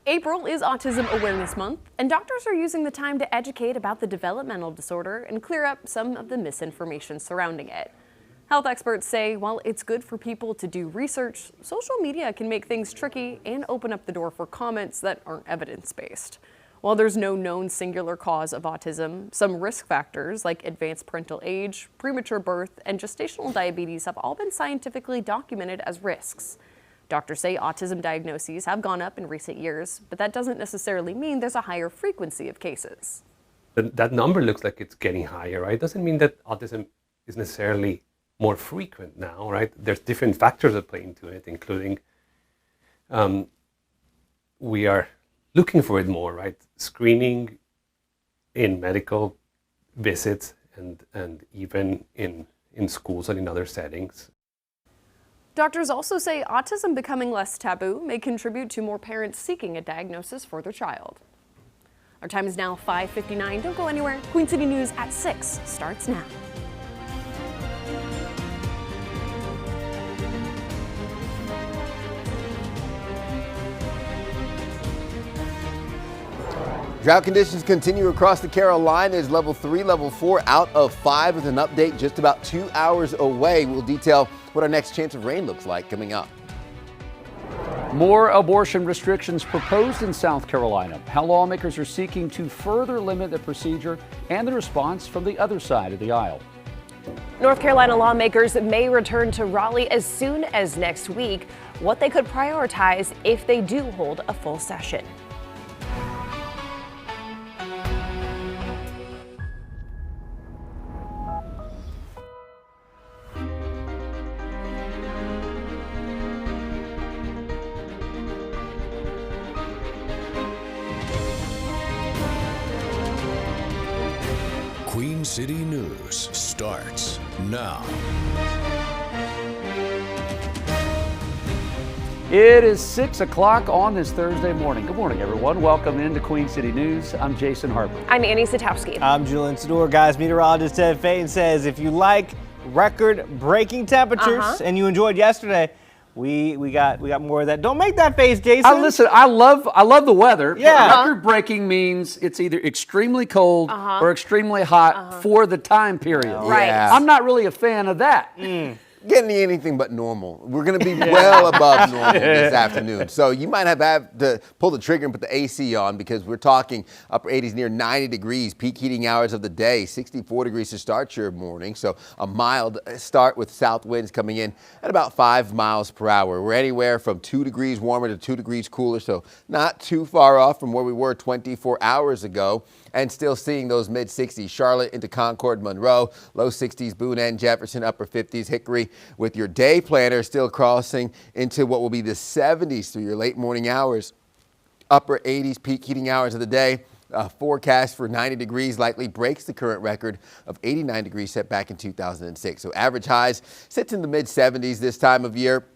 April is Autism Awareness Month, and doctors are using the time to educate about the developmental disorder and clear up some of the misinformation surrounding it. Health experts say while it's good for people to do research, social media can make things tricky and open up the door for comments that aren't evidence-based. While there's no known singular cause of autism, some risk factors like advanced parental age, premature birth, and gestational diabetes have all been scientifically documented as risks. Doctors say autism diagnoses have gone up in recent years, but that doesn't necessarily mean there's a higher frequency of cases. That number looks like it's getting higher, right? Doesn't mean that autism is necessarily more frequent now, right? There's different factors that play into it, including we are looking for it more, right? Screening in medical visits and even in schools and in other settings. Doctors also say autism becoming less taboo may contribute to more parents seeking a diagnosis for their child. Our time is now 5:59. Don't go anywhere. Queen City News at 6 starts now. Drought conditions continue across the Carolinas. Level 3, level 4 out of 5 with an update just about 2 hours away. We'll detail what our next chance of rain looks like coming up. More abortion restrictions proposed in South Carolina. How lawmakers are seeking to further limit the procedure and the response from the other side of the aisle. North Carolina lawmakers may return to Raleigh as soon as next week. What they could prioritize if they do hold a full session. Queen City News starts now. It is 6 o'clock on this Thursday morning. Good morning, everyone. Welcome into Queen City News. I'm Jason Harper. I'm Annie Satowski. I'm Julian Sador. Guys, meteorologist Ted Faden says if you like record-breaking temperatures and you enjoyed yesterday, we got more of that. Don't make that face, Jason. Listen, I love the weather. Yeah. Record breaking means it's either extremely cold or extremely hot for the time period. Right. Yeah. I'm not really a fan of that. Getting anything but normal. We're going to be well above normal this afternoon. So you might have to pull the trigger and put the AC on because we're talking upper 80s, near 90 degrees, peak heating hours of the day, 64 degrees to start your morning. So a mild start with south winds coming in at about 5 miles per hour. We're anywhere from 2 degrees warmer to 2 degrees cooler, so not too far off from where we were 24 hours ago. And still seeing those mid-60s, Charlotte into Concord, Monroe, low 60s, Boone and Jefferson, upper 50s, Hickory, with your day planner still crossing into what will be the 70s through your late morning hours. Upper 80s, peak heating hours of the day. Forecast for 90 degrees likely breaks the current record of 89 degrees set back in 2006. So average highs sits in the mid-70s this time of year.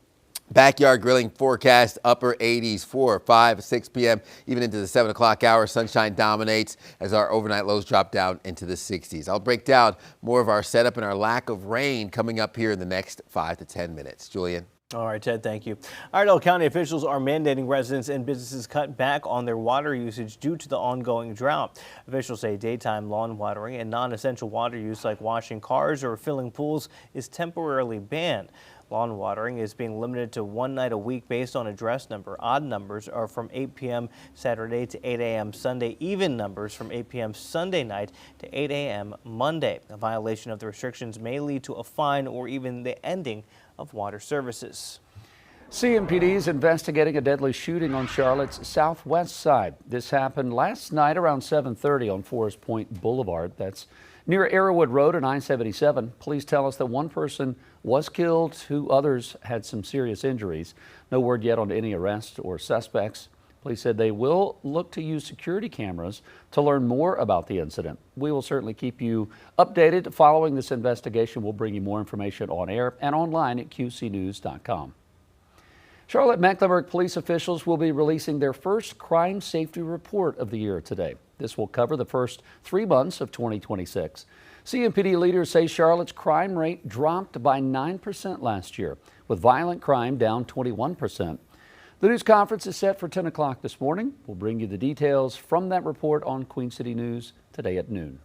Backyard grilling forecast, upper 80s, 4, 5, 6 p.m., even into the 7 o'clock hour. Sunshine dominates as our overnight lows drop down into the 60s. I'll break down more of our setup and our lack of rain coming up here in the next 5 to 10 minutes. Julian. All right, Ted, thank you. Iredell County officials are mandating residents and businesses cut back on their water usage due to the ongoing drought. Officials say daytime lawn watering and non-essential water use like washing cars or filling pools is temporarily banned. Lawn watering is being limited to one night a week based on address number. Odd numbers are from 8 p.m. Saturday to 8 a.m. Sunday. Even numbers from 8 p.m. Sunday night to 8 a.m. Monday. A violation of the restrictions may lead to a fine or even the ending of water services. CMPD is investigating a deadly shooting on Charlotte's southwest side. This happened last night around 7:30 on Forest Point Boulevard. That's near Arrowwood Road and I-77. Police tell us that one person was killed, 2 others had some serious injuries. No word yet on any arrests or suspects. Police said they will look to use security cameras to learn more about the incident. We will certainly keep you updated following this investigation. We'll bring you more information on air and online at qcnews.com. Charlotte-Mecklenburg police officials will be releasing their first crime safety report of the year today. This will cover the first 3 months of 2026. CMPD leaders say Charlotte's crime rate dropped by 9% last year, with violent crime down 21%. The news conference is set for 10 o'clock this morning. We'll bring you the details from that report on Queen City News today at noon.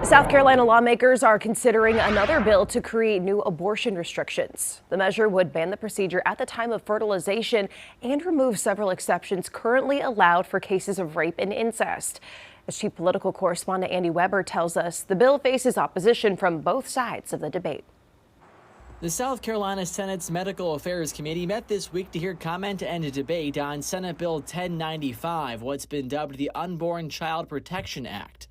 South Carolina lawmakers are considering another bill to create new abortion restrictions. The measure would ban the procedure at the time of fertilization and remove several exceptions currently allowed for cases of rape and incest. As Chief Political Correspondent Andy Weber tells us, the bill faces opposition from both sides of the debate. The South Carolina Senate's Medical Affairs Committee met this week to hear comment and a debate on Senate Bill 1095, what's been dubbed the Unborn Child Protection Act.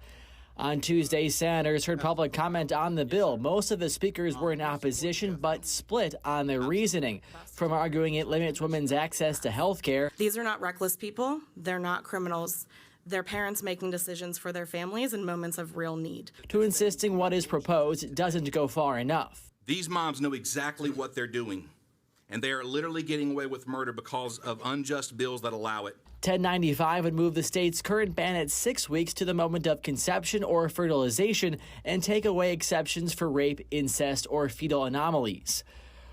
On Tuesday, senators heard public comment on the bill. Most of the speakers were in opposition, but split on their reasoning, from arguing it limits women's access to health care. These are not reckless people. They're not criminals. They're parents making decisions for their families in moments of real need. To insisting what is proposed doesn't go far enough. These moms know exactly what they're doing, and they are literally getting away with murder because of unjust bills that allow it. 1095 would move the state's current ban at 6 weeks to the moment of conception or fertilization and take away exceptions for rape, incest, or fetal anomalies.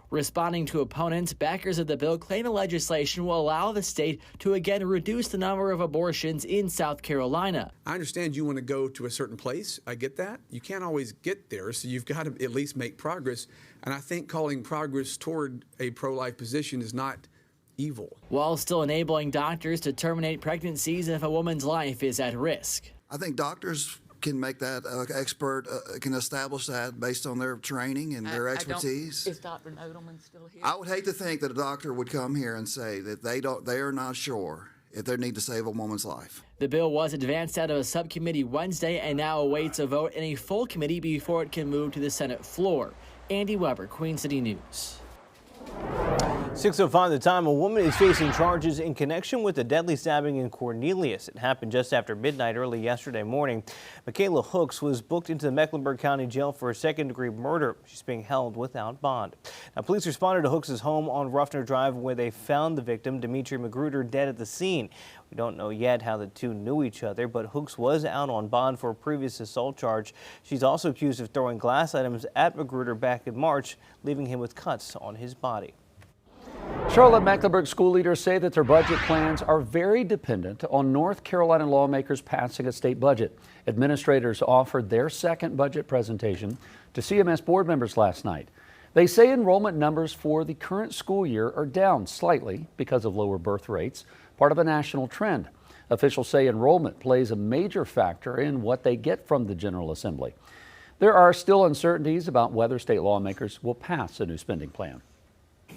Responding to opponents, backers of the bill claim the legislation will allow the state to again reduce the number of abortions in South Carolina. I understand you want to go to a certain place. I get that. You can't always get there, so you've got to at least make progress. And I think calling progress toward a pro-life position is not evil. While still enabling doctors to terminate pregnancies if a woman's life is at risk. I think doctors can make that expert, can establish that based on their training and their expertise. Is Dr. Nodelman still here? I would hate to think that a doctor would come here and say that they are not sure if they need to save a woman's life. The bill was advanced out of a subcommittee Wednesday and now awaits a vote in a full committee before it can move to the Senate floor. Andy Weber, Queen City News. 6:05 the time. A woman is facing charges in connection with the deadly stabbing in Cornelius. It happened just after midnight early yesterday morning. Michaela Hooks was booked into the Mecklenburg County Jail for a second-degree murder. She's being held without bond. Now, police responded to Hooks' home on Ruffner Drive where they found the victim, Dimitri Magruder, dead at the scene. We don't know yet how the two knew each other, but Hooks was out on bond for a previous assault charge. She's also accused of throwing glass items at Magruder back in March, leaving him with cuts on his body. Charlotte-Mecklenburg school leaders say that their budget plans are very dependent on North Carolina lawmakers passing a state budget. Administrators offered their second budget presentation to CMS board members last night. They say enrollment numbers for the current school year are down slightly because of lower birth rates, part of a national trend. Officials say enrollment plays a major factor in what they get from the General Assembly. There are still uncertainties about whether state lawmakers will pass a new spending plan.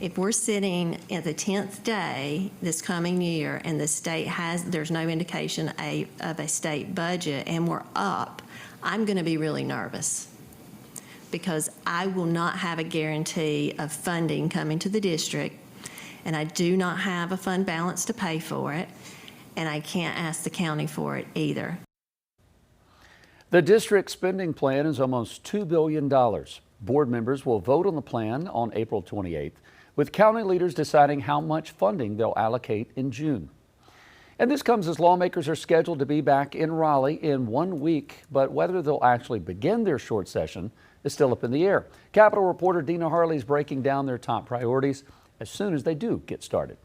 If we're sitting at the 10th day this coming year and the state there's no indication of a state budget and we're up, I'm going to be really nervous because I will not have a guarantee of funding coming to the district, and I do not have a fund balance to pay for it, and I can't ask the county for it either. The district spending plan is almost $2 billion. Board members will vote on the plan on April 28th. With county leaders deciding how much funding they'll allocate in June. And this comes as lawmakers are scheduled to be back in Raleigh in 1 week, but whether they'll actually begin their short session is still up in the air. Capitol reporter Dina Harley is breaking down their top priorities as soon as they do get started.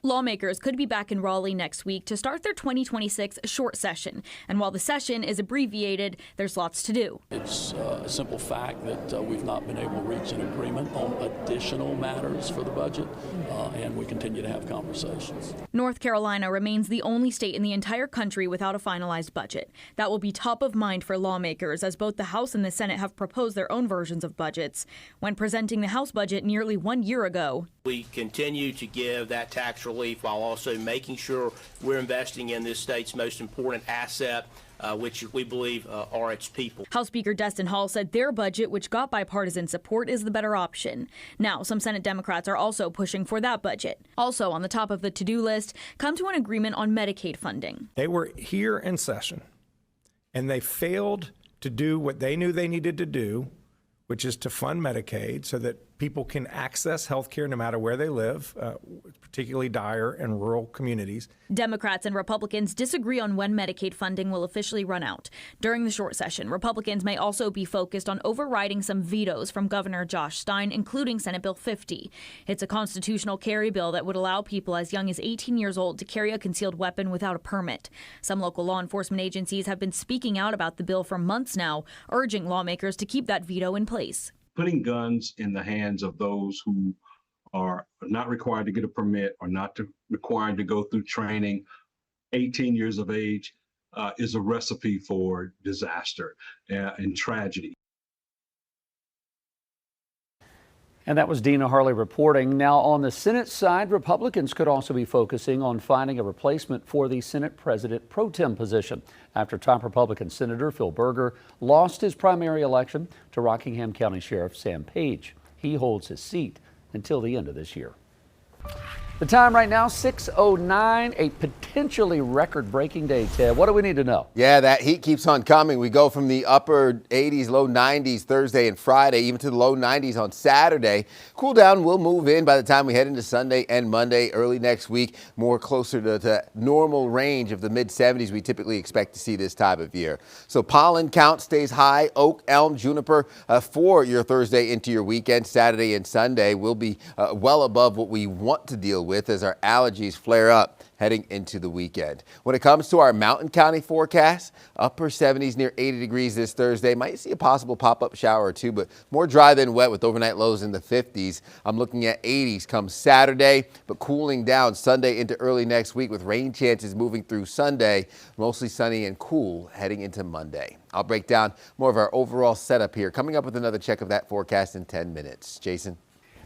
Lawmakers could be back in Raleigh next week to start their 2026 short session. And while the session is abbreviated, there's lots to do. It's a simple fact that we've not been able to reach an agreement on additional matters for the budget, and we continue to have conversations. North Carolina remains the only state in the entire country without a finalized budget. That will be top of mind for lawmakers as both the House and the Senate have proposed their own versions of budgets. When presenting the House budget nearly 1 year ago, we continue to give that tax relief while also making sure we're investing in this state's most important asset, which we believe are its people. House Speaker Destin Hall said their budget, which got bipartisan support, is the better option. Now, some Senate Democrats are also pushing for that budget. Also on the top of the to-do list, come to an agreement on Medicaid funding. They were here in session, and they failed to do what they knew they needed to do, which is to fund Medicaid so that people can access health care no matter where they live, particularly dire and rural communities. Democrats and Republicans disagree on when Medicaid funding will officially run out. During the short session, Republicans may also be focused on overriding some vetoes from Governor Josh Stein, including Senate Bill 50. It's a constitutional carry bill that would allow people as young as 18 years old to carry a concealed weapon without a permit. Some local law enforcement agencies have been speaking out about the bill for months now, urging lawmakers to keep that veto in place. Putting guns in the hands of those who are not required to get a permit or not required to go through training, 18 years of age, is a recipe for disaster and tragedy. And that was Dina Harley reporting. Now, on the Senate side, Republicans could also be focusing on finding a replacement for the Senate President Pro Tem position after top Republican Senator Phil Berger lost his primary election to Rockingham County Sheriff Sam Page. He holds his seat until the end of this year. The time right now, 6:09, a potentially record-breaking day, Ted. What do we need to know? Yeah, that heat keeps on coming. We go from the upper 80s, low 90s Thursday and Friday, even to the low 90s on Saturday. Cool down will move in by the time we head into Sunday and Monday, early next week, more closer to normal range of the mid-70s we typically expect to see this time of year. So pollen count stays high. Oak, elm, juniper for your Thursday into your weekend. Saturday and Sunday will be well above what we want to deal with as our allergies flare up heading into the weekend. When it comes to our Mountain County forecast, upper 70s near 80 degrees this Thursday. Might see a possible pop-up shower or two, but more dry than wet with overnight lows in the 50s. I'm looking at 80s come Saturday, but cooling down Sunday into early next week with rain chances moving through Sunday. Mostly sunny and cool heading into Monday. I'll break down more of our overall setup here. Coming up with another check of that forecast in 10 minutes. Jason.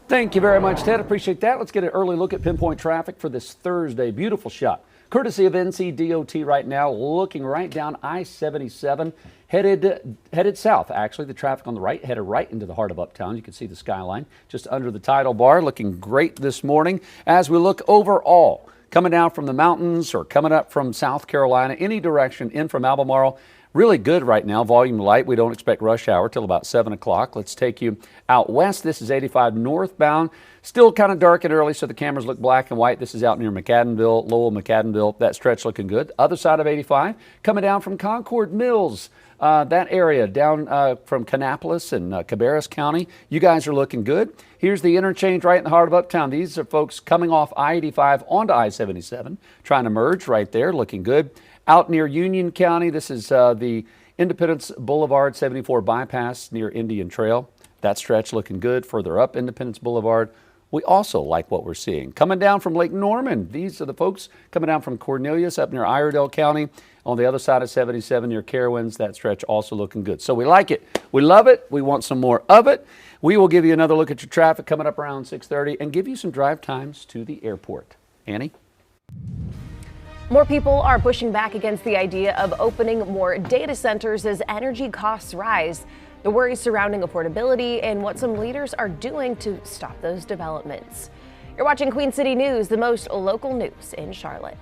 Thank you very much, Ted. Appreciate that. Let's get an early look at pinpoint traffic for this Thursday. Beautiful shot. Courtesy of NCDOT right now, looking right down I-77, headed south. Actually, the traffic on the right headed right into the heart of Uptown. You can see the skyline just under the tidal bar. Looking great this morning. As we look overall, coming down from the mountains or coming up from South Carolina, any direction in from Albemarle, really good right now. Volume light. We don't expect rush hour till about 7 o'clock. Let's take you out west. This is 85 northbound. Still kind of dark and early, so the cameras look black and white. This is out near McAdenville, Lowell, McAdenville. That stretch looking good. Other side of 85, coming down from Concord Mills. That area down from Kannapolis and Cabarrus County. You guys are looking good. Here's the interchange right in the heart of Uptown. These are folks coming off I-85 onto I-77, trying to merge right there, looking good. Out near Union County, this is the Independence Boulevard 74 bypass near Indian Trail. That stretch looking good. Further up Independence Boulevard, we also like what we're seeing. Coming down from Lake Norman, these are the folks coming down from Cornelius up near Iredell County. On the other side of 77 near Carowinds, that stretch also looking good. So we like it. We love it. We want some more of it. We will give you another look at your traffic coming up around 6:30 and give you some drive times to the airport. Annie? More people are pushing back against the idea of opening more data centers as energy costs rise. The worries surrounding affordability and what some leaders are doing to stop those developments. You're watching Queen City News, the most local news in Charlotte.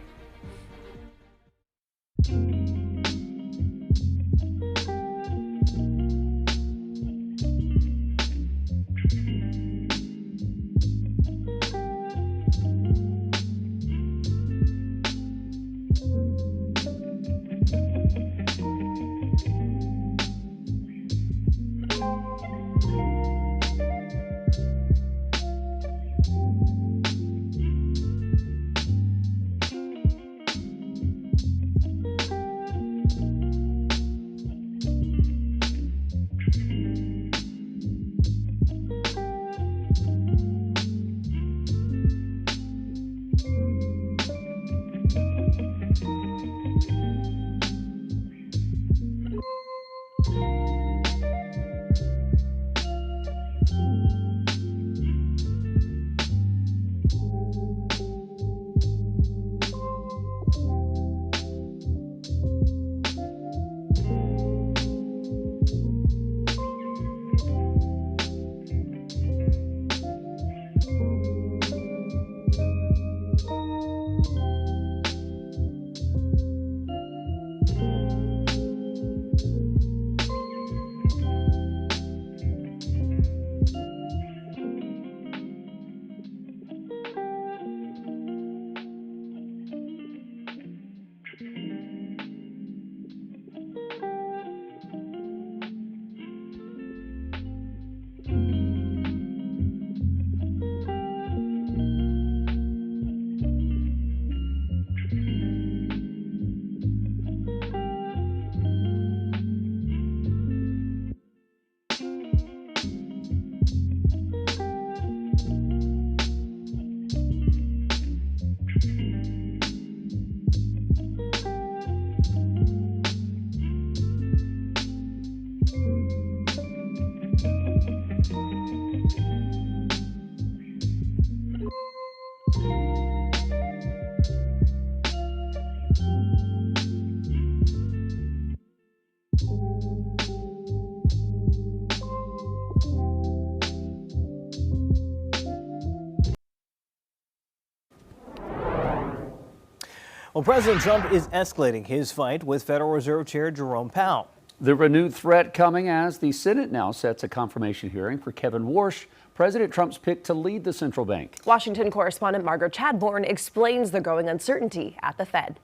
Well, President Trump is escalating his fight with Federal Reserve Chair Jerome Powell. The renewed threat coming as the Senate now sets a confirmation hearing for Kevin Warsh, President Trump's pick to lead the central bank. Washington correspondent Margaret Chadbourne explains the growing uncertainty at the Fed.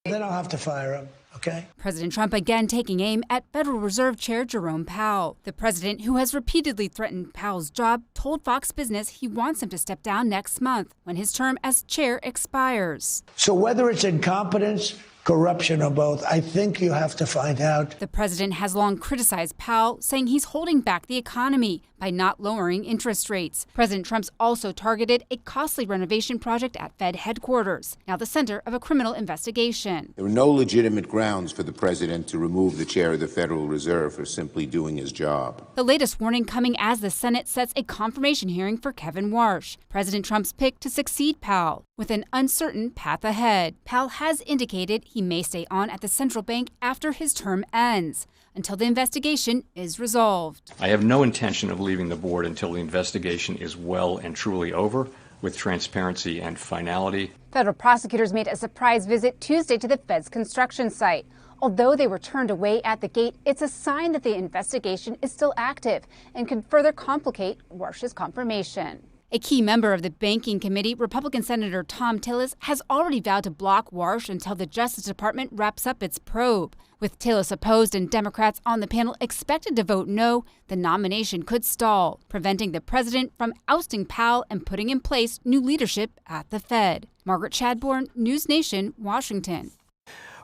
Then I'll have to fire him. Okay. President Trump again taking aim at Federal Reserve Chair Jerome Powell. The president, who has repeatedly threatened Powell's job, told Fox Business he wants him to step down next month when his term as chair expires. So whether it's incompetence, corruption, or both, I think you have to find out. The president has long criticized Powell, saying he's holding back the economy by not lowering interest rates. President Trump's also targeted a costly renovation project at Fed headquarters, now the center of a criminal investigation. There were no legitimate grounds for the president to remove the chair of the Federal Reserve for simply doing his job. The latest warning coming as the Senate sets a confirmation hearing for Kevin Warsh, President Trump's pick to succeed Powell, with an uncertain path ahead. Powell has indicated he may stay on at the central bank after his term ends, until the investigation is resolved. I have no intention of leaving the board until the investigation is well and truly over, with transparency and finality. Federal prosecutors made a surprise visit Tuesday to the Fed's construction site. Although they were turned away at the gate, it's a sign that the investigation is still active and could further complicate Warsh's confirmation. A key member of the Banking Committee, Republican Senator Tom Tillis, has already vowed to block Warsh until the Justice Department wraps up its probe. With Tillis opposed and Democrats on the panel expected to vote no, the nomination could stall, preventing the president from ousting Powell and putting in place new leadership at the Fed. Margaret Chadbourne, News Nation, Washington.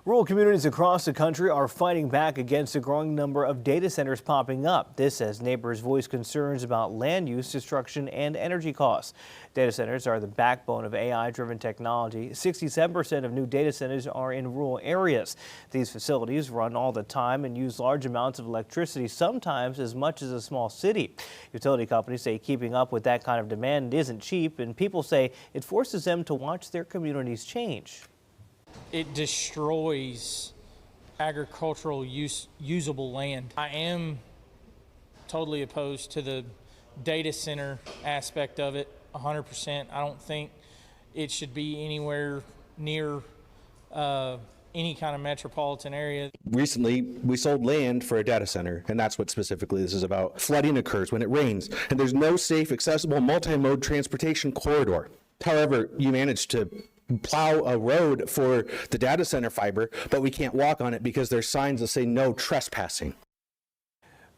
Rural communities across the country are fighting back against a growing number of data centers popping up. This as neighbors voice concerns about land use, destruction, and energy costs. Data centers are the backbone of AI-driven technology. 67% of new data centers are in rural areas. These facilities run all the time and use large amounts of electricity, sometimes as much as a small city. Utility companies say keeping up with that kind of demand isn't cheap, and people say it forces them to watch their communities change. It destroys agricultural usable land. I am totally opposed to the data center aspect of it, 100%. I don't think it should be anywhere near any kind of metropolitan area. Recently, we sold land for a data center, and that's what specifically this is about. Flooding occurs when it rains, and there's no safe, accessible, multi-mode transportation corridor. However, you manage to plow a road for the data center fiber, but we can't walk on it because there's signs that say no trespassing.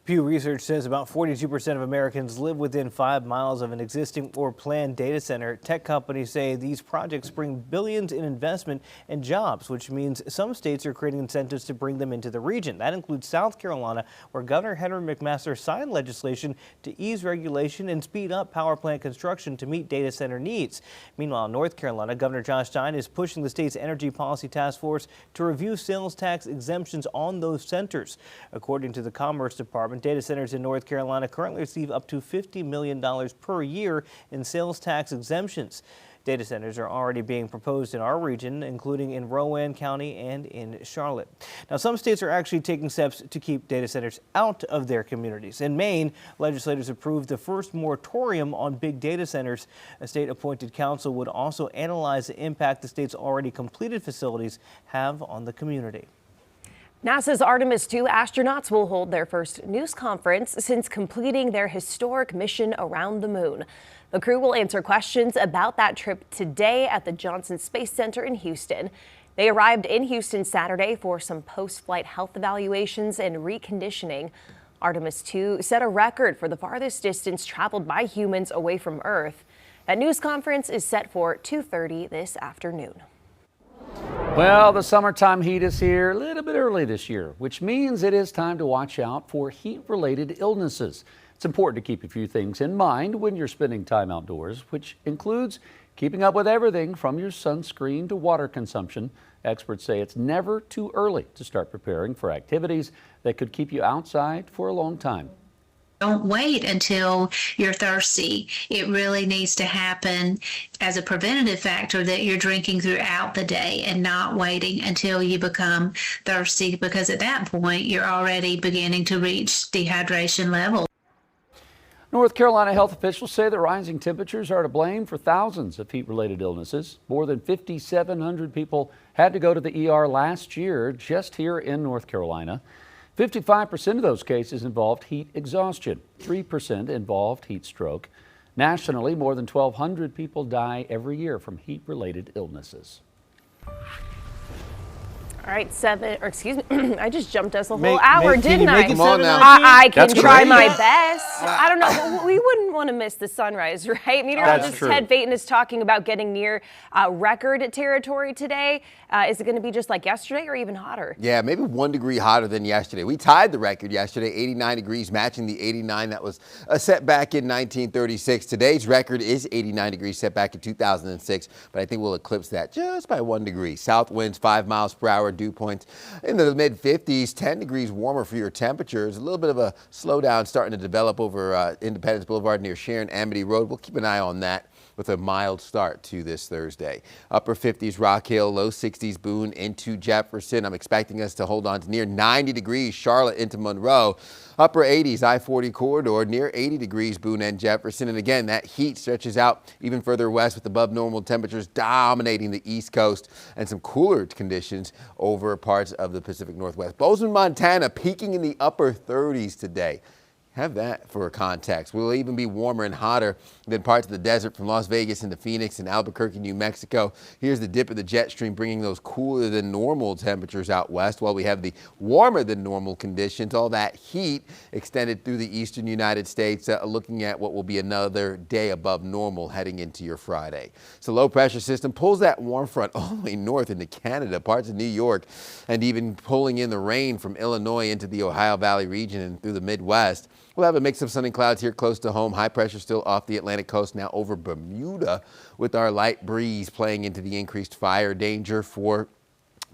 Pew Research says about 42% of Americans live within 5 miles of an existing or planned data center. Tech companies say these projects bring billions in investment and jobs, which means some states are creating incentives to bring them into the region. That includes South Carolina, where Governor Henry McMaster signed legislation to ease regulation and speed up power plant construction to meet data center needs. Meanwhile, in North Carolina, Governor Josh Stein is pushing the state's Energy Policy Task Force to review sales tax exemptions on those centers. According to the Commerce Department, data centers in North Carolina currently receive up to $50 million per year in sales tax exemptions. Data centers are already being proposed in our region, including in Rowan County and in Charlotte. Now, some states are actually taking steps to keep data centers out of their communities. In Maine, legislators approved the first moratorium on big data centers. A state-appointed council would also analyze the impact the state's already completed facilities have on the community. NASA's Artemis II astronauts will hold their first news conference since completing their historic mission around the moon. The crew will answer questions about that trip today at the Johnson Space Center in Houston. They arrived in Houston Saturday for some post-flight health evaluations and reconditioning. Artemis II set a record for the farthest distance traveled by humans away from Earth. That news conference is set for 2:30 this afternoon. Well, the summertime heat is here a little bit early this year, which means it is time to watch out for heat-related illnesses. It's important to keep a few things in mind when you're spending time outdoors, which includes keeping up with everything from your sunscreen to water consumption. Experts say it's never too early to start preparing for activities that could keep you outside for a long time. Don't wait until you're thirsty. It really needs to happen as a preventative factor that you're drinking throughout the day and not waiting until you become thirsty, because at that point you're already beginning to reach dehydration levels. North Carolina health officials say the rising temperatures are to blame for thousands of heat-related illnesses. More than 5,700 people had to go to the ER last year just here in North Carolina. 55% of those cases involved heat exhaustion. 3% involved heat stroke. Nationally, more than 1,200 people die every year from heat-related illnesses. All right, I just jumped us a whole hour, didn't I? Come on now. I can That's try great. my best. I don't know. We wouldn't want to miss the sunrise, right? Meteorologist Ted Payton is talking about getting near record territory today. Is it going to be just like yesterday or even hotter? Yeah, maybe 1 degree hotter than yesterday. We tied the record yesterday, 89 degrees, matching the 89 that was set back in 1936. Today's record is 89 degrees, set back in 2006, but I think we'll eclipse that just by 1 degree. South winds 5 miles per hour, dew points into the mid 50s, 10 degrees warmer for your temperatures. A little bit of a slowdown starting to develop over Independence Boulevard near Sharon Amity Road. We'll keep an eye on that with a mild start to this Thursday. Upper 50s Rock Hill, low 60s Boone into Jefferson. I'm expecting us to hold on to near 90 degrees Charlotte into Monroe. Upper 80s I-40 corridor, near 80 degrees Boone and Jefferson. And again, that heat stretches out even further west with above normal temperatures dominating the East Coast and some cooler conditions over parts of the Pacific Northwest. Bozeman, Montana, peaking in the upper 30s today. Have that for context. We'll even be warmer and hotter than parts of the desert from Las Vegas into Phoenix and Albuquerque, New Mexico. Here's the dip of the jet stream bringing those cooler than normal temperatures out west, while we have the warmer than normal conditions. All that heat extended through the eastern United States, looking at what will be another day above normal heading into your Friday. So low pressure system pulls that warm front all the way north into Canada, parts of New York, and even pulling in the rain from Illinois into the Ohio Valley region and through the Midwest. We'll have a mix of sun and clouds here close to home. High pressure still off the Atlantic coast, now over Bermuda, with our light breeze playing into the increased fire danger for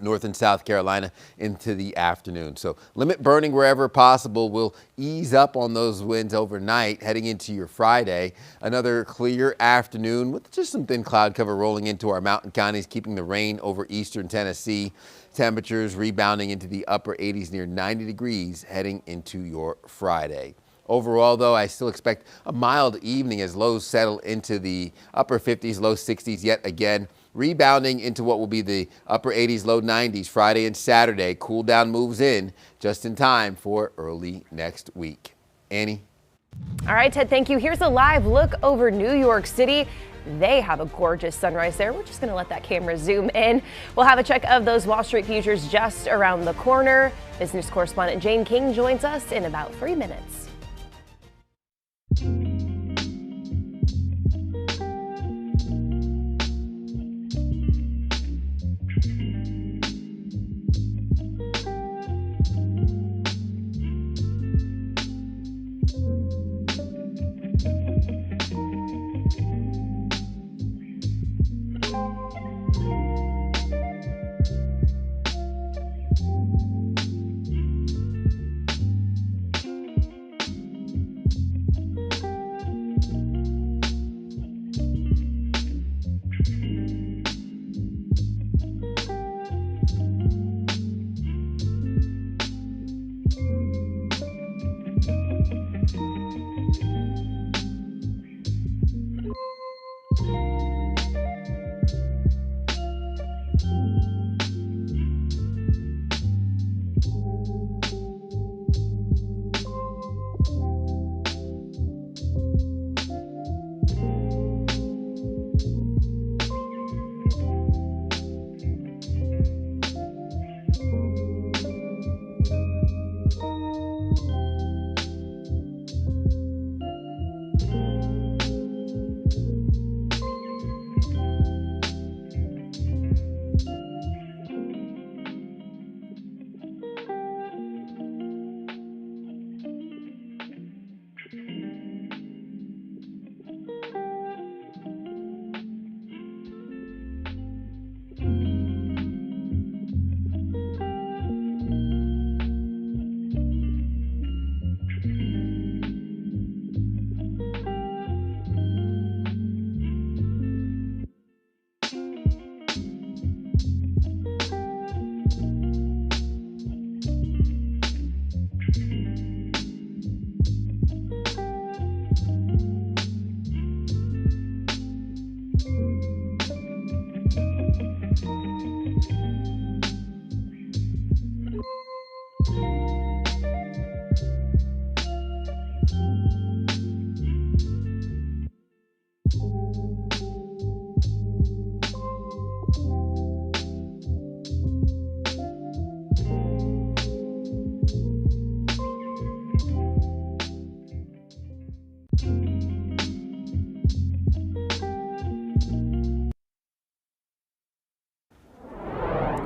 North and South Carolina into the afternoon. So limit burning wherever possible. We'll ease up on those winds overnight heading into your Friday. Another clear afternoon with just some thin cloud cover rolling into our mountain counties, keeping the rain over eastern Tennessee. Temperatures rebounding into the upper 80s, near 90 degrees heading into your Friday. Overall, though, I still expect a mild evening as lows settle into the upper 50s, low 60s yet again, rebounding into what will be the upper 80s, low 90s Friday and Saturday. Cool down moves in just in time for early next week. Annie? All right, Ted, thank you. Here's a live look over New York City. They have a gorgeous sunrise there. We're just going to let that camera zoom in. We'll have a check of those Wall Street futures just around the corner. Business correspondent Jane King joins us in about 3 minutes.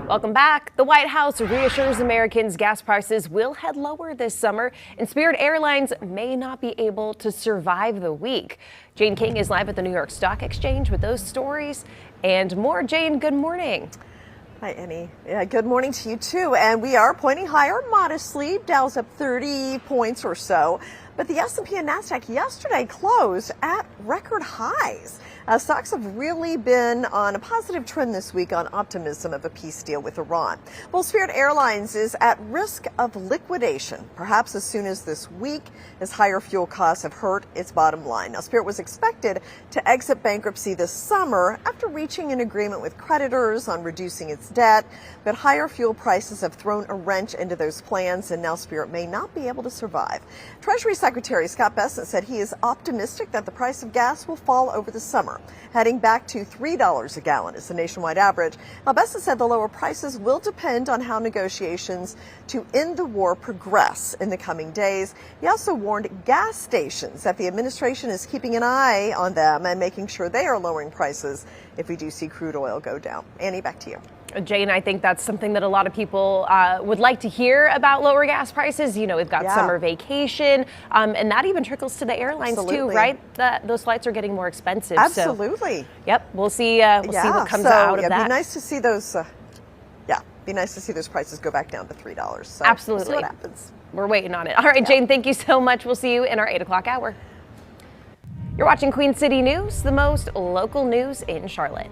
Welcome back. The White House reassures Americans gas prices will head lower this summer, and Spirit Airlines may not be able to survive the week. Jane King is live at the New York Stock Exchange with those stories and more. Jane, good morning. Hi, Annie. Yeah, good morning to you, too. And we are pointing higher modestly. Dow's up 30 points or so. But the S&P and NASDAQ yesterday closed at record highs. Stocks have really been on a positive trend this week on optimism of a peace deal with Iran. Well, Spirit Airlines is at risk of liquidation, perhaps as soon as this week, as higher fuel costs have hurt its bottom line. Now, Spirit was expected to exit bankruptcy this summer after reaching an agreement with creditors on reducing its debt, but higher fuel prices have thrown a wrench into those plans, and now Spirit may not be able to survive. Treasury Secretary Scott Bessent said he is optimistic that the price of gas will fall over the summer, heading back to $3 a gallon is the nationwide average. Now, Bessent said the lower prices will depend on how negotiations to end the war progress in the coming days. He also warned gas stations that the administration is keeping an eye on them and making sure they are lowering prices if we do see crude oil go down. Annie, back to you. Jane, I think that's something that a lot of people would like to hear about lower gas prices. You know, we've got summer vacation, and that even trickles to the airlines too, right? Those flights are getting more expensive. Absolutely. So, yep, we'll see. We'll see what comes out of that. It'd be nice to see those. Be nice to see those prices go back down to $3. So absolutely. We'll see what happens. We're waiting on it. All right, Jane, thank you so much. We'll see you in our 8 o'clock hour. You're watching Queen City News, the most local news in Charlotte.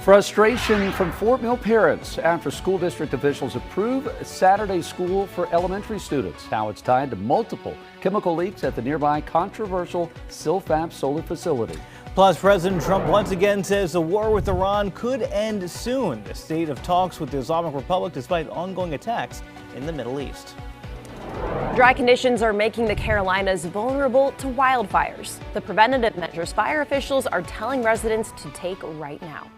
Frustration from Fort Mill parents after school district officials approve Saturday school for elementary students. How it's tied to multiple chemical leaks at the nearby controversial Silfab solar facility. Plus, President Trump once again says the war with Iran could end soon. The state of talks with the Islamic Republic despite ongoing attacks in the Middle East. Dry conditions are making the Carolinas vulnerable to wildfires. The preventative measures fire officials are telling residents to take right now.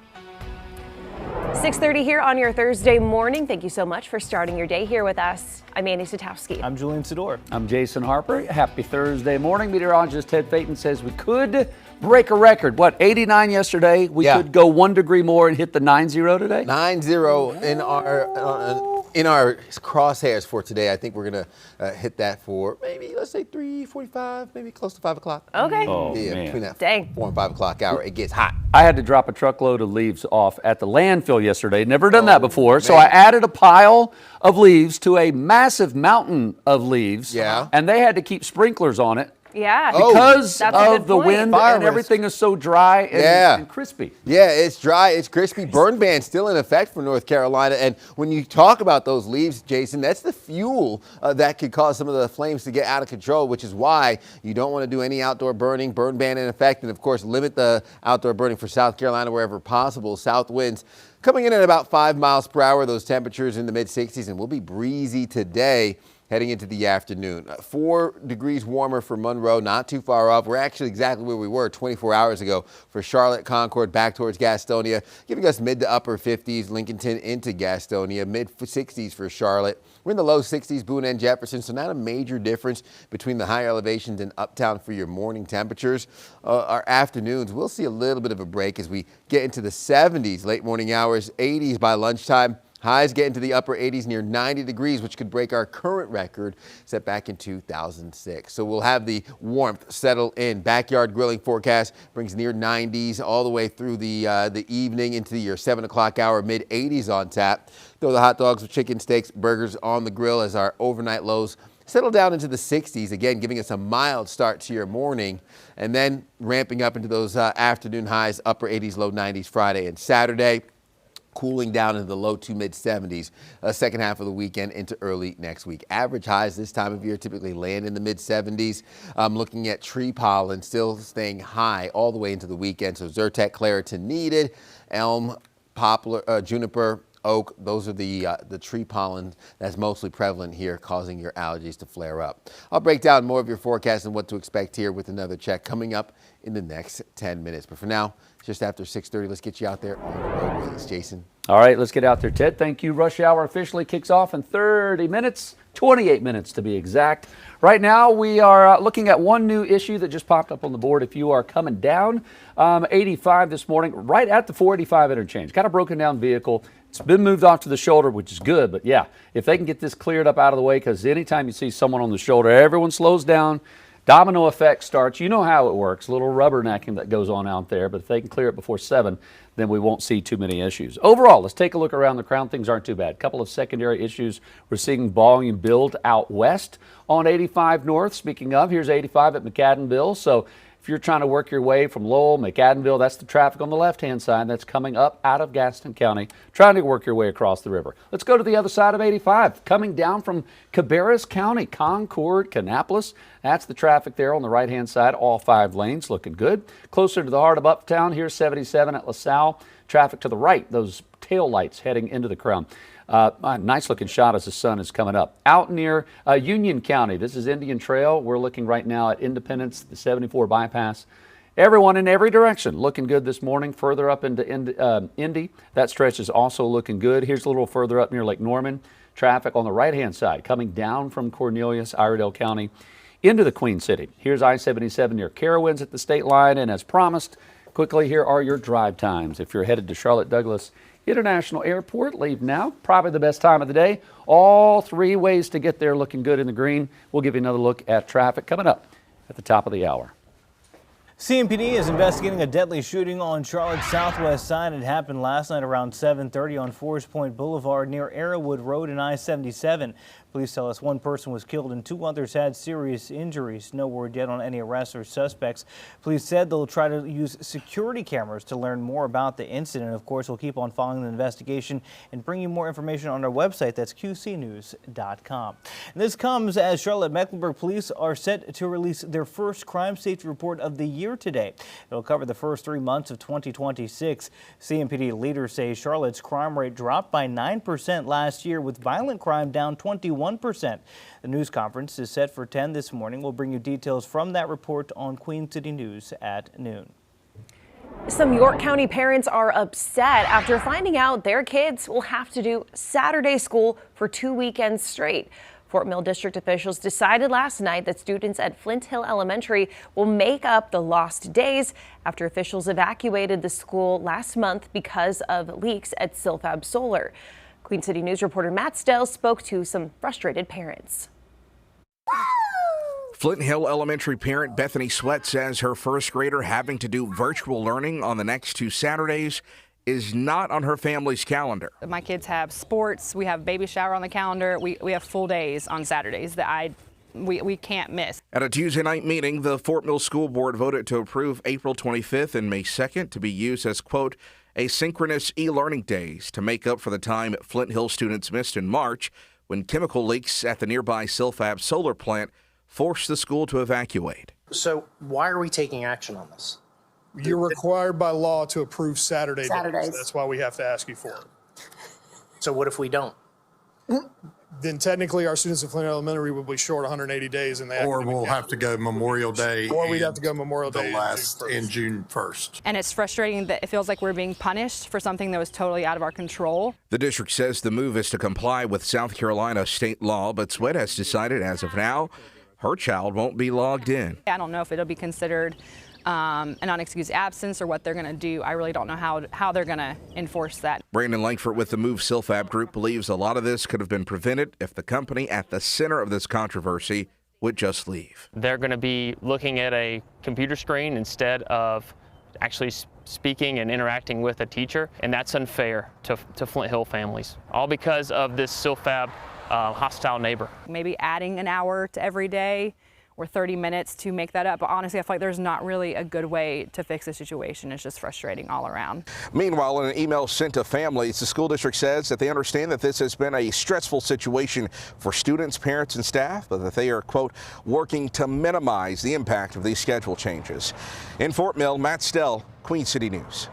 6:30 here on your Thursday morning. Thank you so much for starting your day here with us. I'm Andy Satowski. I'm Julian Sador. I'm Jason Harper. Happy Thursday morning. Meteorologist Ted Payton says we could break a record. What, 89 yesterday? We could go 1 degree more and hit the 90 today? 90 in our crosshairs for today. I think we're going to hit that for maybe, let's say 3:45, maybe close to 5 o'clock. Okay. Oh, yeah, man. between that Dang. 4 and 5 o'clock hour, it gets hot. I had to drop a truckload of leaves off at the landfill yesterday. Never done that before. So I added a pile of leaves to a massive mountain of leaves. Yeah. And they had to keep sprinklers on it. Yeah. Because That's a good of the point. wind Fire and risk. everything is so dry and crispy. Yeah, it's dry, it's crispy. Burn ban still in effect for North Carolina. And when you talk about those leaves, Jason, that's the fuel that could cause some of the flames to get out of control, which is why you don't want to do any outdoor burning. Burn ban in effect. And of course, limit the outdoor burning for South Carolina wherever possible. South winds coming in at about 5 miles per hour. Those temperatures in the mid 60s, and will be breezy today. Heading into the afternoon. 4 degrees warmer for Monroe, not too far off. We're actually exactly where we were 24 hours ago for Charlotte, Concord, back towards Gastonia, giving us mid to upper 50s, Lincolnton into Gastonia, mid 60s for Charlotte. We're in the low 60s, Boone and Jefferson, so not a major difference between the higher elevations and uptown for your morning temperatures. Our afternoons, we'll see a little bit of a break as we get into the 70s, late morning hours, 80s by lunchtime. Highs get into the upper 80s, near 90 degrees, which could break our current record set back in 2006. So we'll have the warmth settle in. Backyard grilling forecast brings near 90s all the way through the evening into your 7 o'clock hour, mid 80s on tap. Throw the hot dogs with chicken, steaks, burgers on the grill as our overnight lows settle down into the 60s, again, giving us a mild start to your morning, and then ramping up into those afternoon highs, upper 80s, low 90s Friday and Saturday. Cooling down into the low to mid 70s second half of the weekend into early next week. Average highs this time of year typically land in the mid 70s. Looking at tree pollen still staying high all the way into the weekend. So Zyrtec, Claritin needed. Elm, poplar, juniper, oak, those are the tree pollen that's mostly prevalent here, causing your allergies to flare up. I'll break down more of your forecast and what to expect here with another check coming up in the next 10 minutes. But for now, just after 6:30, let's get you out there on the roadways. Jason. All right, let's get out there, Ted. Thank you. Rush hour officially kicks off in 30 minutes, 28 minutes to be exact. Right now, we are looking at one new issue that just popped up on the board. If you are coming down 85 this morning, right at the 485 interchange, kind of broken down vehicle. It's been moved off to the shoulder, which is good. But yeah, if they can get this cleared up out of the way, because anytime you see someone on the shoulder, everyone slows down. Domino effect starts. You know how it works. A little rubbernecking that goes on out there. But if they can clear it before 7, then we won't see too many issues. Overall, let's take a look around the crown. Things aren't too bad. A couple of secondary issues. We're seeing volume build out west on 85 north. Speaking of, here's 85 at McAdenville. So if you're trying to work your way from Lowell, McAdenville, that's the traffic on the left-hand side that's coming up out of Gaston County, trying to work your way across the river. Let's go to the other side of 85, coming down from Cabarrus County, Concord, Kannapolis. That's the traffic there on the right-hand side, all 5 lanes, looking good. Closer to the heart of Uptown, here's 77 at LaSalle. Traffic to the right, those tail lights heading into the crown. A nice looking shot as the sun is coming up. Out near Union County, this is Indian Trail. We're looking right now at Independence, the 74 bypass. Everyone in every direction looking good this morning. Further up into Indy, that stretch is also looking good. Here's a little further up near Lake Norman. Traffic on the right-hand side coming down from Cornelius, Iredell County into the Queen City. Here's I-77 near Carowinds at the state line. And as promised, quickly, here are your drive times. If you're headed to Charlotte Douglas International Airport, leave now. Probably the best time of the day. All 3 ways to get there looking good in the green. We'll give you another look at traffic coming up at the top of the hour. CMPD is investigating a deadly shooting on Charlotte's southwest side. It happened last night around 7:30 on Forest Point Boulevard near Arrowwood Road and I-77. Police tell us 1 person was killed and 2 others had serious injuries. No word yet on any arrests or suspects. Police said they'll try to use security cameras to learn more about the incident. Of course, we'll keep on following the investigation and bring you more information on our website. That's qcnews.com. And this comes as Charlotte-Mecklenburg police are set to release their first crime safety report of the year today. It'll cover the first 3 months of 2026. CMPD leaders say Charlotte's crime rate dropped by 9% last year, with violent crime down 21%. 1%. The news conference is set for 10 this morning. We'll bring you details from that report on Queen City News at noon. Some York County parents are upset after finding out their kids will have to do Saturday school for 2 weekends straight. Fort Mill District officials decided last night that students at Flint Hill Elementary will make up the lost days after officials evacuated the school last month because of leaks at Silfab Solar. Queen City News reporter Matt Stell spoke to some frustrated parents. Flint Hill Elementary parent Bethany Sweat says her first grader having to do virtual learning on the next 2 Saturdays is not on her family's calendar. My kids have sports, we have baby shower on the calendar, we have full days on Saturdays that we can't miss. At a Tuesday night meeting, the Fort Mill School Board voted to approve April 25th and May 2nd to be used as, quote, asynchronous e-learning days to make up for the time Flint Hill students missed in March when chemical leaks at the nearby Silfab solar plant forced the school to evacuate. So why are we taking action on this? You're required by law to approve Saturdays. Saturdays. That's why we have to ask you for it. So what if we don't? Then technically our students at Flint Elementary will be short 180 days in the Or we'll have to go Memorial Day. Or we'd have to go Memorial Day in June 1st. And it's frustrating that it feels like we're being punished for something that was totally out of our control. The district says the move is to comply with South Carolina state law, but Sweat has decided as of now her child won't be logged in. I don't know if it'll be considered an unexcused absence or what they're going to do. I really don't know how they're going to enforce that. Brandon Langford with the Move Silfab Group believes a lot of this could have been prevented if the company at the center of this controversy would just leave. They're going to be looking at a computer screen instead of actually speaking and interacting with a teacher, and that's unfair to Flint Hill families, all because of this Silfab hostile neighbor. Maybe adding an hour to every day or 30 minutes to make that up. But honestly, I feel like there's not really a good way to fix the situation. It's just frustrating all around. Meanwhile, in an email sent to families, the school district says that they understand that this has been a stressful situation for students, parents, and staff, but that they are, quote, working to minimize the impact of these schedule changes. In Fort Mill, Matt Stell, Queen City News.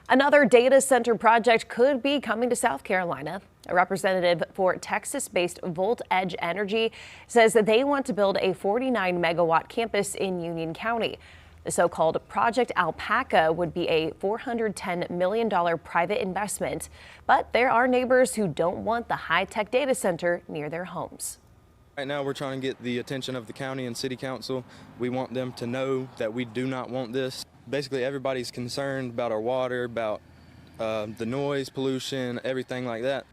Another data center project could be coming to South Carolina. A representative for Texas-based Volt Edge Energy says that they want to build a 49-megawatt campus in Union County. The so-called Project Alpaca would be a $410 million private investment, but there are neighbors who don't want the high-tech data center near their homes. Right now, we're trying to get the attention of the county and city council. We want them to know that we do not want this. Basically, everybody's concerned about our water, about the noise pollution, everything like that.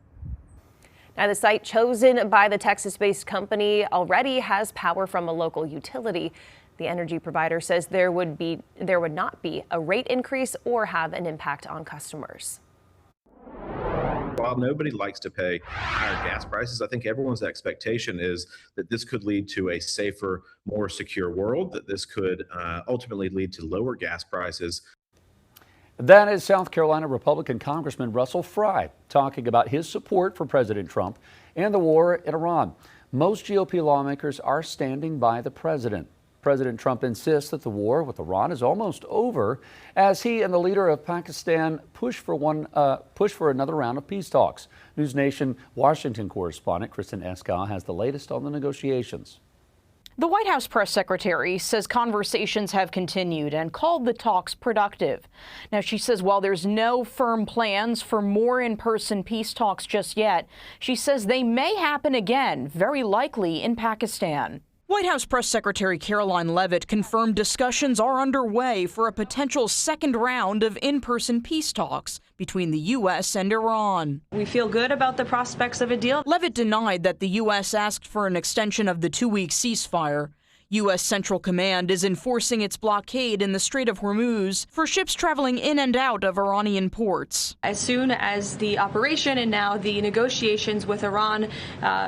Now, the site chosen by the Texas-based company already has power from a local utility. The energy provider says there would not be a rate increase or have an impact on customers. While nobody likes to pay higher gas prices, I think everyone's expectation is that this could lead to a safer, more secure world, that this could ultimately lead to lower gas prices. That is South Carolina Republican Congressman Russell Fry talking about his support for President Trump and the war in Iran. Most GOP lawmakers are standing by the president. President Trump insists that the war with Iran is almost over as he and the leader of Pakistan push for another round of peace talks. News Nation Washington correspondent Kristen Eskow has the latest on the negotiations. The White House press secretary says conversations have continued and called the talks productive. Now, she says while there's no firm plans for more in-person peace talks just yet, she says they may happen again, very likely in Pakistan. White House Press Secretary Caroline Leavitt confirmed discussions are underway for a potential second round of in-person peace talks between the U.S. and Iran. We feel good about the prospects of a deal. Leavitt denied that the U.S. asked for an extension of the 2-week ceasefire. U.S. Central Command is enforcing its blockade in the Strait of Hormuz for ships traveling in and out of Iranian ports. As soon as the operation and now the negotiations with Iran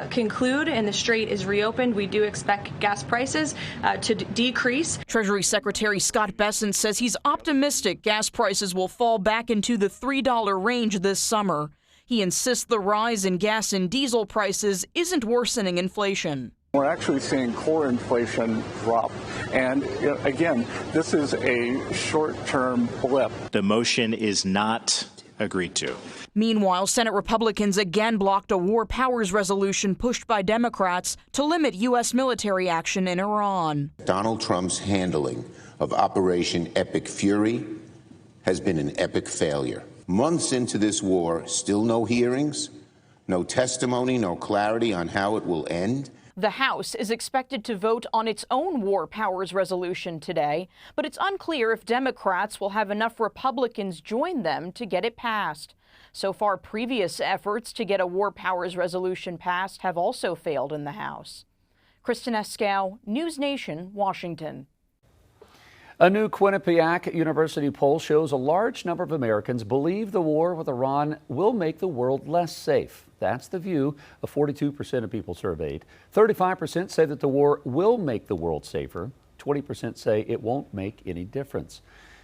conclude and the strait is reopened, we do expect gas prices to decrease. Treasury Secretary Scott Bessent says he's optimistic gas prices will fall back into the $3 range this summer. He insists the rise in gas and diesel prices isn't worsening inflation. We're actually seeing core inflation drop. And again, this is a short-term blip. The motion is not agreed to. Meanwhile, Senate Republicans again blocked a war powers resolution pushed by Democrats to limit U.S. military action in Iran. Donald Trump's handling of Operation Epic Fury has been an epic failure. Months into this war, still no hearings, no testimony, no clarity on how it will end. The House is expected to vote on its own war powers resolution today, but it's unclear if Democrats will have enough Republicans join them to get it passed. So far, previous efforts to get a war powers resolution passed have also failed in the House. Kristen Escow, News Nation, Washington. A new Quinnipiac University poll shows a large number of Americans believe the war with Iran will make the world less safe. That's the view of 42% of people surveyed. 35% say that the war will make the world safer. 20% say it won't make any difference.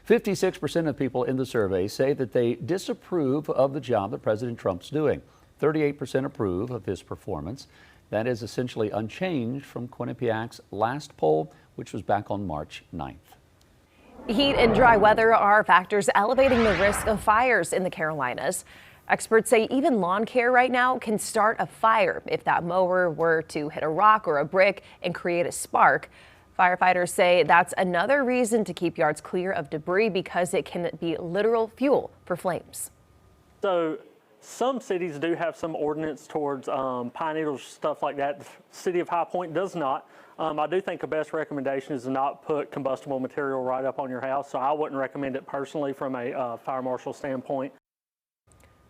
56% of people in the survey say that they disapprove of the job that President Trump's doing. 38% approve of his performance. That is essentially unchanged from Quinnipiac's last poll, which was back on March 9th. Heat and dry weather are factors elevating the risk of fires in the Carolinas. Experts say even lawn care right now can start a fire if that mower were to hit a rock or a brick and create a spark. Firefighters say that's another reason to keep yards clear of debris because it can be literal fuel for flames. So some cities do have some ordinance towards pine needles, stuff like that. The city of High Point does not. I do think the best recommendation is to not put combustible material right up on your house, so I wouldn't recommend it personally from a fire marshal standpoint.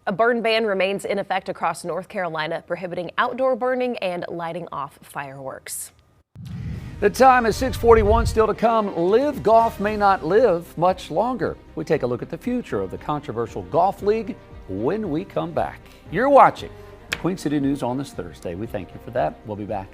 A burn ban remains in effect across North Carolina, prohibiting outdoor burning and lighting off fireworks. The time is 6:41. Still to come, Live Golf may not live much longer. We take a look at the future of the controversial golf league when we come back. You're watching Queen City News on this Thursday. We thank you for that. We'll be back.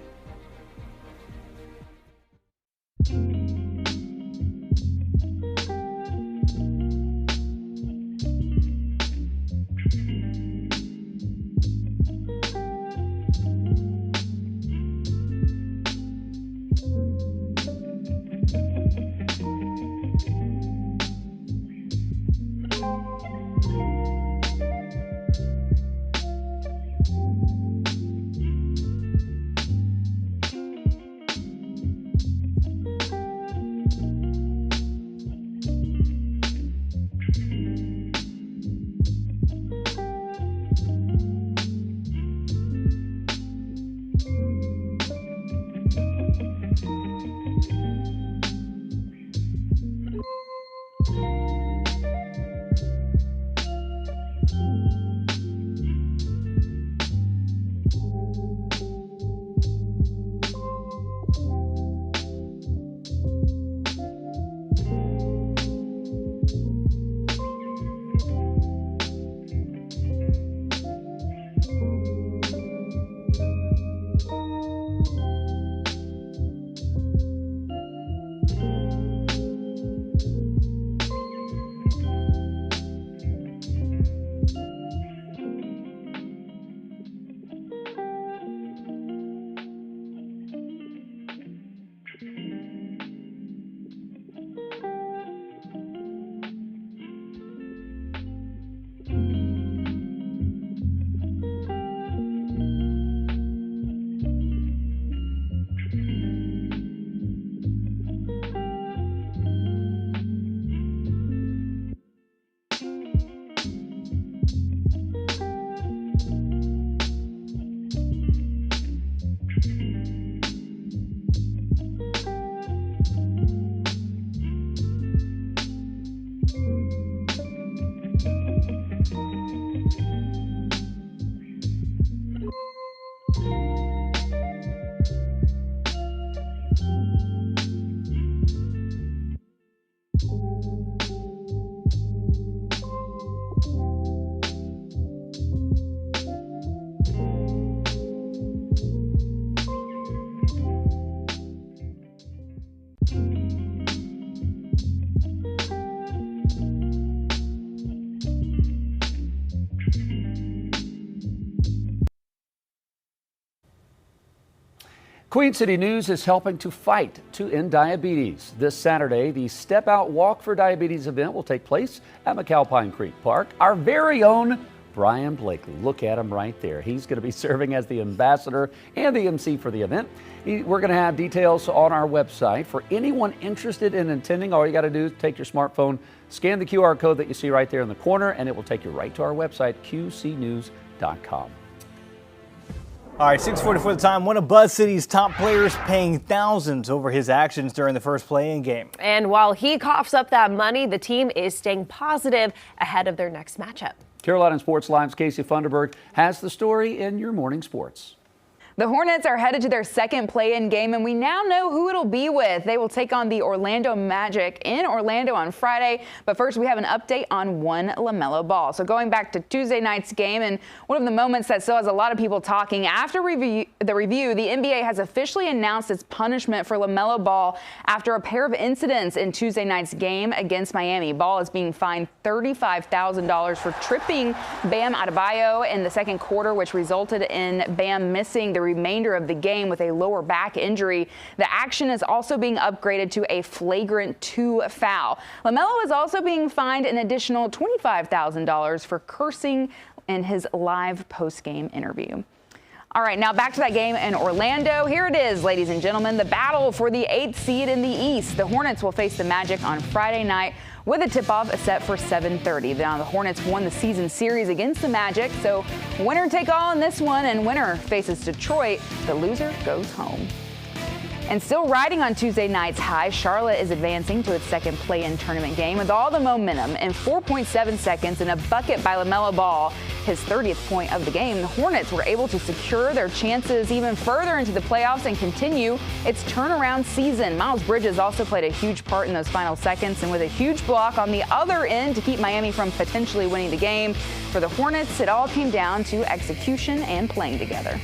Queen City News is helping to fight to end diabetes. This Saturday, the Step Out Walk for Diabetes event will take place at McAlpine Creek Park. Our very own Brian Blakely, look at him right there. He's going to be serving as the ambassador and the MC for the event. We're going to have details on our website. For anyone interested in attending, all you got to do is take your smartphone, scan the QR code that you see right there in the corner, and it will take you right to our website, qcnews.com. All right, 6:44 the time. One of Buzz City's top players paying thousands over his actions during the first play-in game. And while he coughs up that money, the team is staying positive ahead of their next matchup. Carolina Sports Live's Casey Funderburg has the story in your morning sports. The Hornets are headed to their second play-in game, and we now know who it'll be with. They will take on the Orlando Magic in Orlando on Friday. But first, we have an update on one LaMelo Ball. So going back to Tuesday night's game, and one of the moments that still has a lot of people talking, after the review, the NBA has officially announced its punishment for LaMelo Ball after a pair of incidents in Tuesday night's game against Miami. Ball is being fined $35,000 for tripping Bam Adebayo in the second quarter, which resulted in Bam missing the remainder of the game with a lower back injury. The action is also being upgraded to a flagrant 2 foul. LaMelo is also being fined an additional $25,000 for cursing in his live post-game interview. All right, now back to that game in Orlando. Here it is, ladies and gentlemen, the battle for the 8th seed in the East. The Hornets will face the Magic on Friday night with a tip-off set for 7:30. Now, the Hornets won the season series against the Magic, so winner take all in this one, and winner faces Detroit. The loser goes home. And still riding on Tuesday night's high, Charlotte is advancing to its second play-in tournament game with all the momentum. In 4.7 seconds and a bucket by LaMelo Ball, his 30th point of the game, the Hornets were able to secure their chances even further into the playoffs and continue its turnaround season. Miles Bridges also played a huge part in those final seconds, and with a huge block on the other end to keep Miami from potentially winning the game. For the Hornets, it all came down to execution and playing together.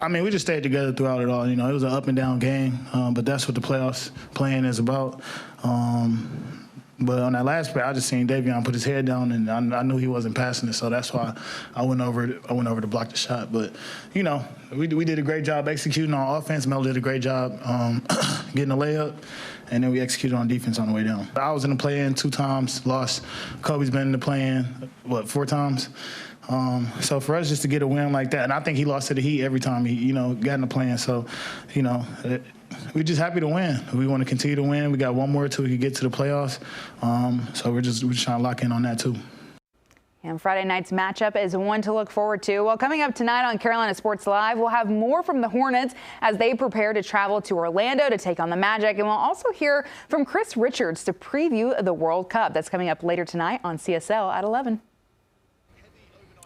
I mean, we just stayed together throughout it all. You know, it was an up and down game, but that's what the playoffs playing is about. But on that last play, I just seen Davion put his head down, and I knew he wasn't passing it, so that's why I went over to block the shot. But you know, we did a great job executing on offense. Mel did a great job getting a layup, and then we executed on defense on the way down. I was in the play-in 2 times, lost. Kobe's been in the play-in 4 times. So for us just to get a win like that, and I think he lost to the Heat every time he, got in the play-in. So, we're just happy to win. We want to continue to win. We got one more till we can get to the playoffs. So we're just trying to lock in on that too. And Friday night's matchup is one to look forward to. Well, coming up tonight on Carolina Sports Live, we'll have more from the Hornets as they prepare to travel to Orlando to take on the Magic. And we'll also hear from Chris Richards to preview the World Cup. That's coming up later tonight on CSL at 11.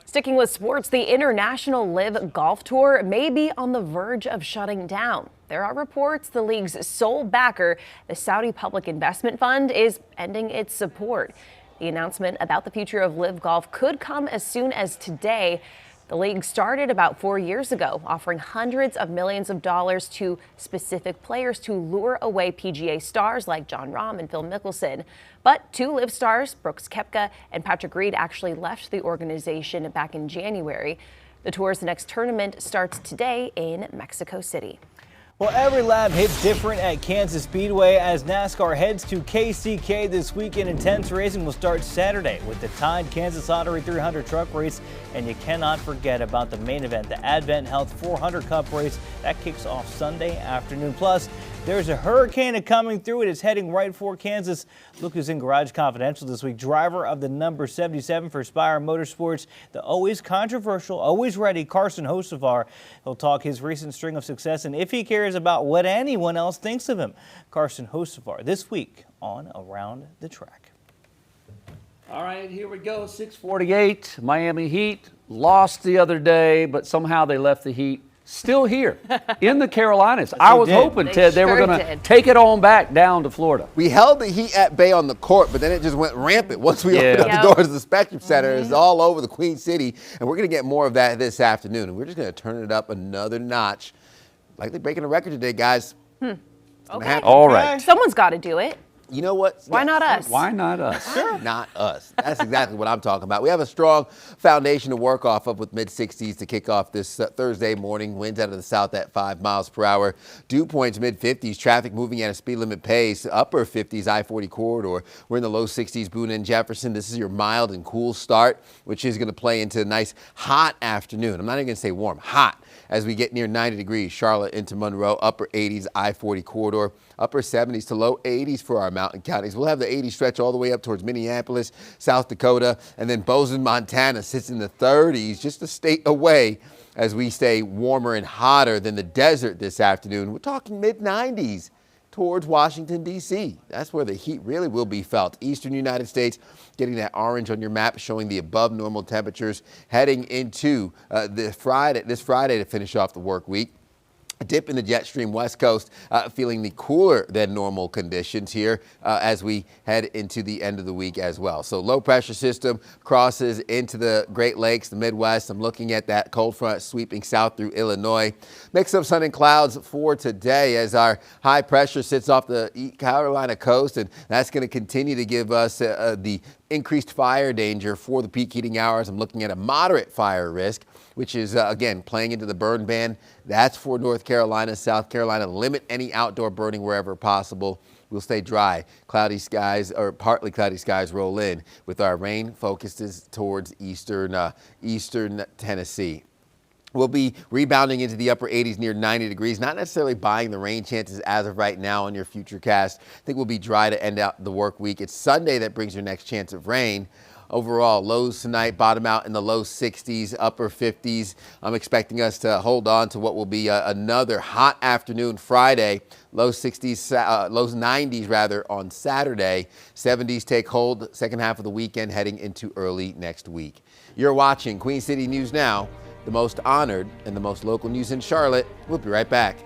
Sticking with sports, the International Live Golf Tour may be on the verge of shutting down. There are reports the league's sole backer, the Saudi Public Investment Fund, is ending its support. The announcement about the future of Live Golf could come as soon as today. The league started about 4 years ago, offering hundreds of millions of dollars to specific players to lure away PGA stars like Jon Rahm and Phil Mickelson. But 2 Live stars, Brooks Koepka and Patrick Reed, actually left the organization back in January. The tour's next tournament starts today in Mexico City. Well, every lap hits different at Kansas Speedway as NASCAR heads to KCK this weekend. Intense racing will start Saturday with the timed Kansas Lottery 300 truck race. And you cannot forget about the main event, the Advent Health 400 Cup race. That kicks off Sunday afternoon. Plus, there's a hurricane coming through. It is heading right for Kansas. Look who's in Garage Confidential this week. Driver of the number 77 for Spire Motorsports, the always controversial, always ready Carson Hocevar. He'll talk his recent string of success and if he cares about what anyone else thinks of him. Carson Hocevar this week on Around the Track. All right, here we go. 6:48. Miami Heat lost the other day, but somehow they left the Heat still here in the Carolinas. I was hoping, Ted, they were going to take it on back down to Florida. We held the Heat at bay on the court, but then it just went rampant. Once we opened up the doors of the Spectrum Center, it's all over the Queen City, and we're going to get more of that this afternoon. And we're just going to turn it up another notch. Likely breaking a record today, guys. Okay. All right. Someone's got to do it. You know what? Why not us? Why not us? Sure. Not us. That's exactly what I'm talking about. We have a strong foundation to work off of with mid-60s to kick off this Thursday morning. Winds out of the south at 5 miles per hour. Dew points mid-50s. Traffic moving at a speed limit pace. Upper 50s I-40 corridor. We're in the low 60s Boone and Jefferson. This is your mild and cool start, which is going to play into a nice hot afternoon. I'm not even going to say warm. Hot as we get near 90 degrees. Charlotte into Monroe. Upper 80s I-40 corridor. Upper 70s to low 80s for our mountain counties. We'll have the 80 stretch all the way up towards Minneapolis, South Dakota, and then Bozeman, Montana sits in the 30s, just a state away as we stay warmer and hotter than the desert this afternoon. We're talking mid-90s towards Washington, D.C. That's where the heat really will be felt. Eastern United States getting that orange on your map, showing the above normal temperatures heading into this Friday to finish off the work week. A dip in the jet stream west coast, feeling the cooler than normal conditions here as we head into the end of the week as well. So low pressure system crosses into the Great Lakes, the Midwest. I'm looking at that cold front sweeping south through Illinois. Mix of sun and clouds for today as our high pressure sits off the Carolina coast, and that's going to continue to give us the increased fire danger for the peak heating hours. I'm looking at a moderate fire risk, which is, again, playing into the burn ban. That's for North Carolina, South Carolina. Limit any outdoor burning wherever possible. We'll stay dry. Cloudy skies, or partly cloudy skies, roll in with our rain focuses towards eastern Tennessee. We'll be rebounding into the upper 80s near 90 degrees, not necessarily buying the rain chances as of right now on your Futurecast. I think we'll be dry to end out the work week. It's Sunday that brings your next chance of rain. Overall, lows tonight bottom out in the low 60s, upper 50s. I'm expecting us to hold on to what will be another hot afternoon Friday. Low 60s, low 90s rather on Saturday. 70s take hold second half of the weekend heading into early next week. You're watching Queen City News Now, the most honored and the most local news in Charlotte. We'll be right back.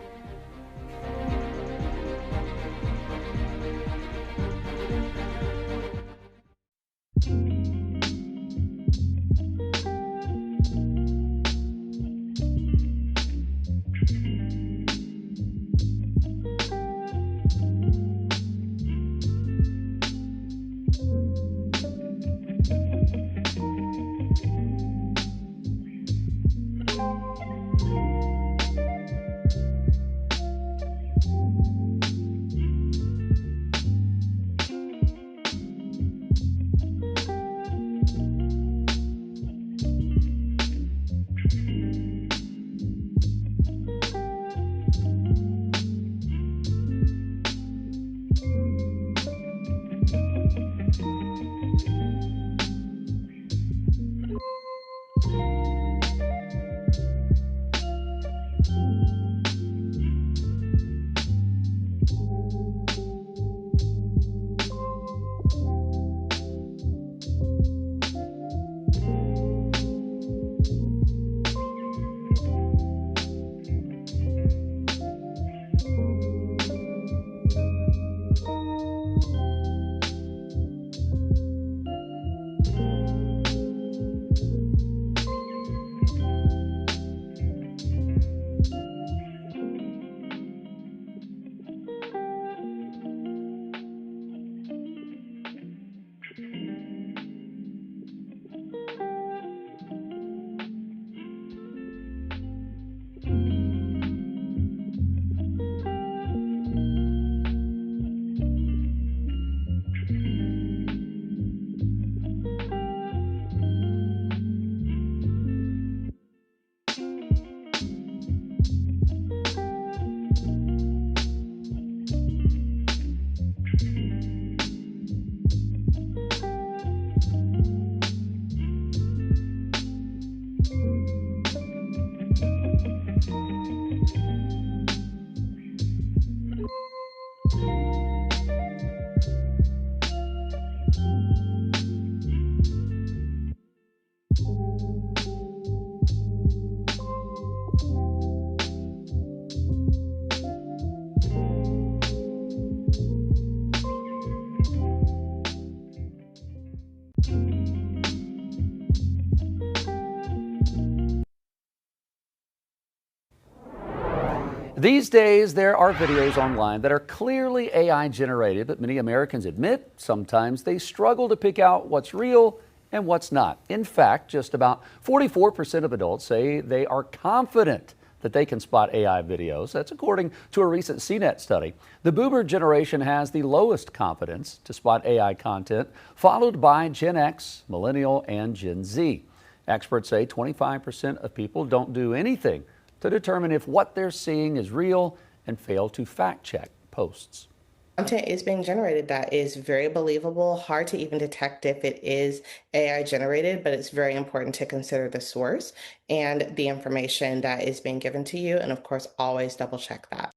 These days, there are videos online that are clearly AI generated, but many Americans admit sometimes they struggle to pick out what's real and what's not. In fact, just about 44% of adults say they are confident that they can spot AI videos. That's according to a recent CNET study. The boomer generation has the lowest confidence to spot AI content, followed by Gen X, Millennial, and Gen Z. Experts say 25% of people don't do anything to determine if what they're seeing is real and fail to fact-check posts. Content is being generated that is very believable, hard to even detect if it is AI generated, but it's very important to consider the source and the information that is being given to you. And of course, always double check that.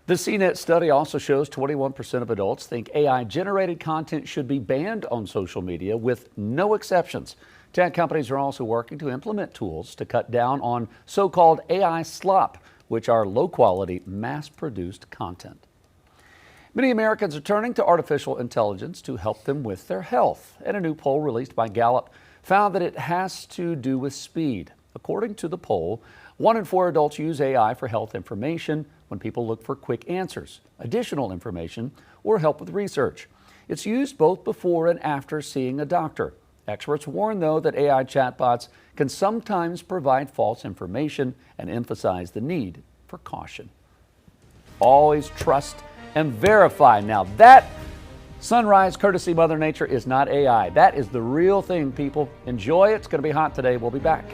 The CNET study also shows 21% of adults think AI generated content should be banned on social media with no exceptions. Tech companies are also working to implement tools to cut down on so-called AI slop, which are low-quality, mass-produced content. Many Americans are turning to artificial intelligence to help them with their health. And a new poll released by Gallup found that it has to do with speed. According to the poll, 1 in 4 adults use AI for health information when people look for quick answers, additional information, or help with research. It's used both before and after seeing a doctor. Experts warn, though, that AI chatbots can sometimes provide false information and emphasize the need for caution. Always trust and verify. Now that sunrise courtesy Mother Nature is not AI. That is the real thing, people. Enjoy it. It's going to be hot today. We'll be back.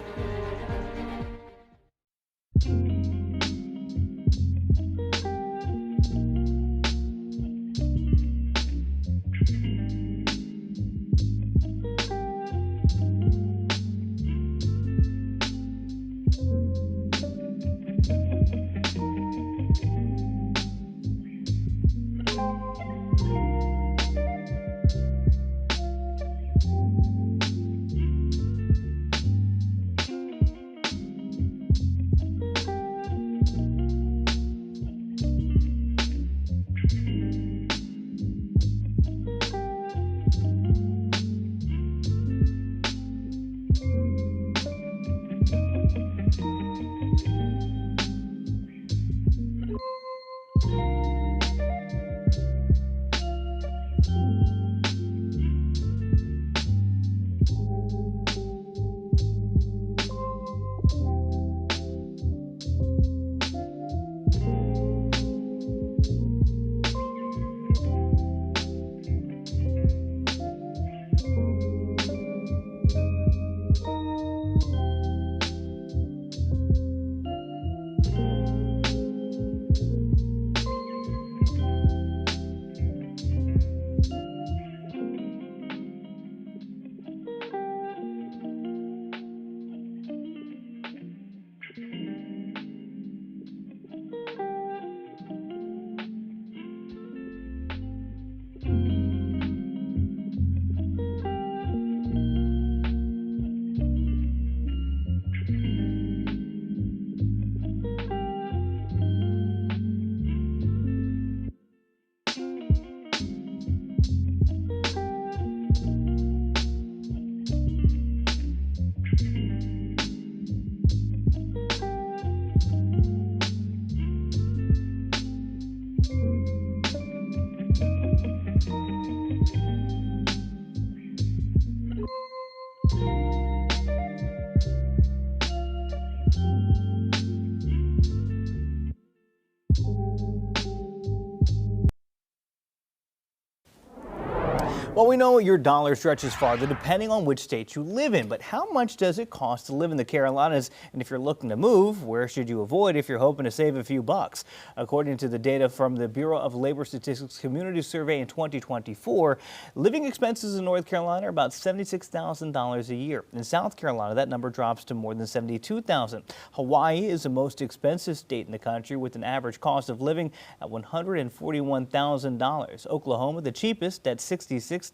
Well, we know your dollar stretches farther depending on which state you live in, but how much does it cost to live in the Carolinas? And if you're looking to move, where should you avoid if you're hoping to save a few bucks? According to the data from the Bureau of Labor Statistics Community Survey in 2024, living expenses in North Carolina are about $76,000 a year. In South Carolina, that number drops to more than $72,000. Hawaii is the most expensive state in the country with an average cost of living at $141,000. Oklahoma, the cheapest at $66,000.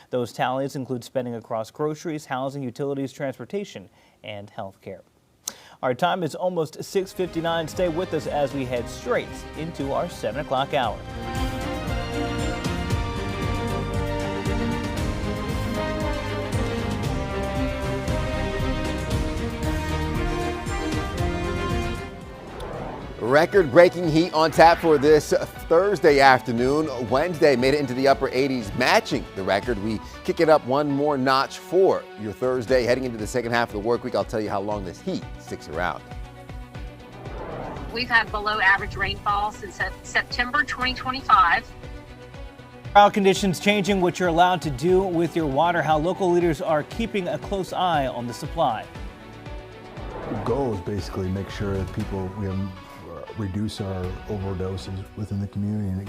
Those tallies include spending across groceries, housing, utilities, transportation, and health care. Our time is almost 6:59. Stay with us as we head straight into our 7 o'clock hour. Record-breaking heat on tap for this Thursday afternoon. Wednesday made it into the upper 80s, matching the record. We kick it up one more notch for your Thursday. Heading into the second half of the work week, I'll tell you how long this heat sticks around. We've had below average rainfall since September 2025. Drought conditions changing what you're allowed to do with your water, how local leaders are keeping a close eye on the supply. The goal is basically make sure that we reduce our overdoses within the community.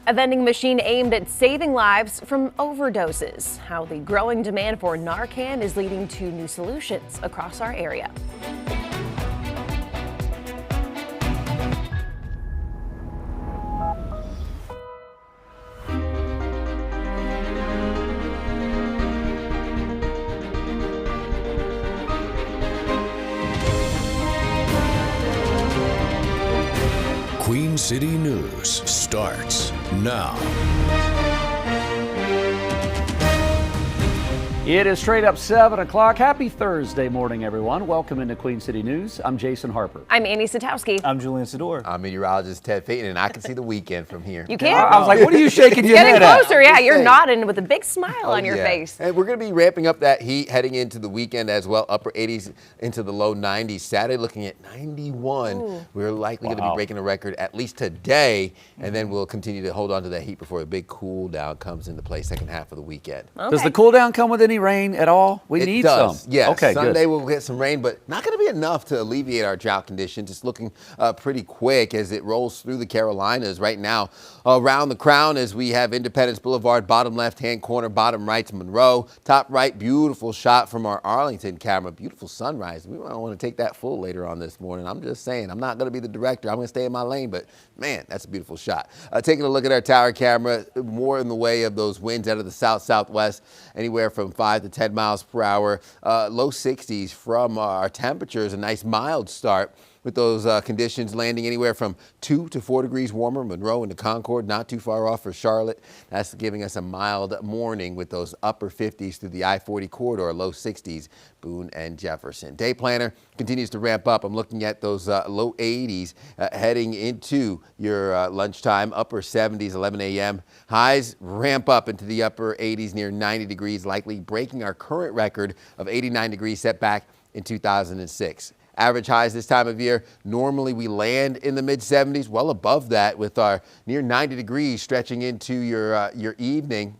A vending machine aimed at saving lives from overdoses. How the growing demand for Narcan is leading to new solutions across our area. Queen City News starts now. It is straight up 7 o'clock. Happy Thursday morning, everyone. Welcome into Queen City News. I'm Jason Harper. I'm Annie Satowski. I'm Julian Sador. I'm meteorologist Ted Payton, and I can see the weekend from here. You can? I was like, what are you shaking your head at? Getting closer, yeah. You're nodding with a big smile on your face. And we're going to be ramping up that heat heading into the weekend as well. Upper 80s into the low 90s. Saturday looking at 91. Ooh. We're likely going to be breaking a record at least today, and then we'll continue to hold on to that heat before the big cool down comes into play second half of the weekend. Okay. Does the cool down come with any rain at all? We need does. some. Yeah, okay, Sunday good. we'll get some rain, but not going to be enough to alleviate our drought conditions. It's looking pretty quick as it rolls through the Carolinas right now. Around the crown as we have Independence Boulevard, bottom left-hand corner, bottom right's Monroe. Top right, beautiful shot from our Arlington camera. Beautiful sunrise. We might want to take that full later on this morning. I'm just saying, I'm not going to be the director. I'm going to stay in my lane, but man, that's a beautiful shot. Taking a look at our tower camera, more in the way of those winds out of the south-southwest, anywhere from 5 to 10 miles per hour. Low 60s from our temperatures, a nice mild start with those conditions landing anywhere from 2 to 4 degrees warmer. Monroe into Concord, not too far off for Charlotte. That's giving us a mild morning with those upper 50s through the I-40 corridor, low 60s, Boone and Jefferson. Day planner continues to ramp up. I'm looking at those low 80s heading into your lunchtime, upper 70s, 11 a.m. Highs ramp up into the upper 80s near 90 degrees, likely breaking our current record of 89 degrees set back in 2006. Average highs this time of year, normally we land in the mid-70s, well above that with our near 90 degrees stretching into your evening.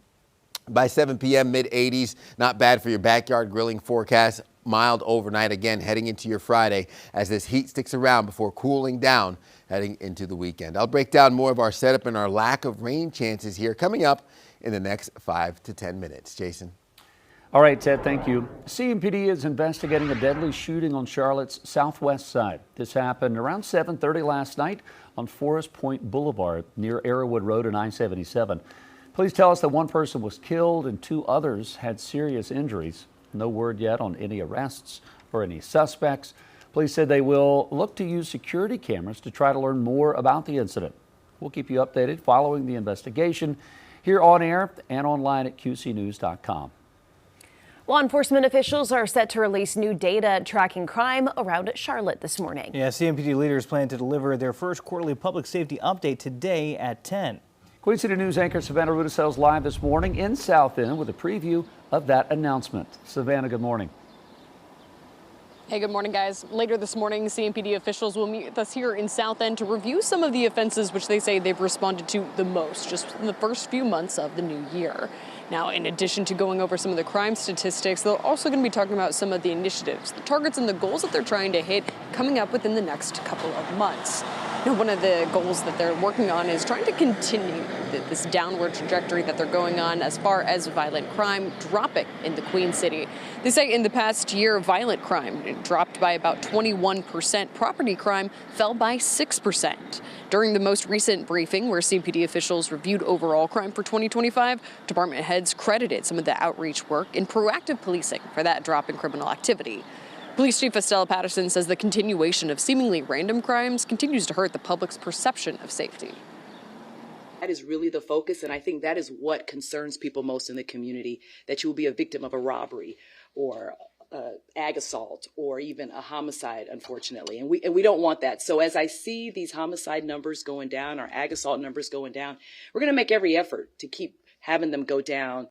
By 7 p.m., mid-80s, not bad for your backyard grilling forecast. Mild overnight again heading into your Friday as this heat sticks around before cooling down heading into the weekend. I'll break down more of our setup and our lack of rain chances here coming up in the next 5 to 10 minutes. Jason. All right, Ted, thank you. CMPD is investigating a deadly shooting on Charlotte's southwest side. This happened around 7:30 last night on Forest Point Boulevard near Arrowwood Road and I-77. Police tell us that one person was killed and 2 others had serious injuries. No word yet on any arrests or any suspects. Police said they will look to use security cameras to try to learn more about the incident. We'll keep you updated following the investigation here on air and online at qcnews.com. Law enforcement officials are set to release new data tracking crime around Charlotte this morning. Yeah, CMPD leaders plan to deliver their first quarterly public safety update today at 10. Queen City News anchor Savannah Rudisell's live this morning in South End with a preview of that announcement. Savannah, good morning. Hey, good morning, guys. Later this morning, CMPD officials will meet with us here in South End to review some of the offenses which they say they've responded to the most just in the first few months of the new year. Now, in addition to going over some of the crime statistics, they're also going to be talking about some of the initiatives, the targets and the goals that they're trying to hit coming up within the next couple of months. Now, one of the goals that they're working on is trying to continue this downward trajectory that they're going on as far as violent crime dropping in the Queen City. They say in the past year, violent crime dropped by about 21%. Property crime fell by 6%. During the most recent briefing, where CMPD officials reviewed overall crime for 2025, department heads credited some of the outreach work in proactive policing for that drop in criminal activity. Police Chief Estella Patterson says the continuation of seemingly random crimes continues to hurt the public's perception of safety. That is really the focus, and I think that is what concerns people most in the community, that you will be a victim of a robbery or ag assault or even a homicide, unfortunately. And we don't want that. So as I see these homicide numbers going down, our ag assault numbers going down, we're going to make every effort to keep having them go down.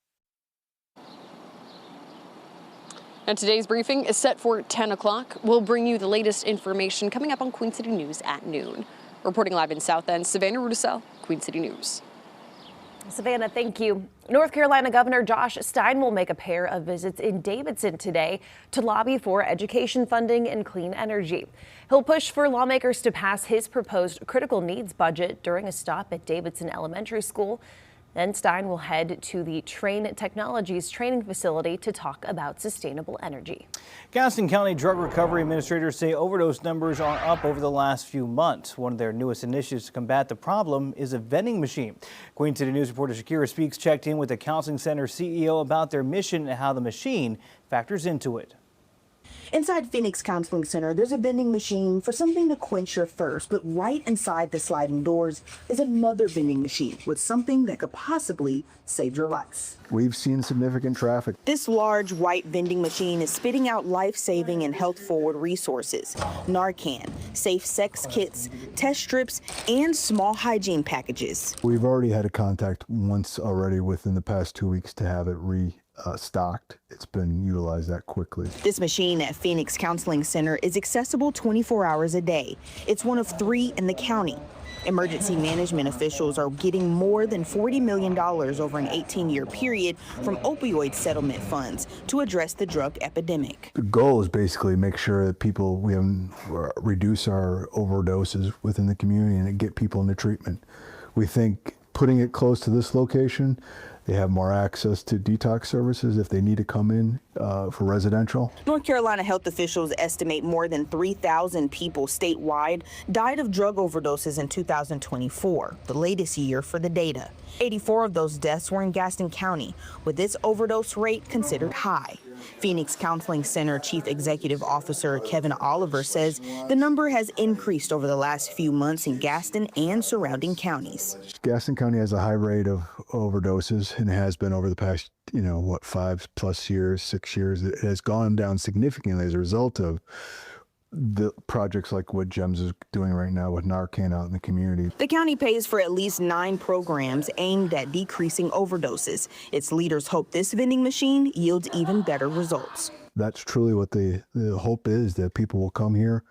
And today's briefing is set for 10 o'clock. We'll bring you the latest information coming up on Queen City News at noon. Reporting live in South End, Savannah Rudisell, Queen City News. Savannah, thank you. North Carolina Governor Josh Stein will make a pair of visits in Davidson today to lobby for education funding and clean energy. He'll push for lawmakers to pass his proposed critical needs budget during a stop at Davidson Elementary School. Then Stein will head to the Train Technologies training facility to talk about sustainable energy. Gaston County Drug Recovery Administrators say overdose numbers are up over the last few months. One of their newest initiatives to combat the problem is a vending machine. Queen City News reporter Shakira Speaks checked in with the Counseling Center CEO about their mission and how the machine factors into it. Inside Phoenix Counseling Center, there's a vending machine for something to quench your thirst, but right inside the sliding doors is another vending machine with something that could possibly save your life. We've seen significant traffic. This large white vending machine is spitting out life-saving and health-forward resources: Narcan, safe sex kits, test strips, and small hygiene packages. We've already had a contact once already within the past 2 weeks to have it stocked. It's been utilized that quickly. This machine at Phoenix Counseling Center is accessible 24 hours a day. It's one of 3 in the county. Emergency management officials are getting more than $40 million over an 18-year period from opioid settlement funds to address the drug epidemic. The goal is basically make sure that we reduce our overdoses within the community and get people into treatment. We think putting it close to this location, they have more access to detox services if they need to come in for residential. North Carolina health officials estimate more than 3,000 people statewide died of drug overdoses in 2024, the latest year for the data. 84 of those deaths were in Gaston County, with this overdose rate considered high. Phoenix Counseling Center Chief Executive Officer Kevin Oliver says the number has increased over the last few months in Gaston and surrounding counties. Gaston County has a high rate of overdoses and has been over the past, 5+ years, 6 years. It has gone down significantly as a result of the projects like what GEMS is doing right now with Narcan out in the community. The county pays for at least 9 programs aimed at decreasing overdoses. Its leaders hope this vending machine yields even better results. That's truly what the hope is, that people will come here.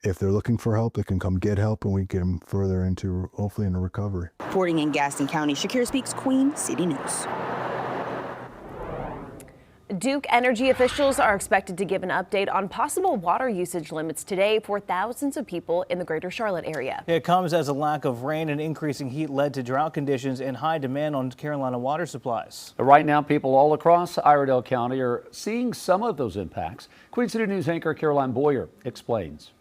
If they're looking for help, they can come get help, and we get them further into, hopefully, into recovery. Reporting in Gaston County, Shakira Speaks, Queen City News. Duke Energy officials are expected to give an update on possible water usage limits today for thousands of people in the greater Charlotte area. It comes as a lack of rain and increasing heat led to drought conditions and high demand on Carolina water supplies. Right now, people all across Iredell County are seeing some of those impacts. Queen City News anchor Caroline Boyer explains.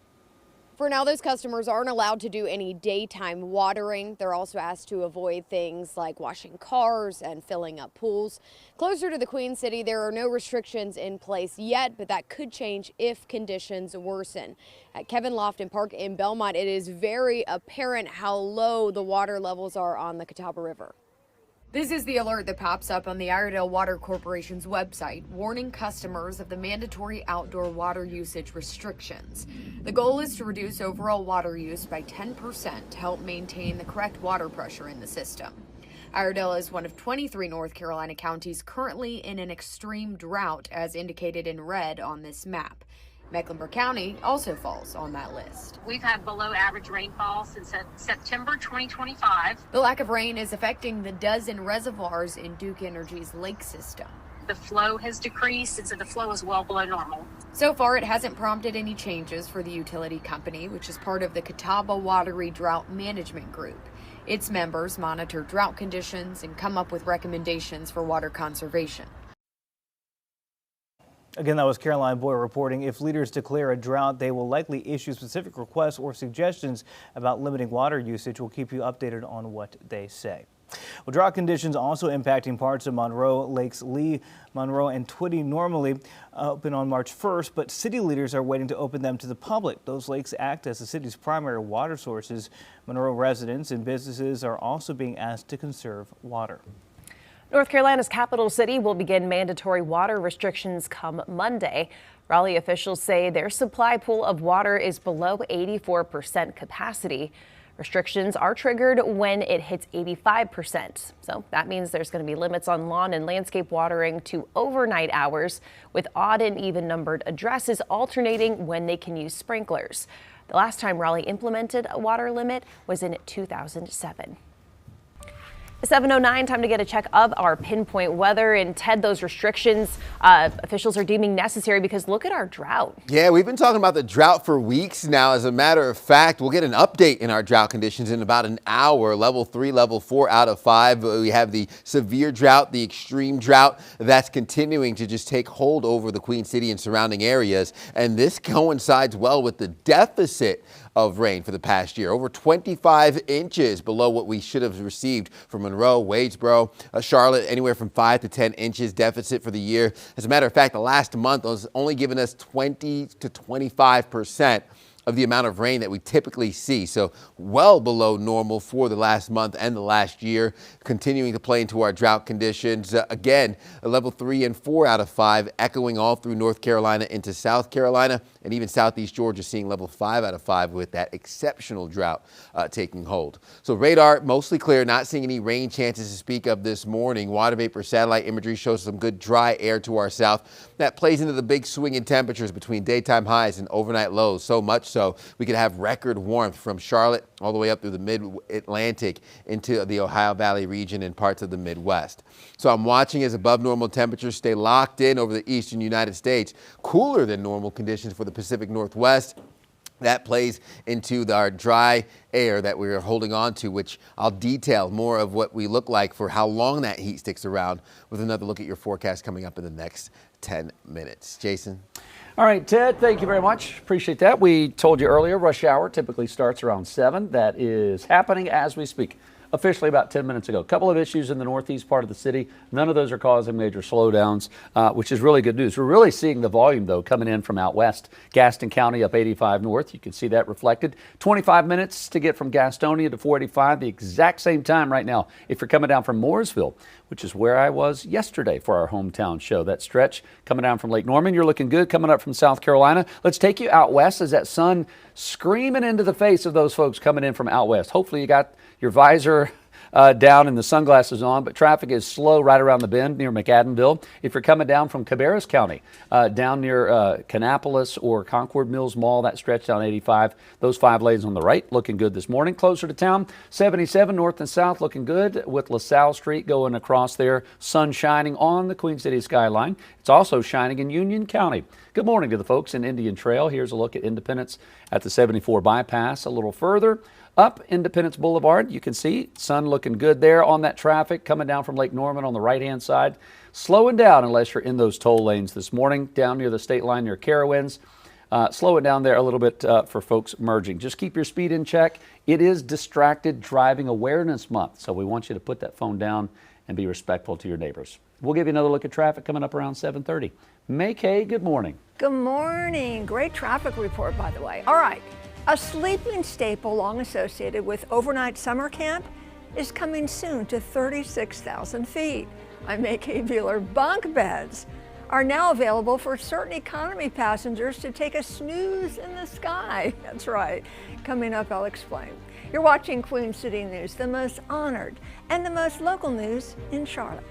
For now, those customers aren't allowed to do any daytime watering. They're also asked to avoid things like washing cars and filling up pools. Closer to the Queen City, there are no restrictions in place yet, but that could change if conditions worsen. At Kevin Lofton Park in Belmont, it is very apparent how low the water levels are on the Catawba River. This is the alert that pops up on the Iredell Water Corporation's website, warning customers of the mandatory outdoor water usage restrictions. The goal is to reduce overall water use by 10% to help maintain the correct water pressure in the system. Iredell is one of 23 North Carolina counties currently in an extreme drought, as indicated in red on this map. Mecklenburg County also falls on that list. We've had below average rainfall since September 2025. The lack of rain is affecting the dozen reservoirs in Duke Energy's lake system. The flow has decreased, and so the flow is well below normal. So far, it hasn't prompted any changes for the utility company, which is part of the Catawba Watery Drought Management Group. Its members monitor drought conditions and come up with recommendations for water conservation. Again, that was Caroline Boyer reporting. If leaders declare a drought, they will likely issue specific requests or suggestions about limiting water usage. We'll keep you updated on what they say. Well, drought conditions also impacting parts of Monroe. Lakes Lee, Monroe, and Twitty normally open on March 1st, but city leaders are waiting to open them to the public. Those lakes act as the city's primary water sources. Monroe residents and businesses are also being asked to conserve water. North Carolina's capital city will begin mandatory water restrictions come Monday. Raleigh officials say their supply pool of water is below 84% capacity. Restrictions are triggered when it hits 85%. So that means there's going to be limits on lawn and landscape watering to overnight hours, with odd and even numbered addresses alternating when they can use sprinklers. The last time Raleigh implemented a water limit was in 2007. 7:09, time to get a check of our pinpoint weather. And Ted, those restrictions officials are deeming necessary because look at our drought. Yeah, we've been talking about the drought for weeks now. As a matter of fact, we'll get an update in our drought conditions in about an hour. Level 3, level 4 out of 5. We have the severe drought, the extreme drought that's continuing to just take hold over the Queen City and surrounding areas. And this coincides well with the deficit of rain for the past year. Over 25 inches below what we should have received from Monroe, Wadesboro, Charlotte, anywhere from 5 to 10 inches deficit for the year. As a matter of fact, the last month was only giving us 20 to 25% of the amount of rain that we typically see. So well below normal for the last month and the last year, continuing to play into our drought conditions. Again, a level 3 and 4 out of 5, echoing all through North Carolina into South Carolina, and even Southeast Georgia seeing level 5 out of 5 with that exceptional drought taking hold. So radar mostly clear, not seeing any rain chances to speak of this morning. Water vapor satellite imagery shows some good dry air to our south. That plays into the big swing in temperatures between daytime highs and overnight lows, so much so we could have record warmth from Charlotte all the way up through the mid-Atlantic into the Ohio Valley region and parts of the Midwest. So I'm watching as above normal temperatures stay locked in over the eastern United States. Cooler than normal conditions for the Pacific Northwest. That plays into our dry air that we're holding on to, which I'll detail more of what we look like for how long that heat sticks around with another look at your forecast coming up in the next 10 minutes. Jason? All right, Ted, thank you very much. Appreciate that. We told you earlier, rush hour typically starts around 7. That is happening as we speak. Officially about 10 minutes ago. A couple of issues in the northeast part of the city. None of those are causing major slowdowns, which is really good news. We're really seeing the volume, though, coming in from out west. Gaston County up 85 north. You can see that reflected. 25 minutes to get from Gastonia to 485, the exact same time right now if you're coming down from Mooresville, which is where I was yesterday for our hometown show. That stretch coming down from Lake Norman, you're looking good. Coming up from South Carolina, let's take you out west as that sun screaming into the face of those folks coming in from out west. Hopefully you got your visor down and the sunglasses on, but traffic is slow right around the bend near McAdenville. If you're coming down from Cabarrus County, down near Kannapolis or Concord Mills Mall, that stretch down 85, those 5 lanes on the right looking good this morning. Closer to town, 77 north and south looking good with LaSalle Street going across there, sun shining on the Queen City skyline. It's also shining in Union County. Good morning to the folks in Indian Trail. Here's a look at Independence at the 74 bypass. A little further up Independence Boulevard, you can see sun looking good there on that traffic coming down from Lake Norman on the right-hand side. Slowing down unless you're in those toll lanes this morning down near the state line near Carowinds. Slow it down there a little bit for folks merging. Just keep your speed in check. It is Distracted Driving Awareness Month, so we want you to put that phone down and be respectful to your neighbors. We'll give you another look at traffic coming up around 7:30. May Kay, good morning. Good morning. Great traffic report, by the way. All right. A sleeping staple long associated with overnight summer camp is coming soon to 36,000 feet. I'm May-Kay Bueller. Bunk beds are now available for certain economy passengers to take a snooze in the sky. That's right. Coming up, I'll explain. You're watching Queen City News, the most honored and the most local news in Charlotte.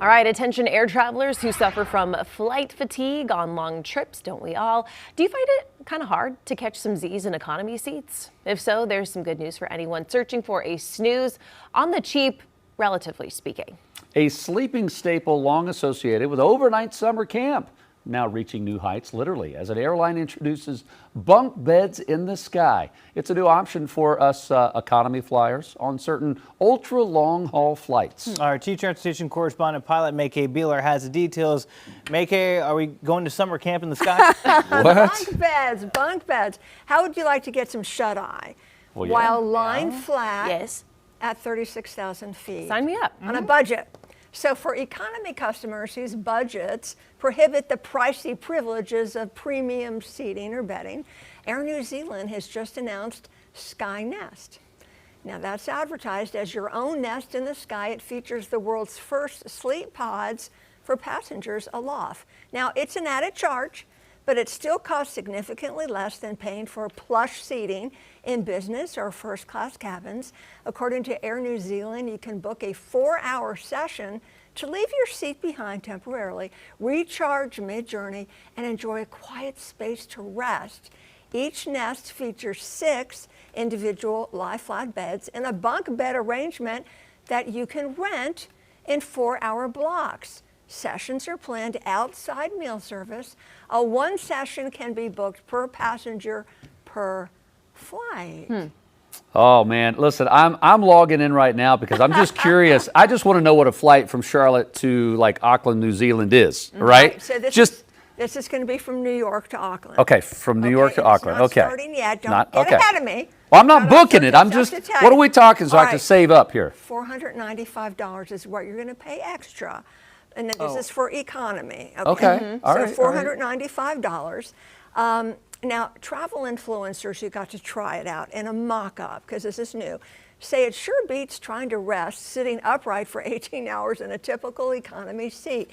All right, attention air travelers who suffer from flight fatigue on long trips, don't we all? Do you find it kind of hard to catch some Z's in economy seats? If so, there's some good news for anyone searching for a snooze on the cheap, relatively speaking. A sleeping staple long associated with overnight summer camp, now reaching new heights literally as an airline introduces bunk beds in the sky. It's a new option for us economy flyers on certain ultra long haul flights. Our Chief Transportation Correspondent pilot Maykay Beeler has the details. Maykay, are we going to summer camp in the sky? What? Bunk beds. How would you like to get some shut eye Well, yeah. while lying flat at 36,000 feet? Sign me up. On a budget. So for economy customers whose budgets prohibit the pricey privileges of premium seating or bedding, Air New Zealand has just announced Sky Nest. Now that's advertised as your own nest in the sky. It features the world's first sleep pods for passengers aloft. Now it's an added charge, but it still costs significantly less than paying for plush seating in business or first class cabins. According to Air New Zealand, you can book a 4-hour session to leave your seat behind temporarily, recharge mid-journey, and enjoy a quiet space to rest. Each nest features 6 individual lie-flat beds in a bunk bed arrangement that you can rent in 4-hour blocks. Sessions are planned outside meal service. One session can be booked per passenger per flight. Oh man, listen, I'm logging in right now because I'm just curious. I just want to know what a flight from Charlotte to like Auckland, New Zealand is, right? So this is going to be from New York to Auckland. Okay, from New York to Auckland. It's not okay. starting yet. Don't get ahead of me. Well, I'm not booking it. I'm just, what are we talking so I can save up here? $495 is what you're going to pay extra. And this is for economy. Okay. All right. So $495. Now, travel influencers who got to try it out in a mock-up, because this is new, say it sure beats trying to rest sitting upright for 18 hours in a typical economy seat.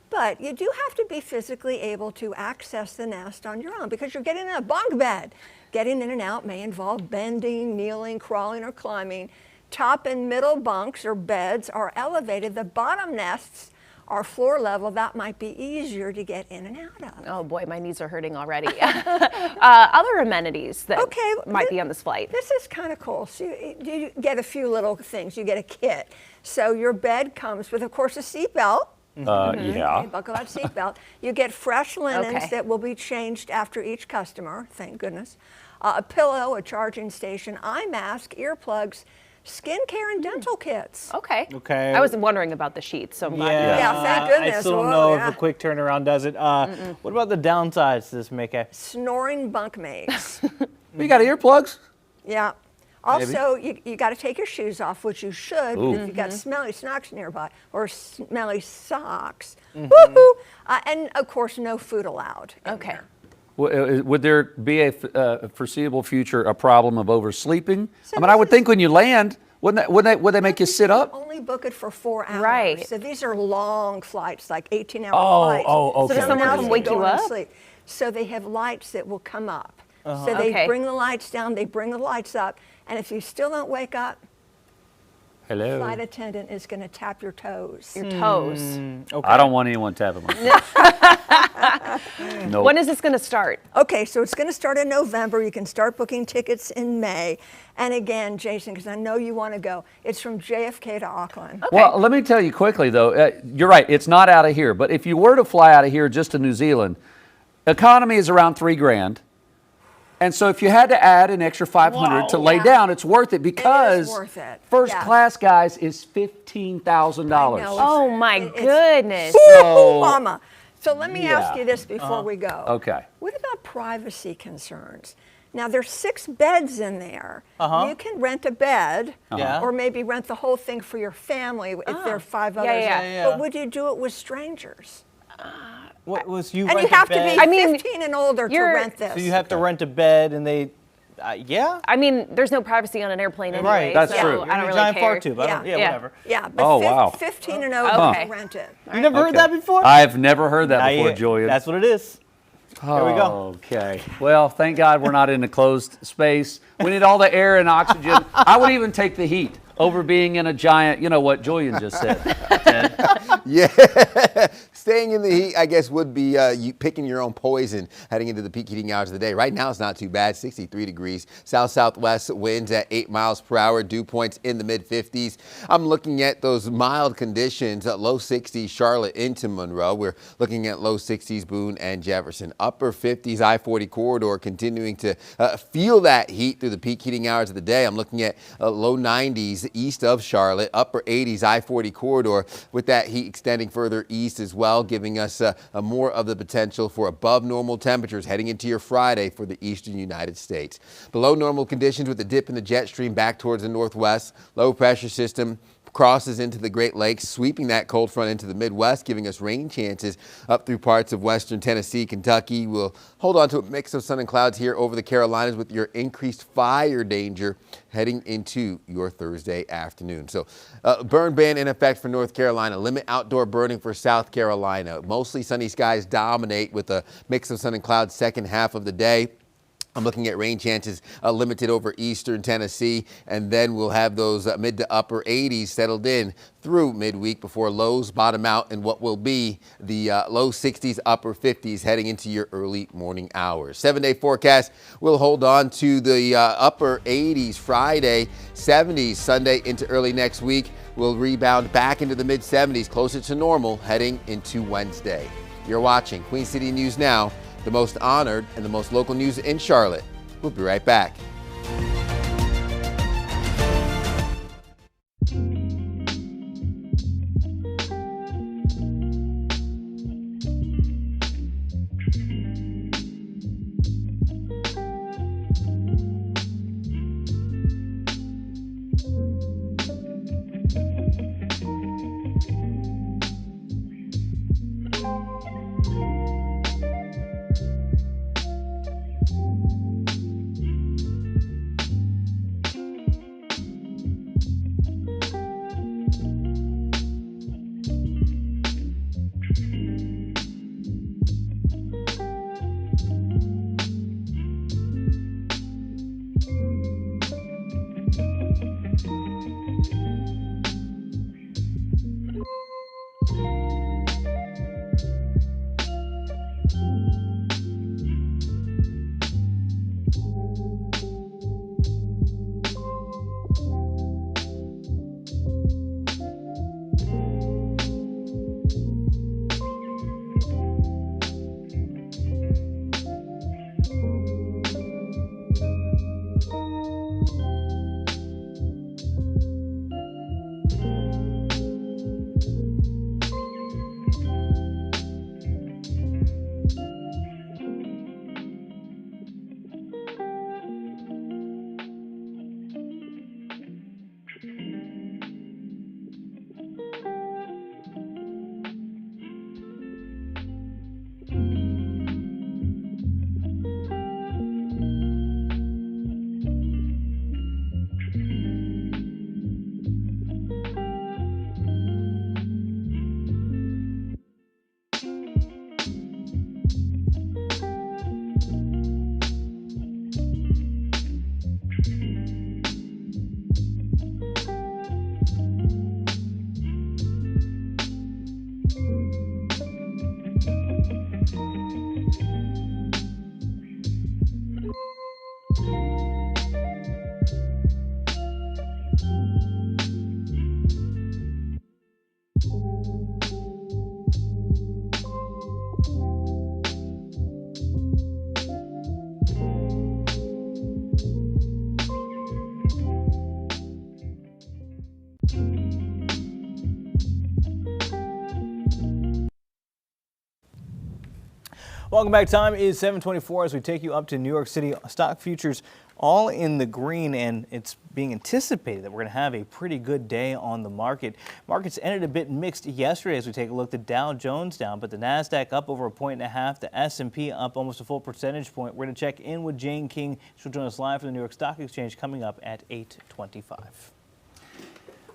But you do have to be physically able to access the nest on your own because you're getting in a bunk bed. Getting in and out may involve bending, kneeling, crawling, or climbing. Top and middle bunks or beds are elevated. The bottom nests are floor level. That might be easier to get in and out of. Oh boy, my knees are hurting already. Other amenities that might be on this flight. This is kind of cool. So you get a few little things. You get a kit. So your bed comes with, of course, a seatbelt. Yeah. Okay, buckle that seatbelt. You get fresh linens that will be changed after each customer, thank goodness. A pillow, a charging station, eye mask, earplugs, skincare and dental kits. Okay. Okay. I was wondering about the sheets, so I'm glad. Yeah, thank goodness. I still don't know if a quick turnaround does it. What about the downsides to this, Maykay? Snoring bunkmates. You got earplugs? Yeah. Also, you got to take your shoes off, which you should if you've got smelly socks nearby or smelly socks. Woohoo! And of course, no food allowed. Okay. Would there be a foreseeable future a problem of oversleeping? I mean, I would think when you land, would they make you sit up? Only book it for 4 hours. Right. So these are long flights, like 18-hour flights. Okay. So does someone come wake you up? Sleep. So they have lights that will come up. So they bring the lights down, they bring the lights up, and if you still don't wake up, hello, flight attendant is going to tap your toes. Your toes. Okay. I don't want anyone tapping my toes. Nope. When is this going to start? Okay, so it's going to start in November. You can start booking tickets in May. And again, Jason, because I know you want to go, it's from JFK to Auckland. Okay. Well, let me tell you quickly, though. You're right, it's not out of here. But if you were to fly out of here just to New Zealand, economy is around $3,000. And so if you had to add an extra $500 to lay down, it's worth it because it is worth it. first class, guys, is $15,000. Oh my goodness. So, mama. So let me ask you this before we go. Okay. What about privacy concerns? Now, there's 6 beds in there. You can rent a bed or maybe rent the whole thing for your family if there are 5 others. But would you do it with strangers? What was you? And you have to be 15 and older to rent this. So you have to rent a bed, and they Yeah. I mean, there's no privacy on an airplane anyway. Right. That's so true. I don't really giant care. fart tube. Whatever. Yeah, but Oh, wow. 15 and over Okay. can rent it. You never heard that before? I've never heard that before, Yeah, Julian. That's what it is. Here we go. Okay. Well, thank God we're not in a closed space. We need all the air and oxygen. I would even take the heat over being in a giant, you know what Julian just said. Ted. Yeah, staying in the heat, I guess, would be you picking your own poison heading into the peak heating hours of the day. Right now, it's not too bad, 63 degrees. South-southwest winds at 8 miles per hour, dew points in the mid-50s. I'm looking at those mild conditions, low 60s, Charlotte into Monroe. We're looking at low 60s, Boone and Jefferson. Upper 50s, I-40 corridor, continuing to feel that heat through the peak heating hours of the day. I'm looking at low 90s east of Charlotte, upper 80s, I-40 corridor, with that heat extending further east as well, giving us more of the potential for above normal temperatures heading into your Friday for the eastern United States. Below normal conditions with a dip in the jet stream back towards the northwest. Low pressure system crosses into the Great Lakes, sweeping that cold front into the Midwest, giving us rain chances up through parts of western Tennessee, Kentucky. We'll hold on to a mix of sun and clouds here over the Carolinas with your increased fire danger heading into your Thursday afternoon. So burn ban in effect for North Carolina. Limit outdoor burning for South Carolina. Mostly sunny skies dominate with a mix of sun and clouds second half of the day. I'm looking at rain chances limited over eastern Tennessee, and then we'll have those mid to upper 80s settled in through midweek before lows bottom out in what will be the low 60s, upper 50s heading into your early morning hours. 7-day forecast will hold on to the upper 80s Friday, 70s Sunday into early next week. We'll rebound back into the mid 70s, closer to normal heading into Wednesday. You're watching Queen City News Now, the most honored and the most local news in Charlotte. We'll be right back. Welcome back. Time is 7:24 as we take you up to New York City. Stock futures all in the green, and it's being anticipated that we're going to have a pretty good day on the market. Markets ended a bit mixed yesterday as we take a look. The Dow Jones down, but the Nasdaq up over 1.5. The S&P up almost a full percentage point. We're going to check in with Jane King. She'll join us live from the New York Stock Exchange coming up at 8:25.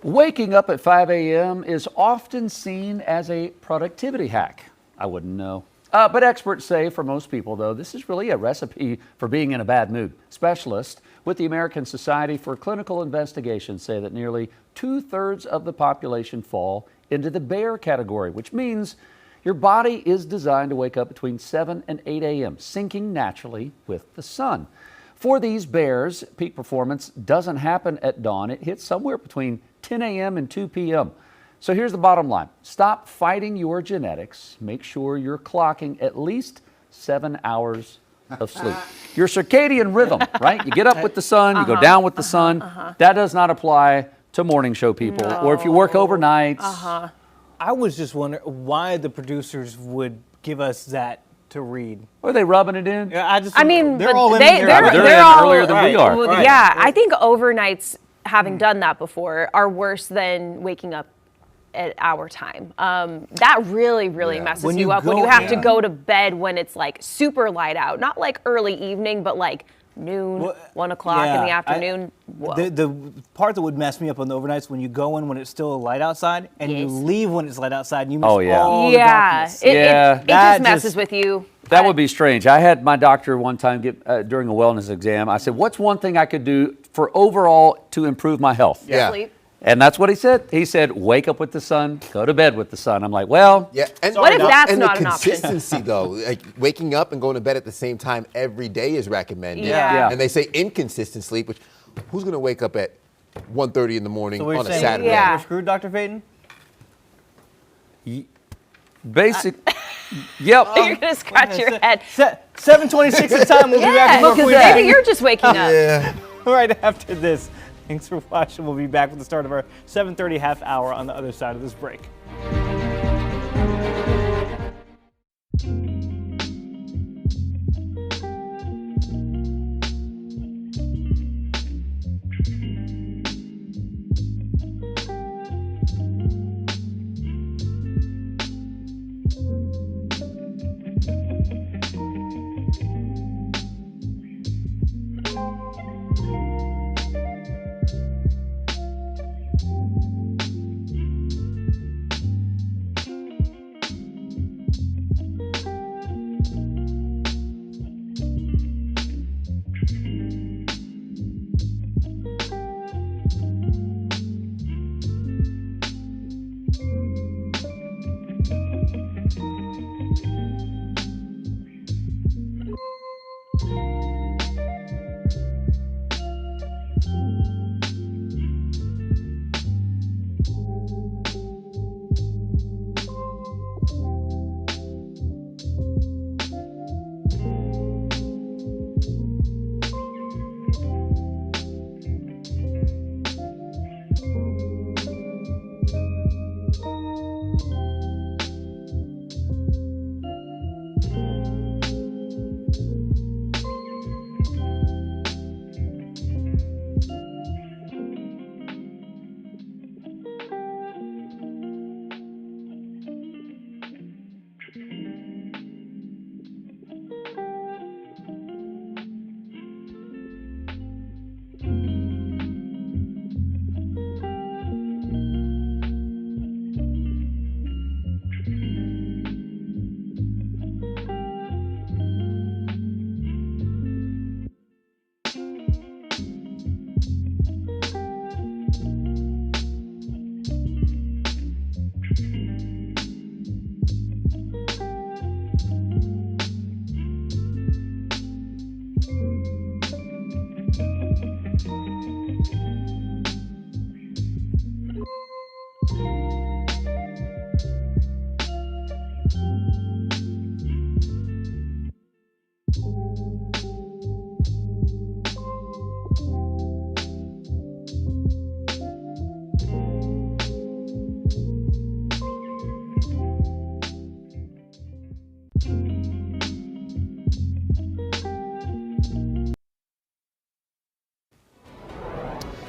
Waking up at 5 a.m. is often seen as a productivity hack. I wouldn't know. But experts say for most people, though, this is really a recipe for being in a bad mood. Specialists with the American Society for Clinical Investigation say that nearly 2/3 of the population fall into the bear category, which means your body is designed to wake up between 7 and 8 a.m., syncing naturally with the sun. For these bears, peak performance doesn't happen at dawn. It hits somewhere between 10 a.m. and 2 p.m. So here's the bottom line. Stop fighting your genetics. Make sure you're clocking at least 7 hours of sleep. Your circadian rhythm, right? You get up with the sun, you go down with the sun. That does not apply to morning show people or if you work overnights. I was just wondering why the producers would give us that to read. Are they rubbing it in? Yeah, I mean, they're all in they're all earlier than we are. Well, yeah, I think overnights, having done that before, are worse than waking up at our time. That really messes When you you up when go you have to in- go to bed when it's like super light out, not like early evening, but like noon, 1 o'clock in the afternoon. The part that would mess me up on the overnights when you go in when it's still light outside and you leave when it's light outside and you miss all the darkness. It just messes with you. That would be strange. I had my doctor one time get during a wellness exam. I said, "What's one thing I could do for overall to improve my health?" Sleep. And that's what he said. He said, "Wake up with the sun, go to bed with the sun." I'm like, well, And What if that's and not the an option? consistency though, like waking up and going to bed at the same time every day is recommended. Yeah. And they say inconsistent sleep, which who's going to wake up at 1:30 in the morning So we're on a saying Saturday? you're screwed, Dr. Payton? basic. Yep. You're gonna scratch your head. 7:26 the time. We'll be back with more Queen maybe City. you're just waking up. Right after this. Thanks for watching. We'll be back with the start of our 7:30 half hour on the other side of this break.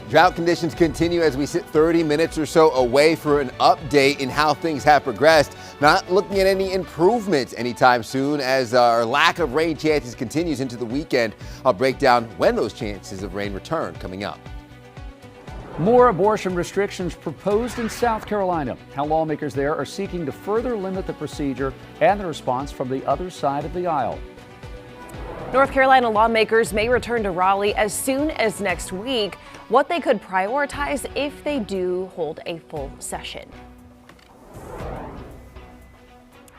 Drought conditions continue as we sit 30 minutes or so away for an update in how things have progressed. Not looking at any improvements anytime soon as our lack of rain chances continues into the weekend. I'll break down when those chances of rain return coming up. More abortion restrictions proposed in South Carolina. How lawmakers there are seeking to further limit the procedure and the response from the other side of the aisle. North Carolina lawmakers may return to Raleigh as soon as next week. What they could prioritize if they do hold a full session.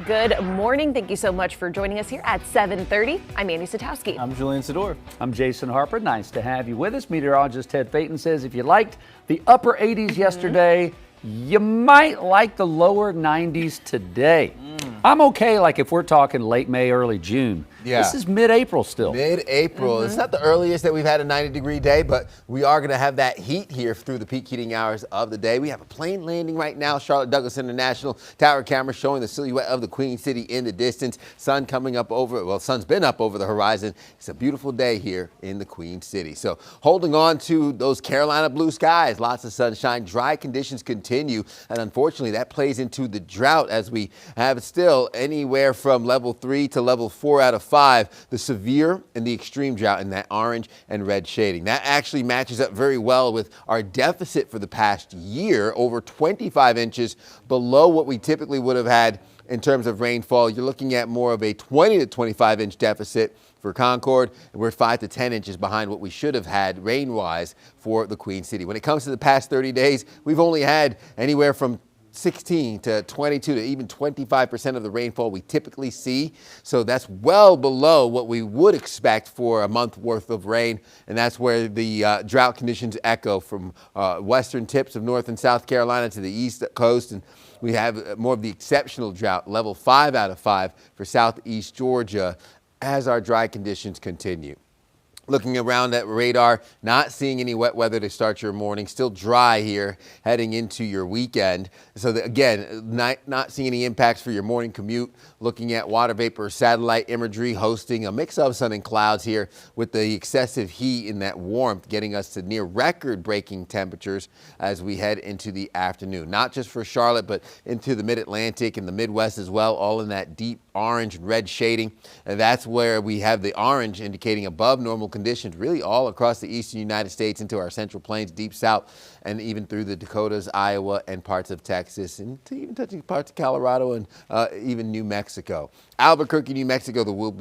Good morning. Thank you so much for joining us here at 7:30. I'm Andy Satowski. I'm Julian Sador. I'm Jason Harper. Nice to have you with us. Meteorologist Ted Payton says if you liked the upper 80s yesterday, you might like the lower 90s today. I'm okay, like if we're talking late May, early June. Yeah. This is mid-April still. Mid-April. It's not the earliest that we've had a 90-degree day, but we are going to have that heat here through the peak heating hours of the day. We have a plane landing right now. Charlotte Douglas International tower camera showing the silhouette of the Queen City in the distance. Sun coming up over, well, sun's been up over the horizon. It's a beautiful day here in the Queen City. So holding on to those Carolina blue skies, lots of sunshine, dry conditions continue. And unfortunately, that plays into the drought as we have still anywhere from level 3 to level 4 out of 5, the severe and the extreme drought in that orange and red shading. That actually matches up very well with our deficit for the past year, over 25 inches below what we typically would have had in terms of rainfall. You're looking at more of a 20 to 25 inch deficit for Concord, and we're 5 to 10 inches behind what we should have had rain-wise for the Queen City. When it comes to the past 30 days, we've only had anywhere from 16 to 22 to even 25% of the rainfall we typically see. So that's well below what we would expect for a month worth of rain. And that's where the drought conditions echo from western tips of North and South Carolina to the east coast. And we have more of the exceptional drought, level 5 out of 5 for southeast Georgia as our dry conditions continue. Looking around at radar, not seeing any wet weather to start your morning. Still dry here heading into your weekend. So again, not seeing any impacts for your morning commute. Looking at water vapor satellite imagery, hosting a mix of sun and clouds here with the excessive heat and that warmth getting us to near record-breaking temperatures as we head into the afternoon. Not just for Charlotte, but into the mid-Atlantic and the Midwest as well, all in that deep orange and red shading. And that's where we have the orange indicating above normal conditions really all across the eastern United States into our central plains, deep south, and even through the Dakotas, Iowa, and parts of Texas, and even touching parts of Colorado and even New Mexico. Albuquerque, New Mexico, will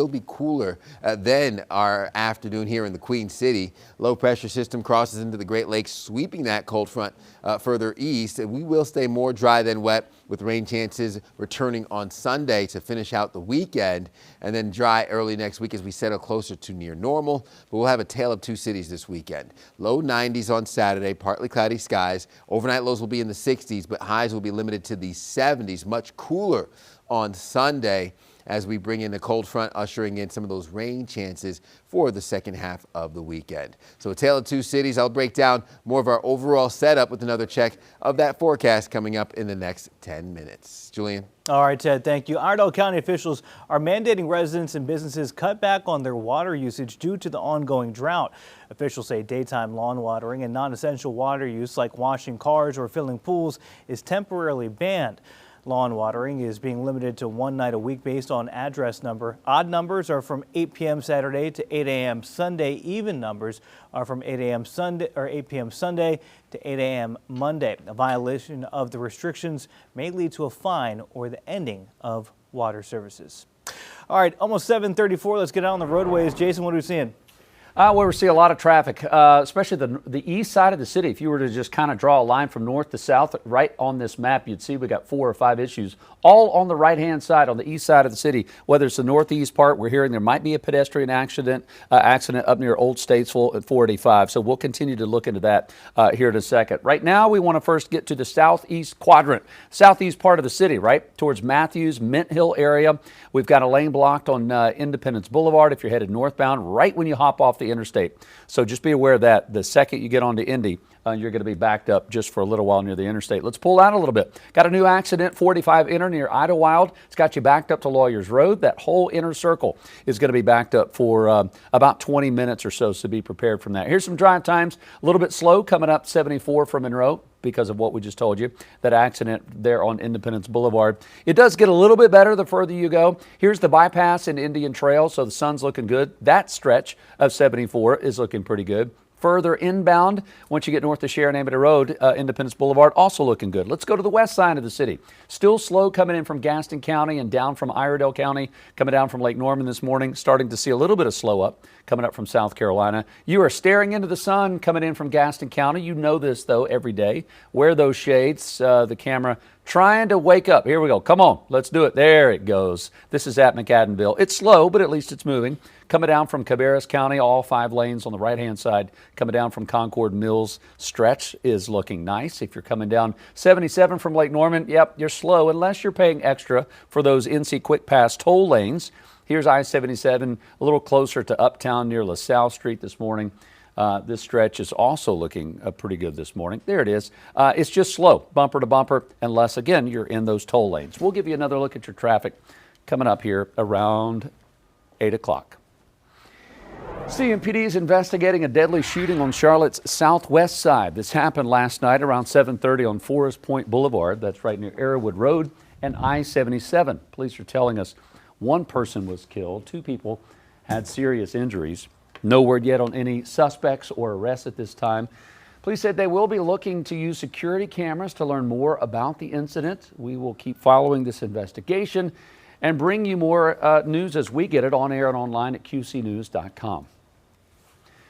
be cooler than our afternoon here in the Queen City. Low pressure system crosses into the Great Lakes, sweeping that cold front further east, and we will stay more dry than wet, with rain chances returning on Sunday to finish out the weekend, and then dry early next week as we settle closer to near normal. But we'll have a tale of two cities this weekend. Low 90s on Saturday, partly cloudy skies. Overnight lows will be in the 60s, but highs will be limited to the 70s, much cooler on Sunday as we bring in the cold front, ushering in some of those rain chances for the second half of the weekend. So a tale of two cities. I'll break down more of our overall setup with another check of that forecast coming up in the next 10 minutes. Julian. All right, Ted, thank you. Iredell County officials are mandating residents and businesses cut back on their water usage due to the ongoing drought. Officials say daytime lawn watering and non-essential water use like washing cars or filling pools is temporarily banned. Lawn watering is being limited to one night a week based on address number. Odd numbers are from 8 p.m. Saturday to 8 a.m. Sunday. Even numbers are from 8 a.m. Sunday or 8 p.m. Sunday to 8 a.m. Monday. A violation of the restrictions may lead to a fine or the ending of water services. All right, almost 7:34. Let's get out on the roadways. Jason, what are we seeing? We're seeing a lot of traffic, especially the east side of the city. If you were to just kind of draw a line from north to south right on this map, you'd see we got 4 or 5 issues all on the right-hand side, on the east side of the city. Whether it's the northeast part, we're hearing there might be a pedestrian accident up near Old Statesville at 485. So we'll continue to look into that here in a second. Right now, we want to first get to the southeast quadrant, southeast part of the city, right towards Matthews, Mint Hill area. We've got a lane blocked on Independence Boulevard if you're headed northbound right when you hop off the interstate. So just be aware of that. The second you get onto Indy, you're going to be backed up just for a little while near the interstate. Let's pull out a little bit. Got a new accident, 45 inner near Idlewild. It's got you backed up to Lawyers Road. That whole inner circle is going to be backed up for about 20 minutes or so, so be prepared from that. Here's some drive times. A little bit slow coming up 74 from Monroe because of what we just told you, that accident there on Independence Boulevard. It does get a little bit better the further you go. Here's the bypass in Indian Trail, so the sun's looking good. That stretch of 74 is looking pretty good. Further inbound, once you get north of Sharon Amity Road, Independence Boulevard, also looking good. Let's go to the west side of the city. Still slow coming in from Gaston County and down from Iredell County, coming down from Lake Norman this morning, starting to see a little bit of slow up coming up from South Carolina. You are staring into the sun coming in from Gaston County. You know this, though, every day. Wear those shades. The camera trying to wake up. Here we go. Come on. Let's do it. There it goes. This is at McAdenville. It's slow, but at least it's moving. Coming down from Cabarrus County, all 5 lanes on the right-hand side. Coming down from Concord Mills stretch is looking nice. If you're coming down 77 from Lake Norman, yep, you're slow unless you're paying extra for those NC Quick Pass toll lanes. Here's I-77 a little closer to Uptown near LaSalle Street this morning. This stretch is also looking pretty good this morning. There it is. It's just slow, bumper to bumper, unless, again, you're in those toll lanes. We'll give you another look at your traffic coming up here around 8 o'clock. CMPD is investigating a deadly shooting on Charlotte's southwest side. This happened last night around 7:30 on Forest Point Boulevard. That's right near Arrowwood Road and I-77. Police are telling us 1 person was killed. 2 people had serious injuries. No word yet on any suspects or arrests at this time. Police said they will be looking to use security cameras to learn more about the incident. We will keep following this investigation and bring you more news as we get it on air and online at qcnews.com.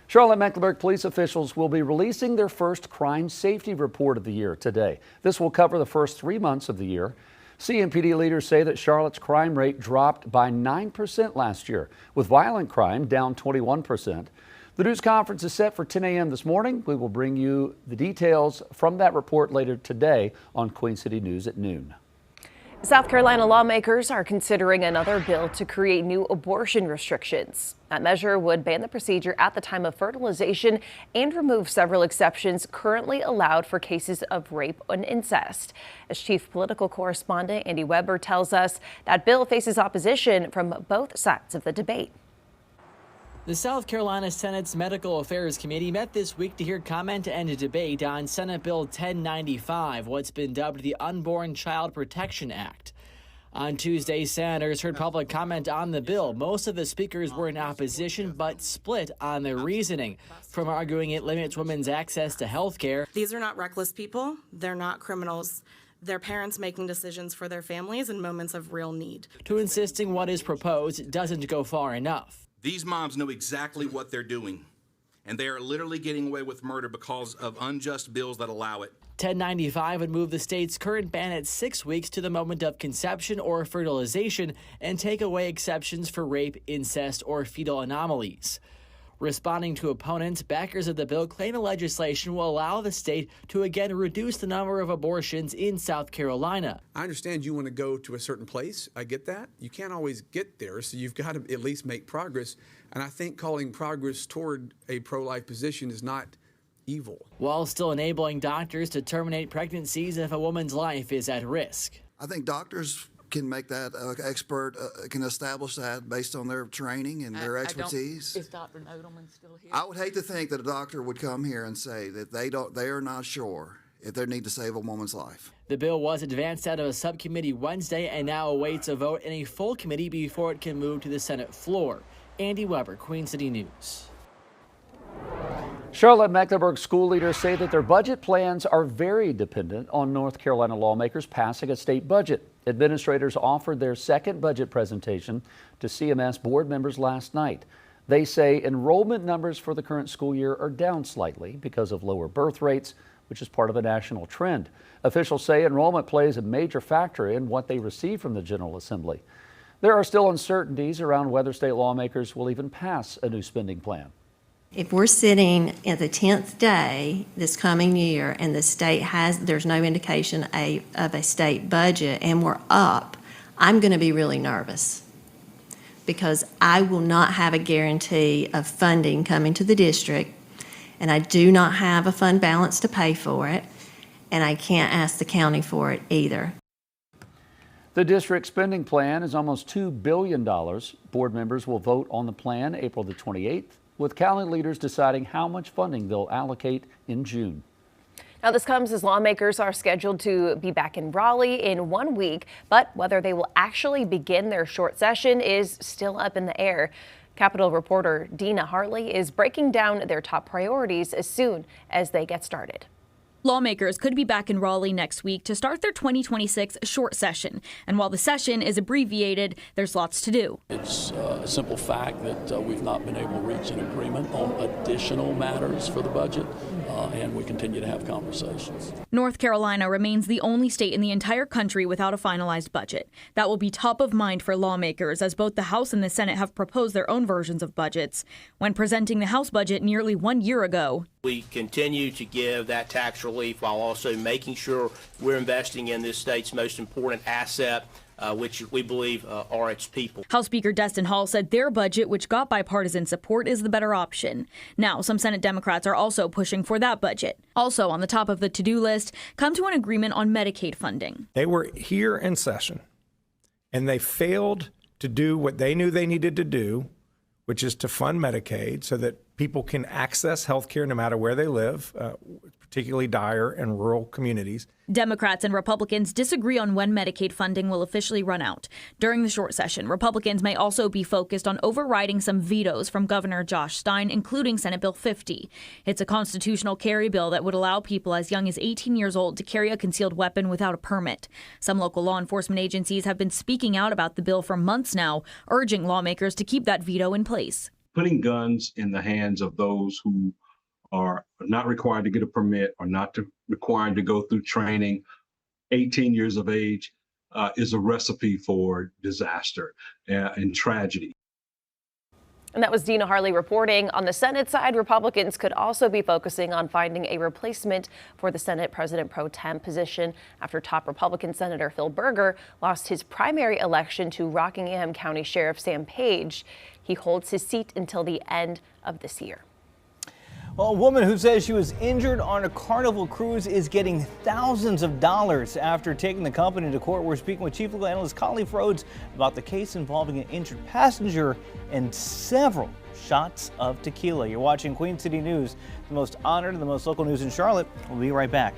Charlotte-Mecklenburg police officials will be releasing their first crime safety report of the year today. This will cover the first 3 months of the year. CMPD leaders say that Charlotte's crime rate dropped by 9% last year, with violent crime down 21%. The news conference is set for 10 a.m. this morning. We will bring you the details from that report later today on Queen City News at noon. South Carolina lawmakers are considering another bill to create new abortion restrictions. That measure would ban the procedure at the time of fertilization and remove several exceptions currently allowed for cases of rape and incest. As chief political correspondent Andy Weber tells us, that bill faces opposition from both sides of the debate. The South Carolina Senate's Medical Affairs Committee met this week to hear comment and a debate on Senate Bill 1095, what's been dubbed the Unborn Child Protection Act. On Tuesday, senators heard public comment on the bill. Most of the speakers were in opposition, but split on their reasoning, from arguing it limits women's access to health care. These are not reckless people. They're not criminals. They're parents making decisions for their families in moments of real need. To insisting what is proposed doesn't go far enough. These moms know exactly what they're doing, and they are literally getting away with murder because of unjust bills that allow it. 1095 would move the state's current ban at 6 weeks to the moment of conception or fertilization and take away exceptions for rape, incest, or fetal anomalies. Responding to opponents, backers of the bill claim the legislation will allow the state to again reduce the number of abortions in South Carolina. I understand you want to go to a certain place. I get that. You can't always get there, so you've got to at least make progress. And I think calling progress toward a pro-life position is not evil. While still enabling doctors to terminate pregnancies if a woman's life is at risk. I think doctors can make that expert, can establish that based on their training and their expertise. Is Dr. Nodelman still here? I would hate to think that a doctor would come here and say that they are not sure if they need to save a woman's life. The bill was advanced out of a subcommittee Wednesday and now awaits a vote in a full committee before it can move to the Senate floor. Andy Weber, Queen City News. Charlotte-Mecklenburg school leaders say that their budget plans are very dependent on North Carolina lawmakers passing a state budget. Administrators offered their second budget presentation to CMS board members last night. They say enrollment numbers for the current school year are down slightly because of lower birth rates, which is part of a national trend. Officials say enrollment plays a major factor in what they receive from the General Assembly. There are still uncertainties around whether state lawmakers will even pass a new spending plan. If we're sitting at the 10th day this coming year and the state there's no indication of a state budget and we're up, I'm going to be really nervous because I will not have a guarantee of funding coming to the district, and I do not have a fund balance to pay for it, and I can't ask the county for it either. The district spending plan is almost $2 billion. Board members will vote on the plan April the 28th, with county leaders deciding how much funding they'll allocate in June. Now, this comes as lawmakers are scheduled to be back in Raleigh in 1 week, but whether they will actually begin their short session is still up in the air. Capitol reporter Dina Hartley is breaking down their top priorities as soon as they get started. Lawmakers could be back in Raleigh next week to start their 2026 short session. And while the session is abbreviated, there's lots to do. It's a simple fact that we've not been able to reach an agreement on additional matters for the budget, and we continue to have conversations. North Carolina remains the only state in the entire country without a finalized budget. That will be top of mind for lawmakers as both the House and the Senate have proposed their own versions of budgets. When presenting the House budget nearly 1 year ago, we continue to give that tax relief while also making sure we're investing in this state's most important asset, which we believe are its people. House Speaker Destin Hall said their budget, which got bipartisan support, is the better option. Now, some Senate Democrats are also pushing for that budget. Also on the top of the to-do list, come to an agreement on Medicaid funding. They were here in session, and they failed to do what they knew they needed to do, which is to fund Medicaid so that people can access health care no matter where they live, particularly dire and rural communities. Democrats and Republicans disagree on when Medicaid funding will officially run out. During the short session, Republicans may also be focused on overriding some vetoes from Governor Josh Stein, including Senate Bill 50. It's a constitutional carry bill that would allow people as young as 18 years old to carry a concealed weapon without a permit. Some local law enforcement agencies have been speaking out about the bill for months now, urging lawmakers to keep that veto in place. Putting guns in the hands of those who are not required to get a permit or not required to go through training, 18 years of age, is a recipe for disaster and tragedy. And that was Dina Hartley reporting. On the Senate side, Republicans could also be focusing on finding a replacement for the Senate President Pro Tem position after top Republican Senator Phil Berger lost his primary election to Rockingham County Sheriff Sam Page. He holds his seat until the end of this year. Well, a woman who says she was injured on a Carnival cruise is getting thousands of dollars after taking the company to court. We're speaking with Chief Legal Analyst Colleen Rhodes about the case involving an injured passenger and several shots of tequila. You're watching Queen City News, the most honored and the most local news in Charlotte. We'll be right back.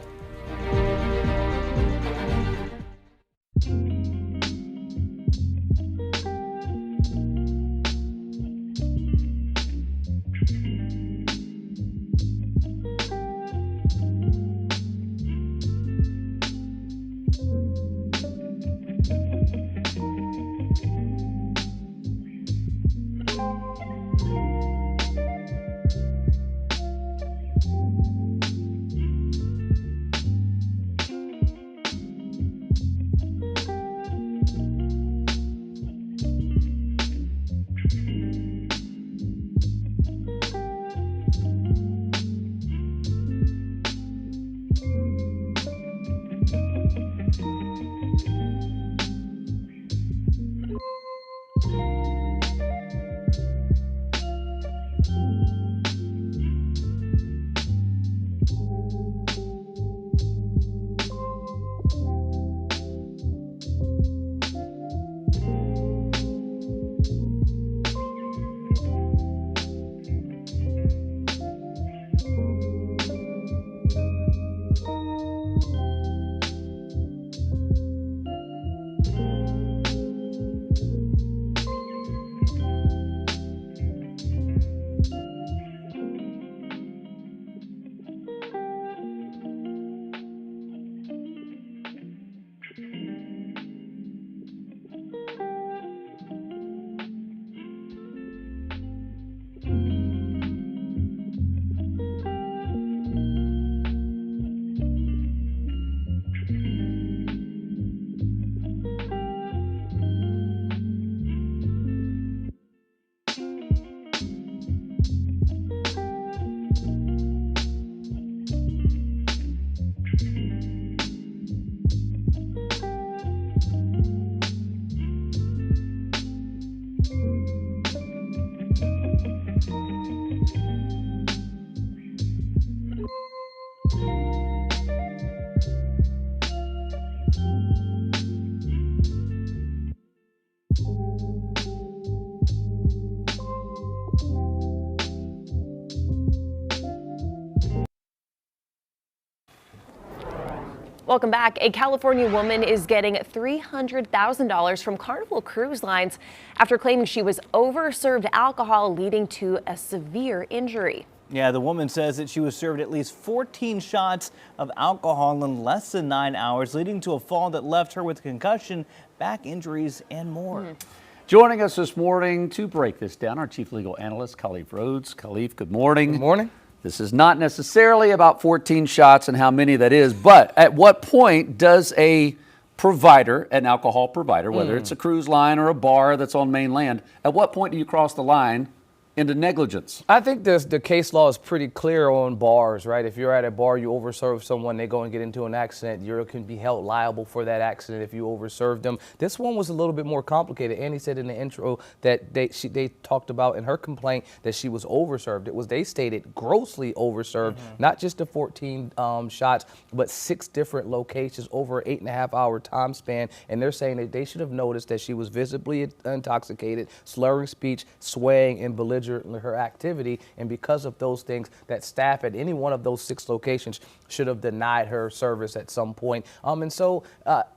Welcome back. A California woman is getting $300,000 from Carnival Cruise Lines after claiming she was overserved alcohol, leading to a severe injury. Yeah, the woman says that she was served at least 14 shots of alcohol in less than 9 hours, leading to a fall that left her with concussion, back injuries, and more. Joining us this morning to break this down, our chief legal analyst, Khalif Rhodes. Khalif, good morning. Good morning. This is not necessarily about 14 shots and how many that is, but at what point does a provider, an alcohol provider, whether it's a cruise line or a bar that's on mainland, at what point do you cross the line into negligence? I think the case law is pretty clear on bars, right? If you're at a bar, you overserve someone, they go and get into an accident, you can be held liable for that accident if you overserved them. This one was a little bit more complicated. Annie said in the intro that they talked about in her complaint that she was overserved. They stated grossly overserved, not just the 14 shots, but 6 different locations over an 8.5-hour time span. And they're saying that they should have noticed that she was visibly intoxicated, slurring speech, swaying, and belligerent her activity, and because of those things, that staff at any one of those 6 locations should have denied her service at some point. And so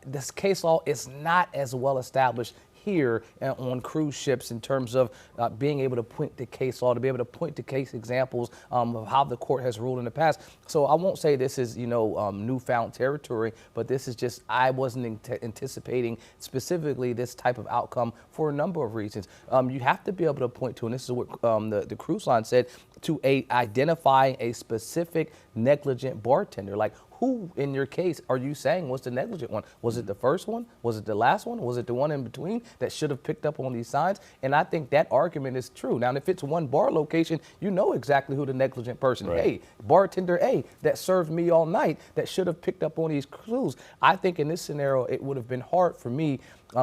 this case law is not as well established here on cruise ships in terms of being able to point to case law, to be able to point to case examples of how the court has ruled in the past. So I won't say this is, newfound territory, but this is just, I wasn't anticipating specifically this type of outcome for a number of reasons. You have to be able to point to, and this is what the cruise line said, to identifying a specific negligent bartender. Like, who in your case are you saying was the negligent one? Was it the first one? Was it the last one? Was it the one in between that should have picked up on these signs? And I think that argument is true. Now, if it's one bar location, you know exactly who the negligent person is. Right. Hey, bartender A that served me all night that should have picked up on these clues. I think in this scenario, it would have been hard for me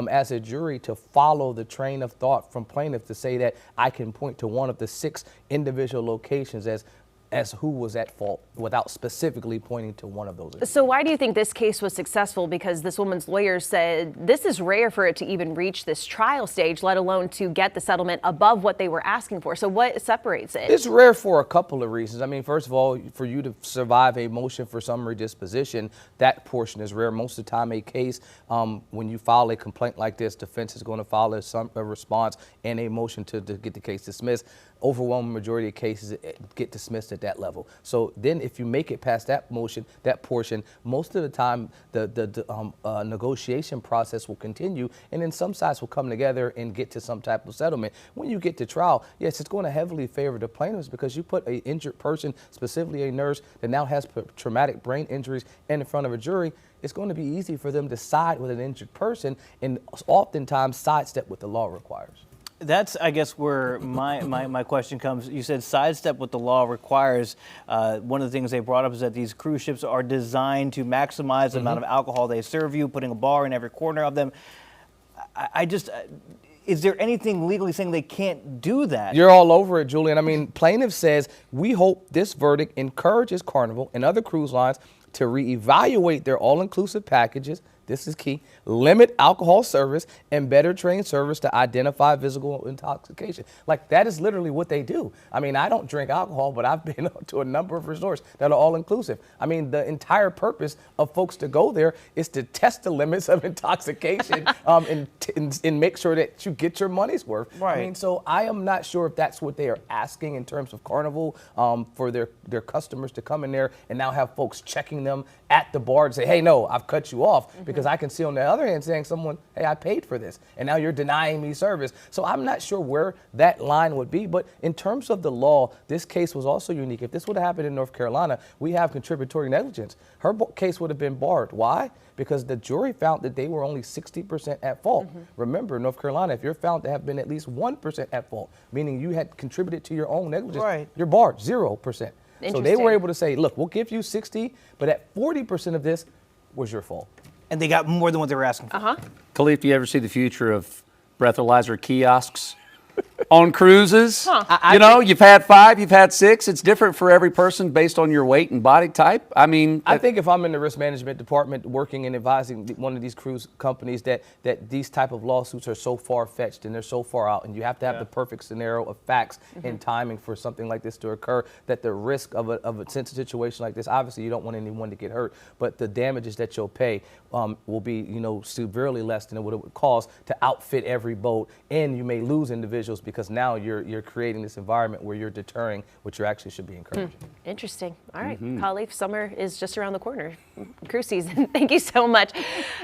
as a jury to follow the train of thought from plaintiff to say that I can point to one of the 6 individual locations as who was at fault without specifically pointing to one of those. So why do you think this case was successful? Because this woman's lawyer said this is rare for it to even reach this trial stage, let alone to get the settlement above what they were asking for. So what separates it? It's rare for a couple of reasons. I mean, first of all, for you to survive a motion for summary disposition, that portion is rare. Most of the time, a case, when you file a complaint like this, defense is going to file a response and a motion to get the case dismissed. Overwhelming majority of cases get dismissed at that level. So then if you make it past that motion, that portion, most of the time the negotiation process will continue, and then some sides will come together and get to some type of settlement. When you get to trial, yes, it's going to heavily favor the plaintiffs because you put an injured person, specifically a nurse that now has traumatic brain injuries, in front of a jury. It's going to be easy for them to side with an injured person and oftentimes sidestep what the law requires. That's, I guess, where my question comes. You said sidestep what the law requires. One of the things they brought up is that these cruise ships are designed to maximize the amount of alcohol they serve you, putting a bar in every corner of them. Is there anything legally saying they can't do that? You're all over it, Julian. I mean, plaintiff says, we hope this verdict encourages Carnival and other cruise lines to reevaluate their all-inclusive packages. This is key. Limit alcohol service and better train service to identify physical intoxication. Like, that is literally what they do. I mean, I don't drink alcohol, but I've been to a number of resorts that are all inclusive. I mean, the entire purpose of folks to go there is to test the limits of intoxication and make sure that you get your money's worth. Right. I mean, so I am not sure if that's what they are asking in terms of Carnival for their customers to come in there and now have folks checking them at the bar and say, hey, no, I've cut you off. Because I can see on the other hand saying someone, hey, I paid for this, and now you're denying me service. So I'm not sure where that line would be. But in terms of the law, this case was also unique. If this would have happened in North Carolina, we have contributory negligence. Her case would have been barred. Why? Because the jury found that they were only 60% at fault. Remember, North Carolina, if you're found to have been at least 1% at fault, meaning you had contributed to your own negligence, you're barred 0%. So they were able to say, look, we'll give you 60, but at 40% of this was your fault. And they got more than what they were asking for. Khalif, do you ever see the future of breathalyzer kiosks on cruises. I You know, you've had 5, you've had 6. It's different for every person based on your weight and body type. I mean, I think if I'm in the risk management department working and advising one of these cruise companies that these type of lawsuits are so far-fetched and they're so far out, and you have to have the perfect scenario of facts and timing for something like this to occur, that the risk of a sensitive situation like this, obviously you don't want anyone to get hurt, but the damages that you'll pay will be, you know, severely less than what it would cost to outfit every boat, and you may lose individuals because now you're creating this environment where you're deterring what you actually should be encouraging. Interesting. All right, Khalif, summer is just around the corner. Cruise season. Thank you so much.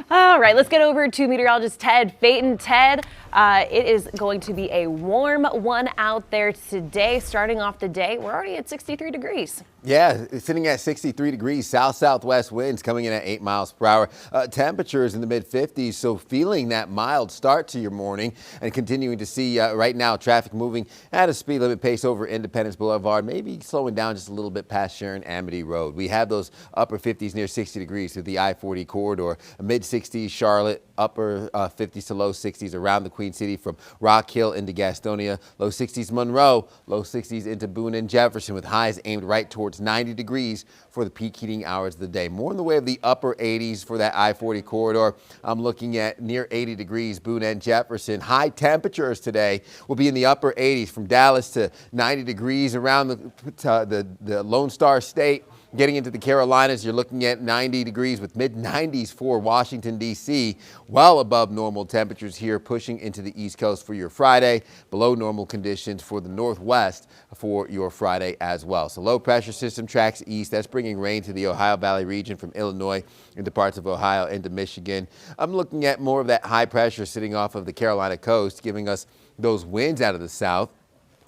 All right, let's get over to meteorologist Ted Phaeton. Ted, it is going to be a warm one out there today. Starting off the day, we're already at 63 degrees. Yeah, it's sitting at 63 degrees, south-southwest winds coming in at 8 miles per hour. Temperatures in the mid-50s, so feeling that mild start to your morning and continuing to see right now traffic moving at a speed limit pace over Independence Boulevard, maybe slowing down just a little bit past Sharon Amity Road. We have those upper 50s near 60 degrees through the I-40 corridor, mid-60s Charlotte, upper 50s to low 60s around the Queen City from Rock Hill into Gastonia, low 60s Monroe, low 60s into Boone and Jefferson with highs aimed right towards 90 degrees for the peak heating hours of the day. More in the way of the upper 80s for that I-40 corridor. I'm looking at near 80 degrees Boone and Jefferson. High temperatures today will be in the upper 80s from Dallas to 90 degrees around the Lone Star State. Getting into the Carolinas, you're looking at 90 degrees with mid-90s for Washington, D.C., well above normal temperatures here, pushing into the East Coast for your Friday, below normal conditions for the Northwest for your Friday as well. So low pressure system tracks east. That's bringing rain to the Ohio Valley region from Illinois into parts of Ohio into Michigan. I'm looking at more of that high pressure sitting off of the Carolina coast, giving us those winds out of the south.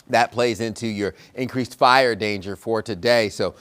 That plays into your increased fire danger for today. So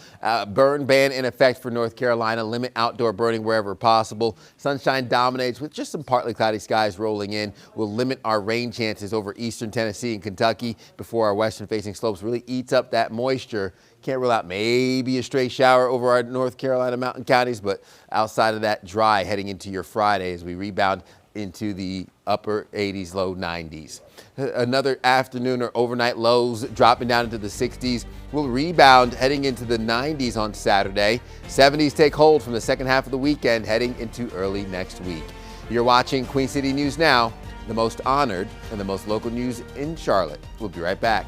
burn ban in effect for North Carolina. Limit outdoor burning wherever possible. Sunshine dominates with just some partly cloudy skies rolling in. We'll limit our rain chances over eastern Tennessee and Kentucky before our western facing slopes really eats up that moisture. Can't rule out maybe a stray shower over our North Carolina mountain counties, but outside of that, dry heading into your Friday as we rebound into the upper 80s, low 90s. Another afternoon or overnight lows dropping down into the 60s. We'll rebound heading into the 90s on Saturday. 70s take hold from the second half of the weekend heading into early next week. You're watching Queen City News Now, the most honored and the most local news in Charlotte. We'll be right back.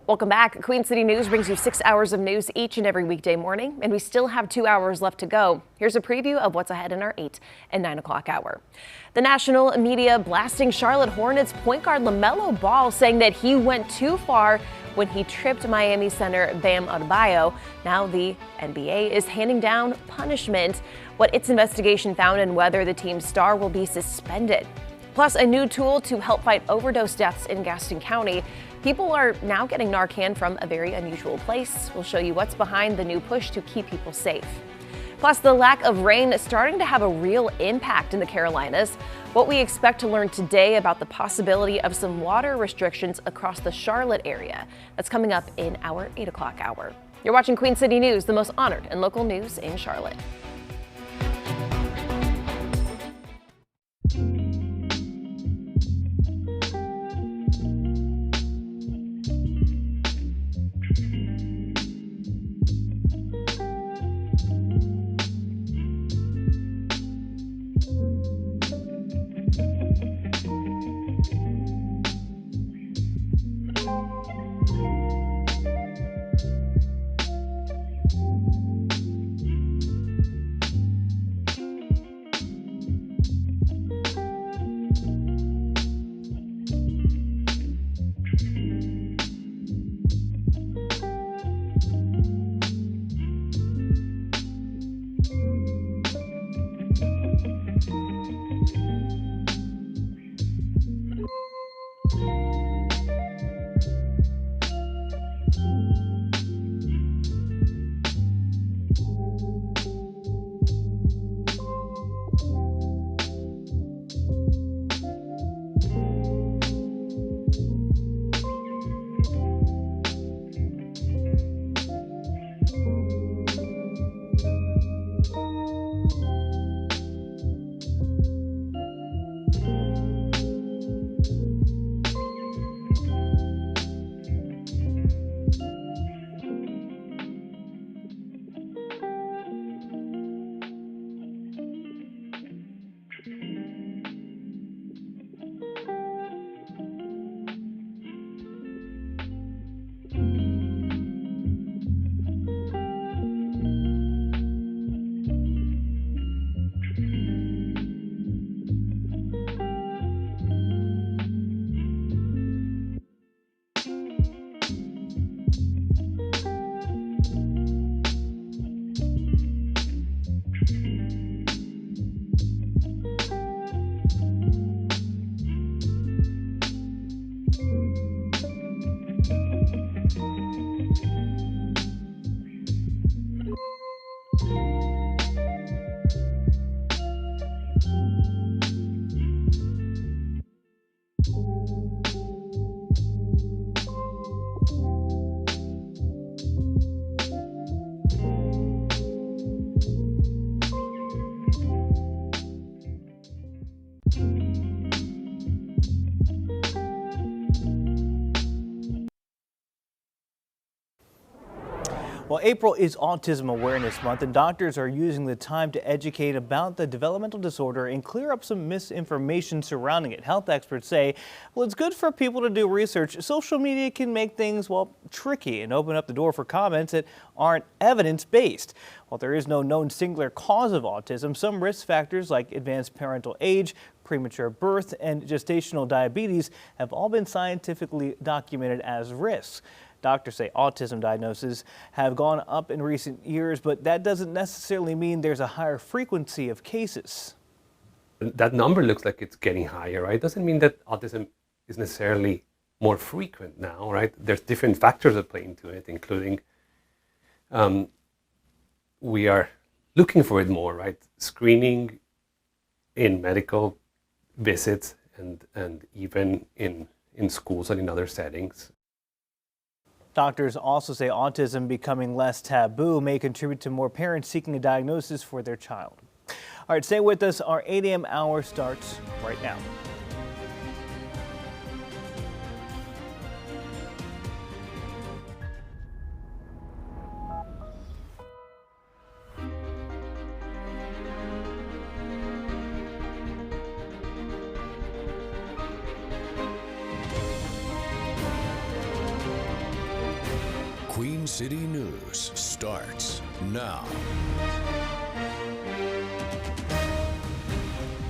Welcome back. Queen City News brings you 6 hours of news each and every weekday morning, and we still have 2 hours left to go. Here's a preview of what's ahead in our 8 and 9 o'clock hour. The national media blasting Charlotte Hornets point guard LaMelo Ball, saying that he went too far when he tripped Miami center Bam Adebayo. Now the NBA is handing down punishment, what its investigation found, and whether the team's star will be suspended. Plus, a new tool to help fight overdose deaths in Gaston County. People are now getting Narcan from a very unusual place. We'll show you what's behind the new push to keep people safe. Plus, the lack of rain is starting to have a real impact in the Carolinas. What we expect to learn today about the possibility of some water restrictions across the Charlotte area. That's coming up in our 8 o'clock hour. You're watching Queen City News, the most honored and local news in Charlotte. Well, April is Autism Awareness Month, and doctors are using the time to educate about the developmental disorder and clear up some misinformation surrounding it. Health experts say, well, it's good for people to do research. Social media can make things, well, tricky and open up the door for comments that aren't evidence-based. While there is no known singular cause of autism, some risk factors like advanced parental age, premature birth, and gestational diabetes have all been scientifically documented as risks. Doctors say autism diagnoses have gone up in recent years, but that doesn't necessarily mean there's a higher frequency of cases. That number looks like it's getting higher, right? Doesn't mean that autism is necessarily more frequent now, right? There's different factors that play into it, including we are looking for it more, right? Screening in medical visits and even in schools and in other settings. Doctors also say autism becoming less taboo may contribute to more parents seeking a diagnosis for their child. All right, stay with us. Our 8 a.m. hour starts right now. Queen City News starts now.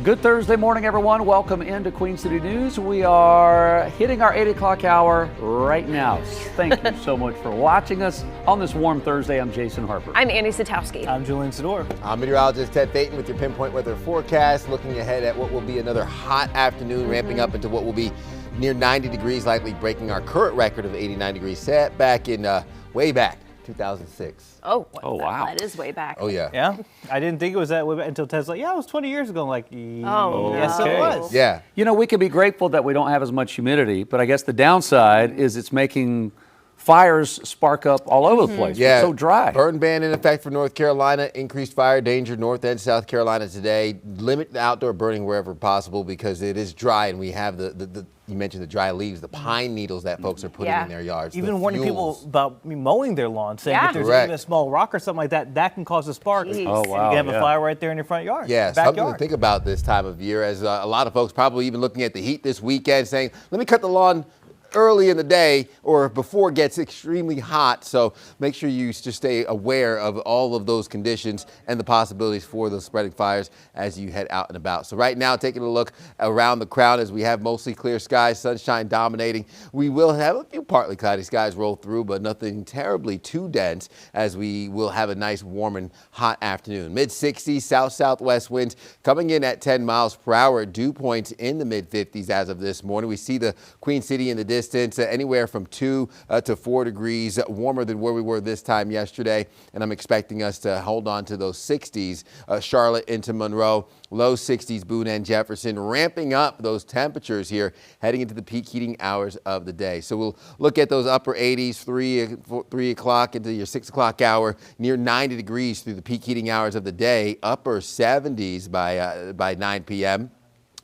Good Thursday morning, everyone. Welcome into Queen City News. We are hitting our 8 o'clock hour right now. Thank you so much for watching us on this warm Thursday. I'm Jason Harper. I'm Annie Satowski. I'm Julian Sador. I'm meteorologist Ted Payton with your pinpoint weather forecast, looking ahead at what will be another hot afternoon, ramping up into what will be near 90 degrees, likely breaking our current record of 89 degrees set back in way back, 2006. Oh, wow. That is way back. Oh, yeah. Yeah? I didn't think it was that way back until Ted's like, yeah, it was 20 years ago. I'm like, Oh, yes, no. it was. Yeah. You know, we can be grateful that we don't have as much humidity, but I guess the downside is it's making fires spark up all over the place. Yeah. It's so dry. Burn ban in effect for North Carolina. Increased fire danger North and South Carolina today. Limit the outdoor burning wherever possible because it is dry, and we have the you mentioned the dry leaves, the pine needles that folks are putting in their yards. Even the warning people fuels. about mowing their lawn, saying if there's Correct. even a small rock or something like that, that can cause a spark. Jeez. Oh, wow, And you can have a yeah. fire right there in your front yard. Yeah, something to backyard. think about this time of year, as a lot of folks probably even looking at the heat this weekend saying, let me cut the lawn early in the day or before it gets extremely hot. So make sure you just stay aware of all of those conditions and the possibilities for those spreading fires as you head out and about. So right now, taking a look around the crown as we have mostly clear skies, sunshine dominating. We will have a few partly cloudy skies roll through, but nothing terribly too dense, as we will have a nice warm and hot afternoon. Mid-60s, south-southwest winds coming in at 10 miles per hour. Dew points in the mid-50s as of this morning. We see the Queen City in the distance, anywhere from 2 to 4 degrees warmer than where we were this time yesterday. And I'm expecting us to hold on to those 60s, Charlotte into Monroe, low 60s, Boone and Jefferson, ramping up those temperatures here heading into the peak heating hours of the day. So we'll look at those upper 80s, 3 o'clock into your 6 o'clock hour, near 90 degrees through the peak heating hours of the day, upper 70s by 9 p.m.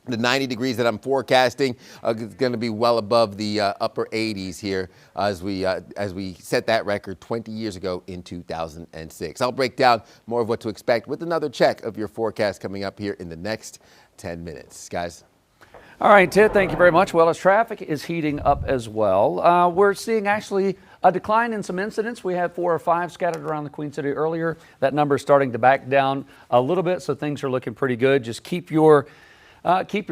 The 90 degrees that I'm forecasting is going to be well above the upper 80s here as we set that record 20 years ago in 2006. I'll break down more of what to expect with another check of your forecast coming up here in the next 10 minutes. Guys. All right, Ted, thank you very much. Well, as traffic is heating up as well, we're seeing actually a decline in some incidents. We had 4 or 5 scattered around the Queen City earlier. That number is starting to back down a little bit, so things are looking pretty good. Just keep your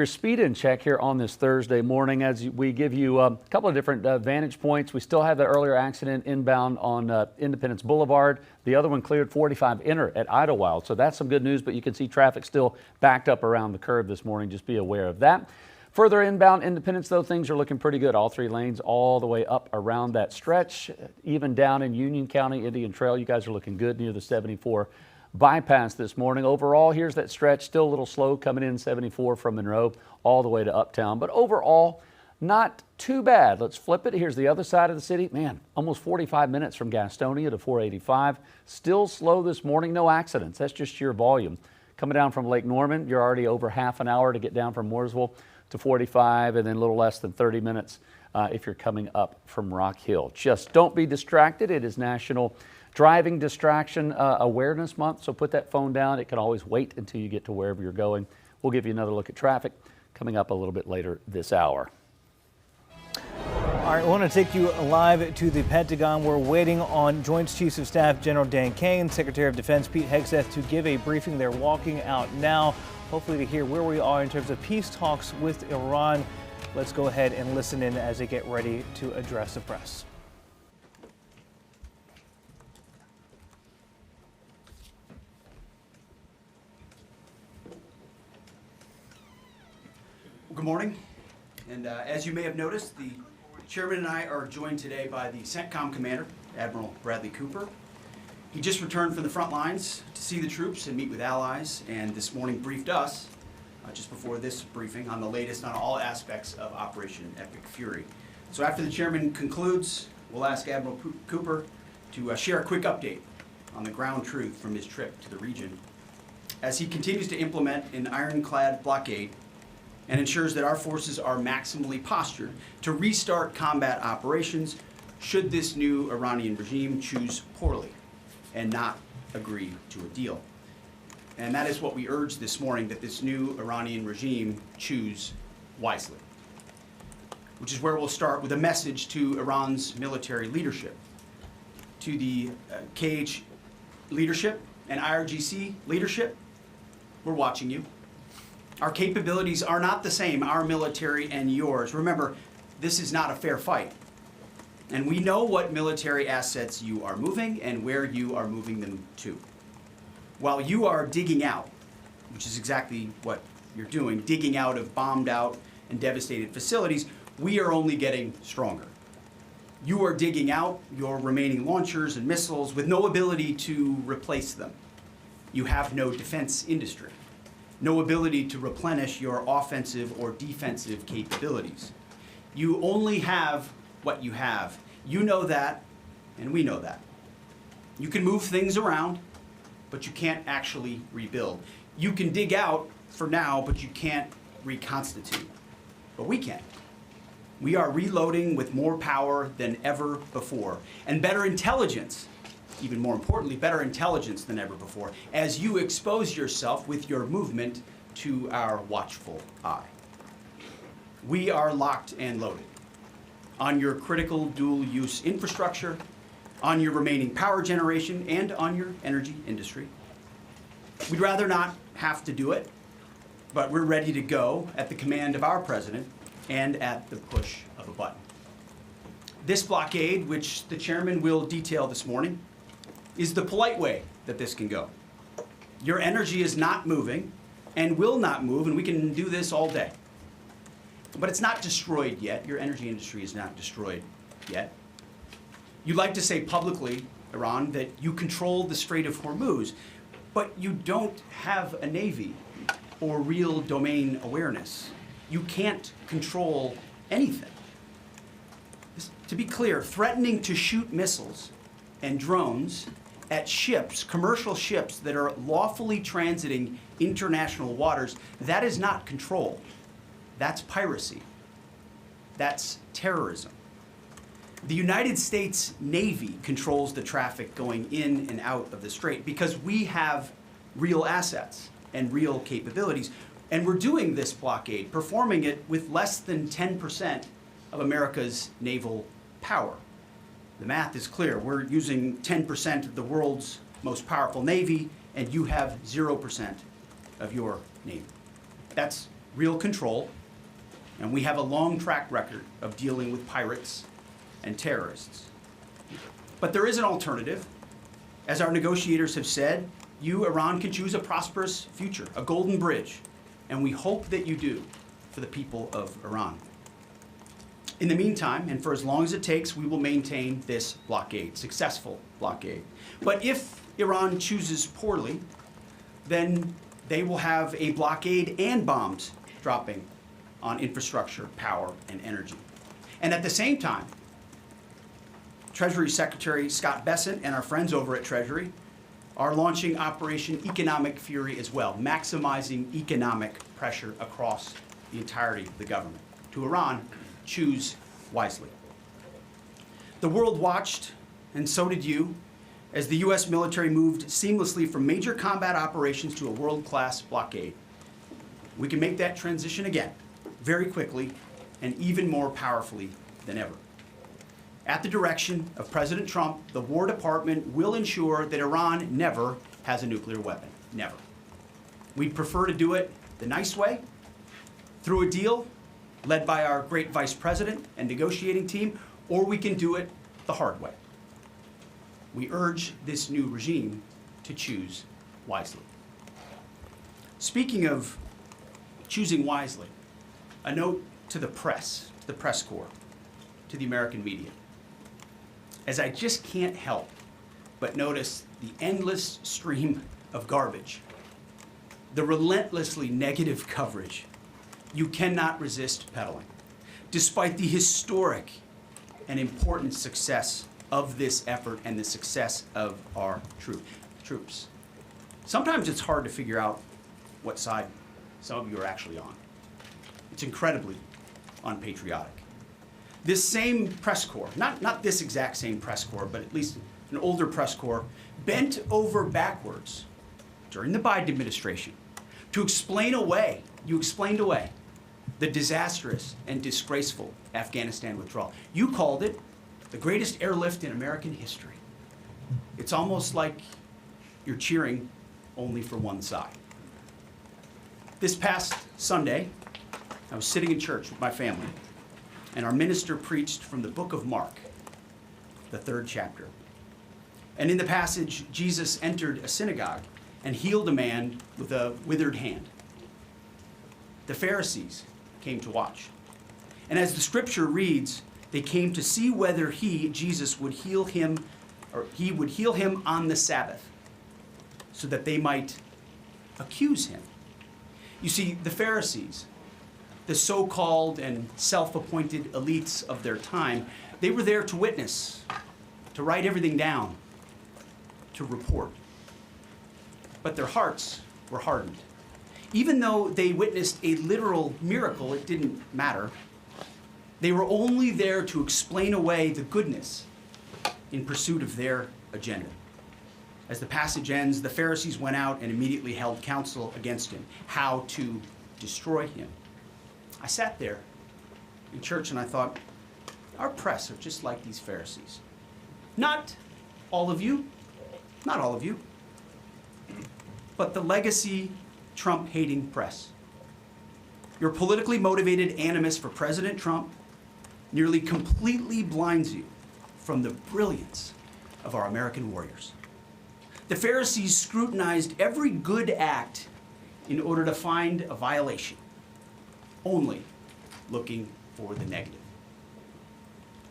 speed in check here on this Thursday morning as we give you a couple of different vantage points. We still have the earlier accident inbound on Independence Boulevard. The other one cleared 45 inner at Idlewild. So that's some good news, but you can see traffic still backed up around the curve this morning. Just be aware of that. Further inbound Independence, though, things are looking pretty good. All 3 lanes all the way up around that stretch, even down in Union County, Indian Trail. You guys are looking good near the 74 bypass this morning. Overall, here's that stretch, still a little slow coming in 74 from Monroe all the way to Uptown, but overall not too bad. Let's flip it. Here's the other side of the city. Man, almost 45 minutes from Gastonia to 485. Still slow this morning, no accidents. That's just sheer volume. Coming down from Lake Norman, you're already over half an hour to get down from Mooresville to 45, and then a little less than 30 minutes if you're coming up from Rock Hill. Just don't be distracted. It is National Driving Distraction Awareness Month, so put that phone down. It can always wait until you get to wherever you're going. We'll give you another look at traffic coming up a little bit later this hour. All right, I want to take you live to the Pentagon. We're waiting on Joint Chiefs of Staff General Dan Kane, Secretary of Defense Pete Hegseth to give a briefing. They're walking out now, hopefully to hear where we are in terms of peace talks with Iran. Let's go ahead and listen in as they get ready to address the press. Good morning, and as you may have noticed, the chairman and I are joined today by the CENTCOM commander, Admiral Bradley Cooper. He just returned from the front lines to see the troops and meet with allies, and this morning briefed us, just before this briefing, on the latest on all aspects of Operation Epic Fury. So after the chairman concludes, we'll ask Admiral Cooper to share a quick update on the ground truth from his trip to the region as he continues to implement an ironclad blockade and ensures that our forces are maximally postured to restart combat operations should this new Iranian regime choose poorly and not agree to a deal. And that is what we urge this morning, that this new Iranian regime choose wisely. Which is where we'll start with a message to Iran's military leadership, to the KH leadership and IRGC leadership. We're watching you. Our capabilities are not the same, our military and yours. Remember, this is not a fair fight. And we know what military assets you are moving and where you are moving them to. While you are digging out, which is exactly what you're doing, digging out of bombed out and devastated facilities, we are only getting stronger. You are digging out your remaining launchers and missiles with no ability to replace them. You have no defense industry, no ability to replenish your offensive or defensive capabilities. You only have what you have. You know that, and we know that. You can move things around, but you can't actually rebuild. You can dig out for now, but you can't reconstitute. But we can. We are reloading with more power than ever before, and better intelligence, even more importantly, better intelligence than ever before, as you expose yourself with your movement to our watchful eye. We are locked and loaded on your critical dual-use infrastructure, on your remaining power generation, and on your energy industry. We'd rather not have to do it, but we're ready to go at the command of our president and at the push of a button. This blockade, which the chairman will detail this morning, is the polite way that this can go. Your energy is not moving and will not move, and we can do this all day. But it's not destroyed yet. Your energy industry is not destroyed yet. You like to say publicly, Iran, that you control the Strait of Hormuz, but you don't have a navy or real domain awareness. You can't control anything. To be clear, threatening to shoot missiles and drones at ships, commercial ships that are lawfully transiting international waters, that is not control. That's piracy. That's terrorism. The United States Navy controls the traffic going in and out of the strait because we have real assets and real capabilities. And we're doing this blockade, performing it with less than 10% of America's naval power. The math is clear. We're using 10% of the world's most powerful navy, and you have 0% of your navy. That's real control, and we have a long track record of dealing with pirates and terrorists. But there is an alternative. As our negotiators have said, you, Iran, can choose a prosperous future, a golden bridge, and we hope that you do for the people of Iran. In the meantime, and for as long as it takes, we will maintain this blockade, successful blockade. But if Iran chooses poorly, then they will have a blockade and bombs dropping on infrastructure, power, and energy. And at the same time, Treasury Secretary Scott Bessent and our friends over at Treasury are launching Operation Economic Fury as well, maximizing economic pressure across the entirety of the government. To Iran, choose wisely. The world watched, and so did you, as the U.S. military moved seamlessly from major combat operations to a world-class blockade. We can make that transition again, very quickly, and even more powerfully than ever. At the direction of President Trump, the War Department will ensure that Iran never has a nuclear weapon. Never. We'd prefer to do it the nice way, through a deal led by our great Vice President and negotiating team, or we can do it the hard way. We urge this new regime to choose wisely. Speaking of choosing wisely, a note to the press corps, to the American media. As I just can't help but notice the endless stream of garbage, the relentlessly negative coverage, you cannot resist peddling. Despite the historic and important success of this effort and the success of our troops. Sometimes it's hard to figure out what side some of you are actually on. It's incredibly unpatriotic. This same press corps, not this exact same press corps, but at least an older press corps, bent over backwards during the Biden administration to explain away, the disastrous and disgraceful Afghanistan withdrawal. You called it the greatest airlift in American history. It's almost like you're cheering only for one side. This past Sunday, I was sitting in church with my family, and our minister preached from the book of Mark, the 3rd chapter. And in the passage, Jesus entered a synagogue and healed a man with a withered hand. The Pharisees came to watch. And as the scripture reads, they came to see whether Jesus would heal him, or he would heal him on the Sabbath, so that they might accuse him. You see, the Pharisees, the so-called and self-appointed elites of their time, they were there to witness, to write everything down, to report. But their hearts were hardened. Even though they witnessed a literal miracle, it didn't matter. They were only there to explain away the goodness in pursuit of their agenda. As the passage ends, the Pharisees went out and immediately held counsel against him, how to destroy him. I sat there in church and I thought, our press are just like these Pharisees. Not all of you, but the legacy Trump-hating press. Your politically motivated animus for President Trump nearly completely blinds you from the brilliance of our American warriors. The Pharisees scrutinized every good act in order to find a violation, only looking for the negative.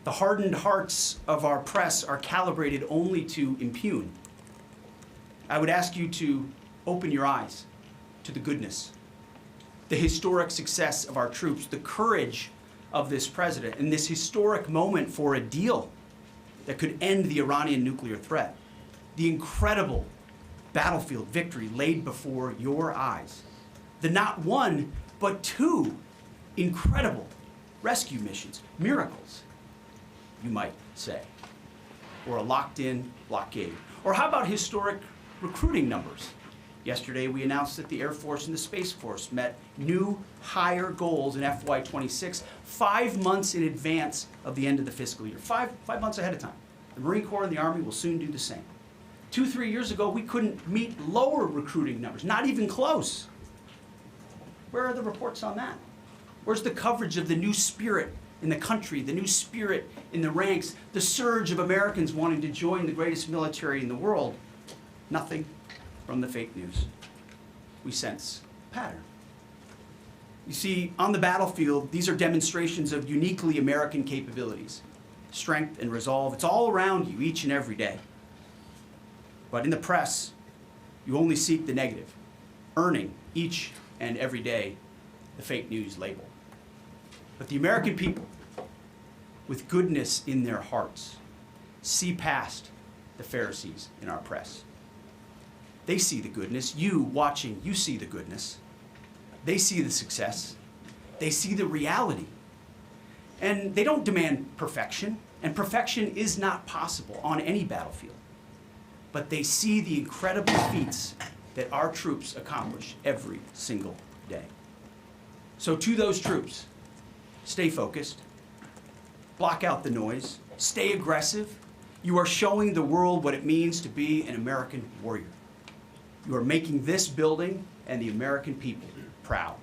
The hardened hearts of our press are calibrated only to impugn. I would ask you to open your eyes to the goodness, the historic success of our troops, the courage of this president, and this historic moment for a deal that could end the Iranian nuclear threat, the incredible battlefield victory laid before your eyes, the not one, but 2 incredible rescue missions, miracles, you might say, or a locked-in blockade. Or how about historic recruiting numbers? Yesterday, we announced that the Air Force and the Space Force met new higher goals in FY26, 5 months in advance of the end of the fiscal year, 5 months ahead of time. The Marine Corps and the Army will soon do the same. 2-3 years ago, we couldn't meet lower recruiting numbers, not even close. Where are the reports on that? Where's the coverage of the new spirit in the country, the new spirit in the ranks, the surge of Americans wanting to join the greatest military in the world? Nothing from the fake news. We sense a pattern. You see, on the battlefield, these are demonstrations of uniquely American capabilities, strength and resolve. It's all around you each and every day. But in the press, you only seek the negative, earning each and every day the fake news label. But the American people, with goodness in their hearts, see past the Pharisees in our press. They see the goodness. You watching, you see the goodness. They see the success. They see the reality. And they don't demand perfection, and perfection is not possible on any battlefield. But they see the incredible feats that our troops accomplish every single day. So to those troops, stay focused, block out the noise, stay aggressive. You are showing the world what it means to be an American warrior. You are making this building and the American people proud.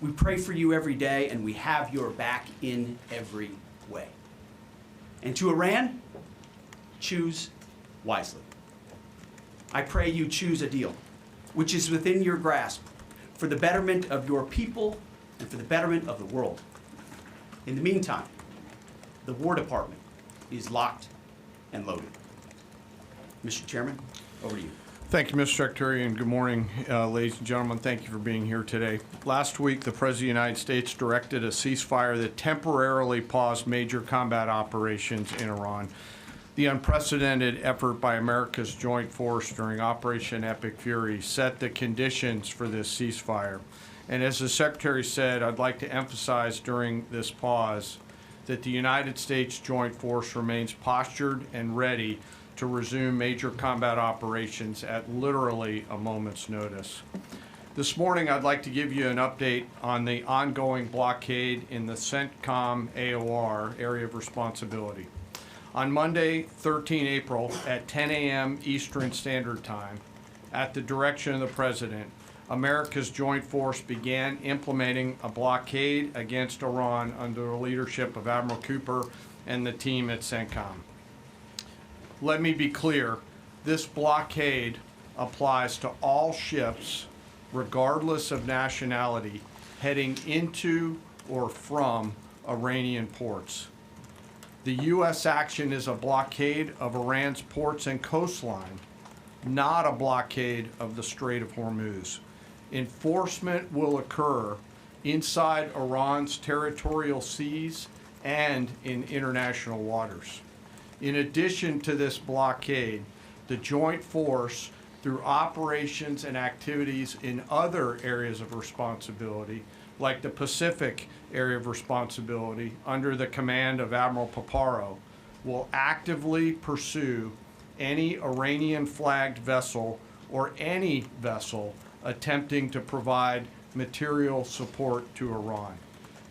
We pray for you every day, and we have your back in every way. And to Iran, choose wisely. I pray you choose a deal which is within your grasp for the betterment of your people and for the betterment of the world. In the meantime, the War Department is locked and loaded. Mr. Chairman, over to you. Thank you, Mr. Secretary, and good morning, ladies and gentlemen. Thank you for being here today. Last week, the President of the United States directed a ceasefire that temporarily paused major combat operations in Iran. The unprecedented effort by America's joint force during Operation Epic Fury set the conditions for this ceasefire. And as the Secretary said, I'd like to emphasize during this pause that the United States Joint Force remains postured and ready to resume major combat operations at literally a moment's notice. This morning, I'd like to give you an update on the ongoing blockade in the CENTCOM AOR area of responsibility. On Monday, 13 April at 10 a.m. Eastern Standard Time, at the direction of the President, America's Joint Force began implementing a blockade against Iran under the leadership of Admiral Cooper and the team at CENTCOM. Let me be clear, this blockade applies to all ships, regardless of nationality, heading into or from Iranian ports. The U.S. action is a blockade of Iran's ports and coastline, not a blockade of the Strait of Hormuz. Enforcement will occur inside Iran's territorial seas and in international waters. In addition to this blockade, the Joint Force, through operations and activities in other areas of responsibility, like the Pacific area of responsibility under the command of Admiral Paparo, will actively pursue any Iranian-flagged vessel or any vessel attempting to provide material support to Iran.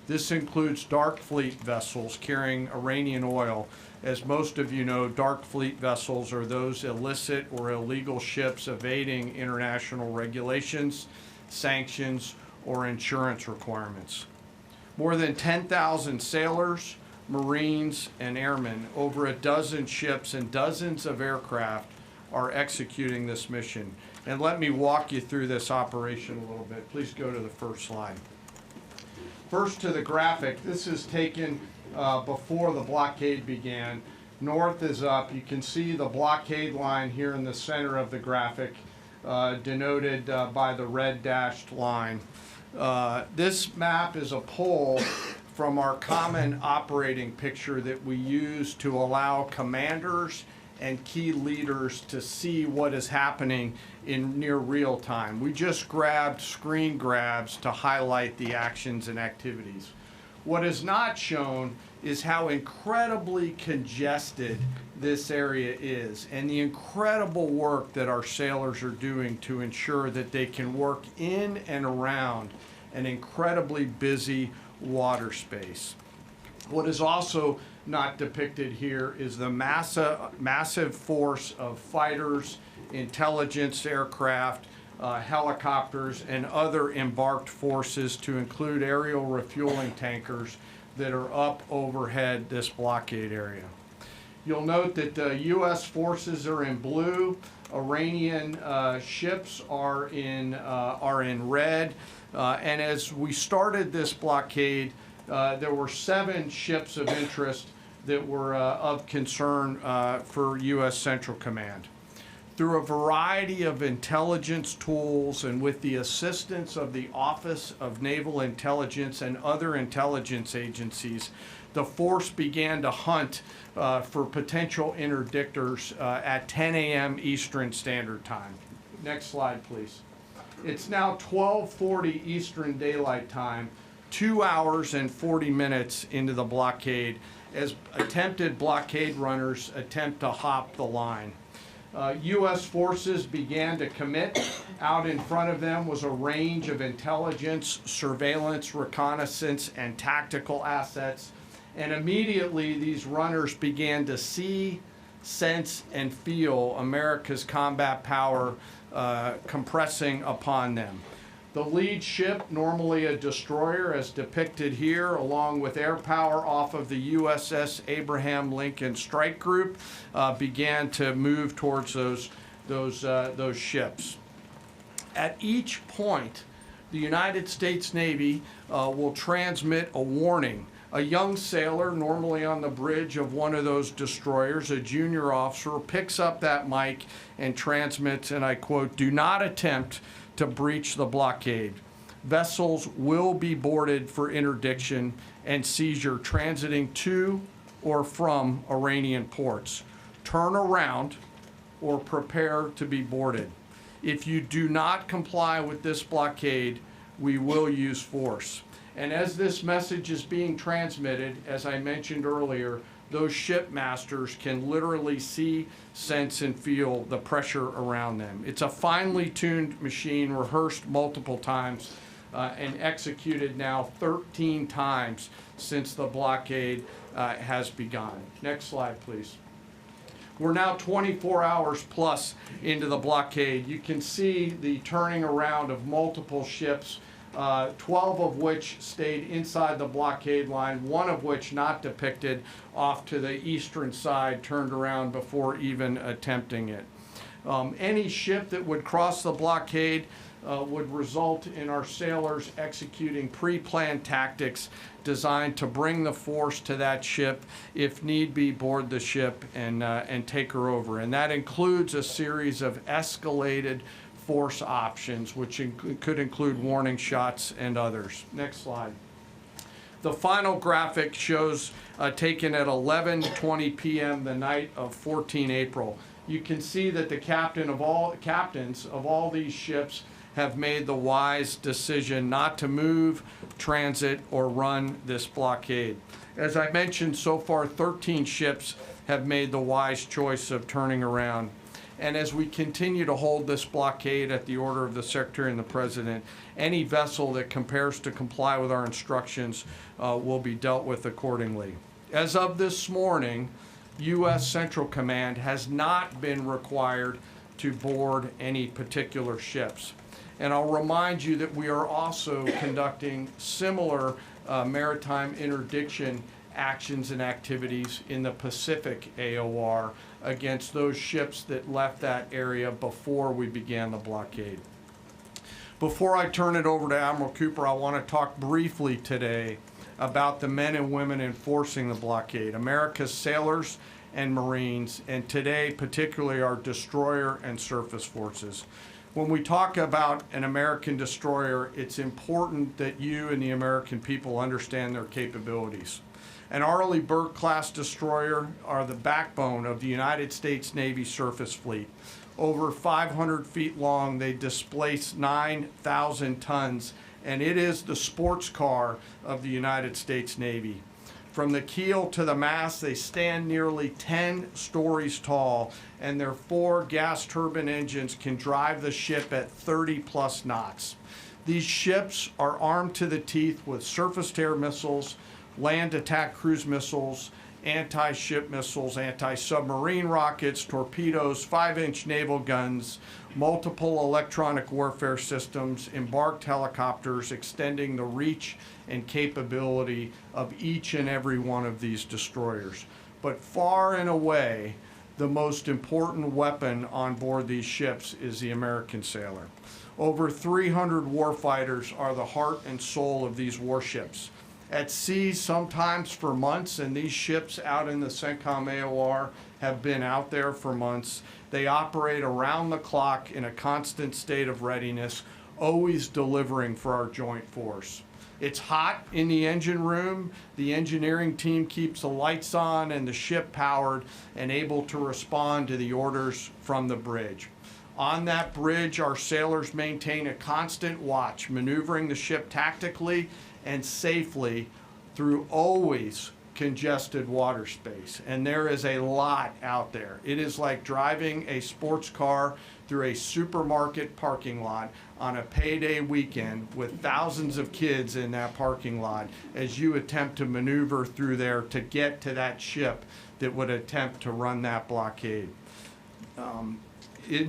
This includes dark fleet vessels carrying Iranian oil. As most of you know, dark fleet vessels are those illicit or illegal ships evading international regulations, sanctions, or insurance requirements. More than 10,000 sailors, Marines, and airmen, over a dozen ships and dozens of aircraft are executing this mission. And let me walk you through this operation a little bit. Please go to the first slide. First to the graphic. This is taken before the blockade began. North is up. You can see the blockade line here in the center of the graphic, denoted by the red dashed line. This map is a pull from our common operating picture that we use to allow commanders and key leaders to see what is happening in near real time. We just grabbed screen grabs to highlight the actions and activities. What is not shown is how incredibly congested this area is and the incredible work that our sailors are doing to ensure that they can work in and around an incredibly busy water space. What is also not depicted here is the massive force of fighters, intelligence aircraft, helicopters, and other embarked forces, to include aerial refueling tankers that are up overhead this blockade area. You'll note that the U.S. forces are in blue, Iranian ships are in red, and as we started this blockade, there were 7 ships of interest that were of concern for U.S. Central Command. Through a variety of intelligence tools and with the assistance of the Office of Naval Intelligence and other intelligence agencies, the force began to hunt for potential interdictors at 10 a.m. Eastern Standard Time. Next slide, please. It's now 12:40 Eastern Daylight Time, 2 hours and 40 minutes into the blockade, as attempted blockade runners attempt to hop the line. U.S. forces began to commit. Out in front of them was a range of intelligence, surveillance, reconnaissance, and tactical assets. And immediately these runners began to see, sense, and feel America's combat power compressing upon them. The lead ship, normally a destroyer as depicted here, along with air power off of the USS Abraham Lincoln Strike Group, began to move towards those ships. At each point, the United States Navy will transmit a warning A young sailor, normally on the bridge of one of those destroyers, a junior officer, picks up that mic and transmits, and I quote, "Do not attempt to breach the blockade. Vessels will be boarded for interdiction and seizure transiting to or from Iranian ports. Turn around or prepare to be boarded. If you do not comply with this blockade, we will use force." And as this message is being transmitted, as I mentioned earlier, those ship masters can literally see, sense, and feel the pressure around them. It's a finely tuned machine, rehearsed multiple times, and executed now 13 times since the blockade has begun. Next slide, please. We're now 24 hours plus into the blockade. You can see the turning around of multiple ships, 12 of which stayed inside the blockade line, one of which not depicted off to the eastern side, turned around before even attempting it. Any ship that would cross the blockade would result in our sailors executing pre-planned tactics designed to bring the force to that ship, if need be, board the ship and take her over. And that includes a series of escalated force options, which could include warning shots and others. Next slide. The final graphic shows taken at 11:20 p.m. the night of 14 April. You can see that the captains of all these ships have made the wise decision not to move, transit, or run this blockade. As I mentioned, so far 13 ships have made the wise choice of turning around. And as we continue to hold this blockade at the order of the Secretary and the President, any vessel that compares to comply with our instructions will be dealt with accordingly. As of this morning, U.S. Central Command has not been required to board any particular ships. And I'll remind you that we are also conducting similar maritime interdiction actions and activities in the Pacific AOR against those ships that left that area before we began the blockade. Before I turn it over to Admiral Cooper, I want to talk briefly today about the men and women enforcing the blockade, America's sailors and Marines, and today particularly our destroyer and surface forces. When we talk about an American destroyer, it's important that you and the American people understand their capabilities. An Arleigh Burke-class destroyer are the backbone of the United States Navy surface fleet. Over 500 feet long, they displace 9,000 tons, and it is the sports car of the United States Navy. From the keel to the mast, they stand nearly 10 stories tall, and their 4 gas turbine engines can drive the ship at 30+ knots. These ships are armed to the teeth with surface-to-air missiles, land attack cruise missiles, anti-ship missiles, anti-submarine rockets, torpedoes, 5-inch naval guns, multiple electronic warfare systems, embarked helicopters, extending the reach and capability of each and every one of these destroyers. But far and away, the most important weapon on board these ships is the American sailor. Over 300 warfighters are the heart and soul of these warships. At sea, sometimes for months, and these ships out in the CENTCOM AOR have been out there for months. They operate around the clock in a constant state of readiness, always delivering for our joint force. It's hot in the engine room. The engineering team keeps the lights on and the ship powered and able to respond to the orders from the bridge. On that bridge, our sailors maintain a constant watch, maneuvering the ship tactically and safely through always congested water space. And there is a lot out there. It is like driving a sports car through a supermarket parking lot on a payday weekend with thousands of kids in that parking lot as you attempt to maneuver through there to get to that ship that would attempt to run that blockade.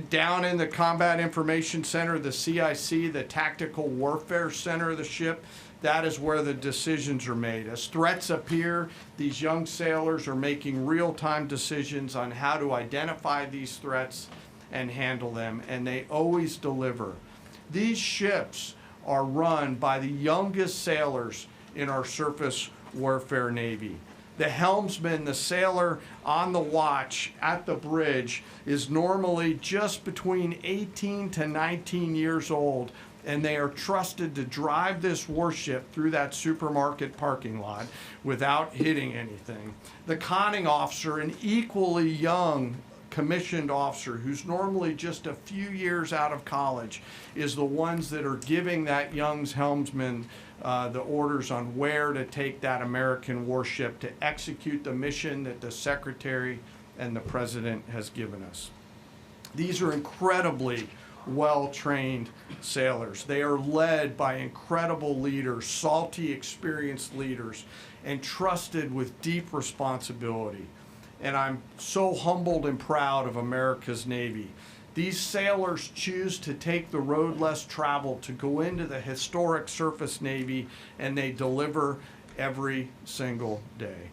Down in the Combat Information Center, the CIC, the Tactical Warfare Center of the ship, that is where the decisions are made. As threats appear, these young sailors are making real-time decisions on how to identify these threats and handle them, and they always deliver. These ships are run by the youngest sailors in our surface warfare Navy. The helmsman, the sailor on the watch at the bridge, is normally just between 18 to 19 years old, and they are trusted to drive this warship through that supermarket parking lot without hitting anything. The conning officer, an equally young commissioned officer who's normally just a few years out of college, is the ones that are giving that young helmsman the orders on where to take that American warship to execute the mission that the Secretary and the President has given us. These are incredibly well-trained sailors. They are led by incredible leaders, salty, experienced leaders, and trusted with deep responsibility. And I'm so humbled and proud of America's Navy. These sailors choose to take the road less traveled to go into the historic surface Navy, and they deliver every single day.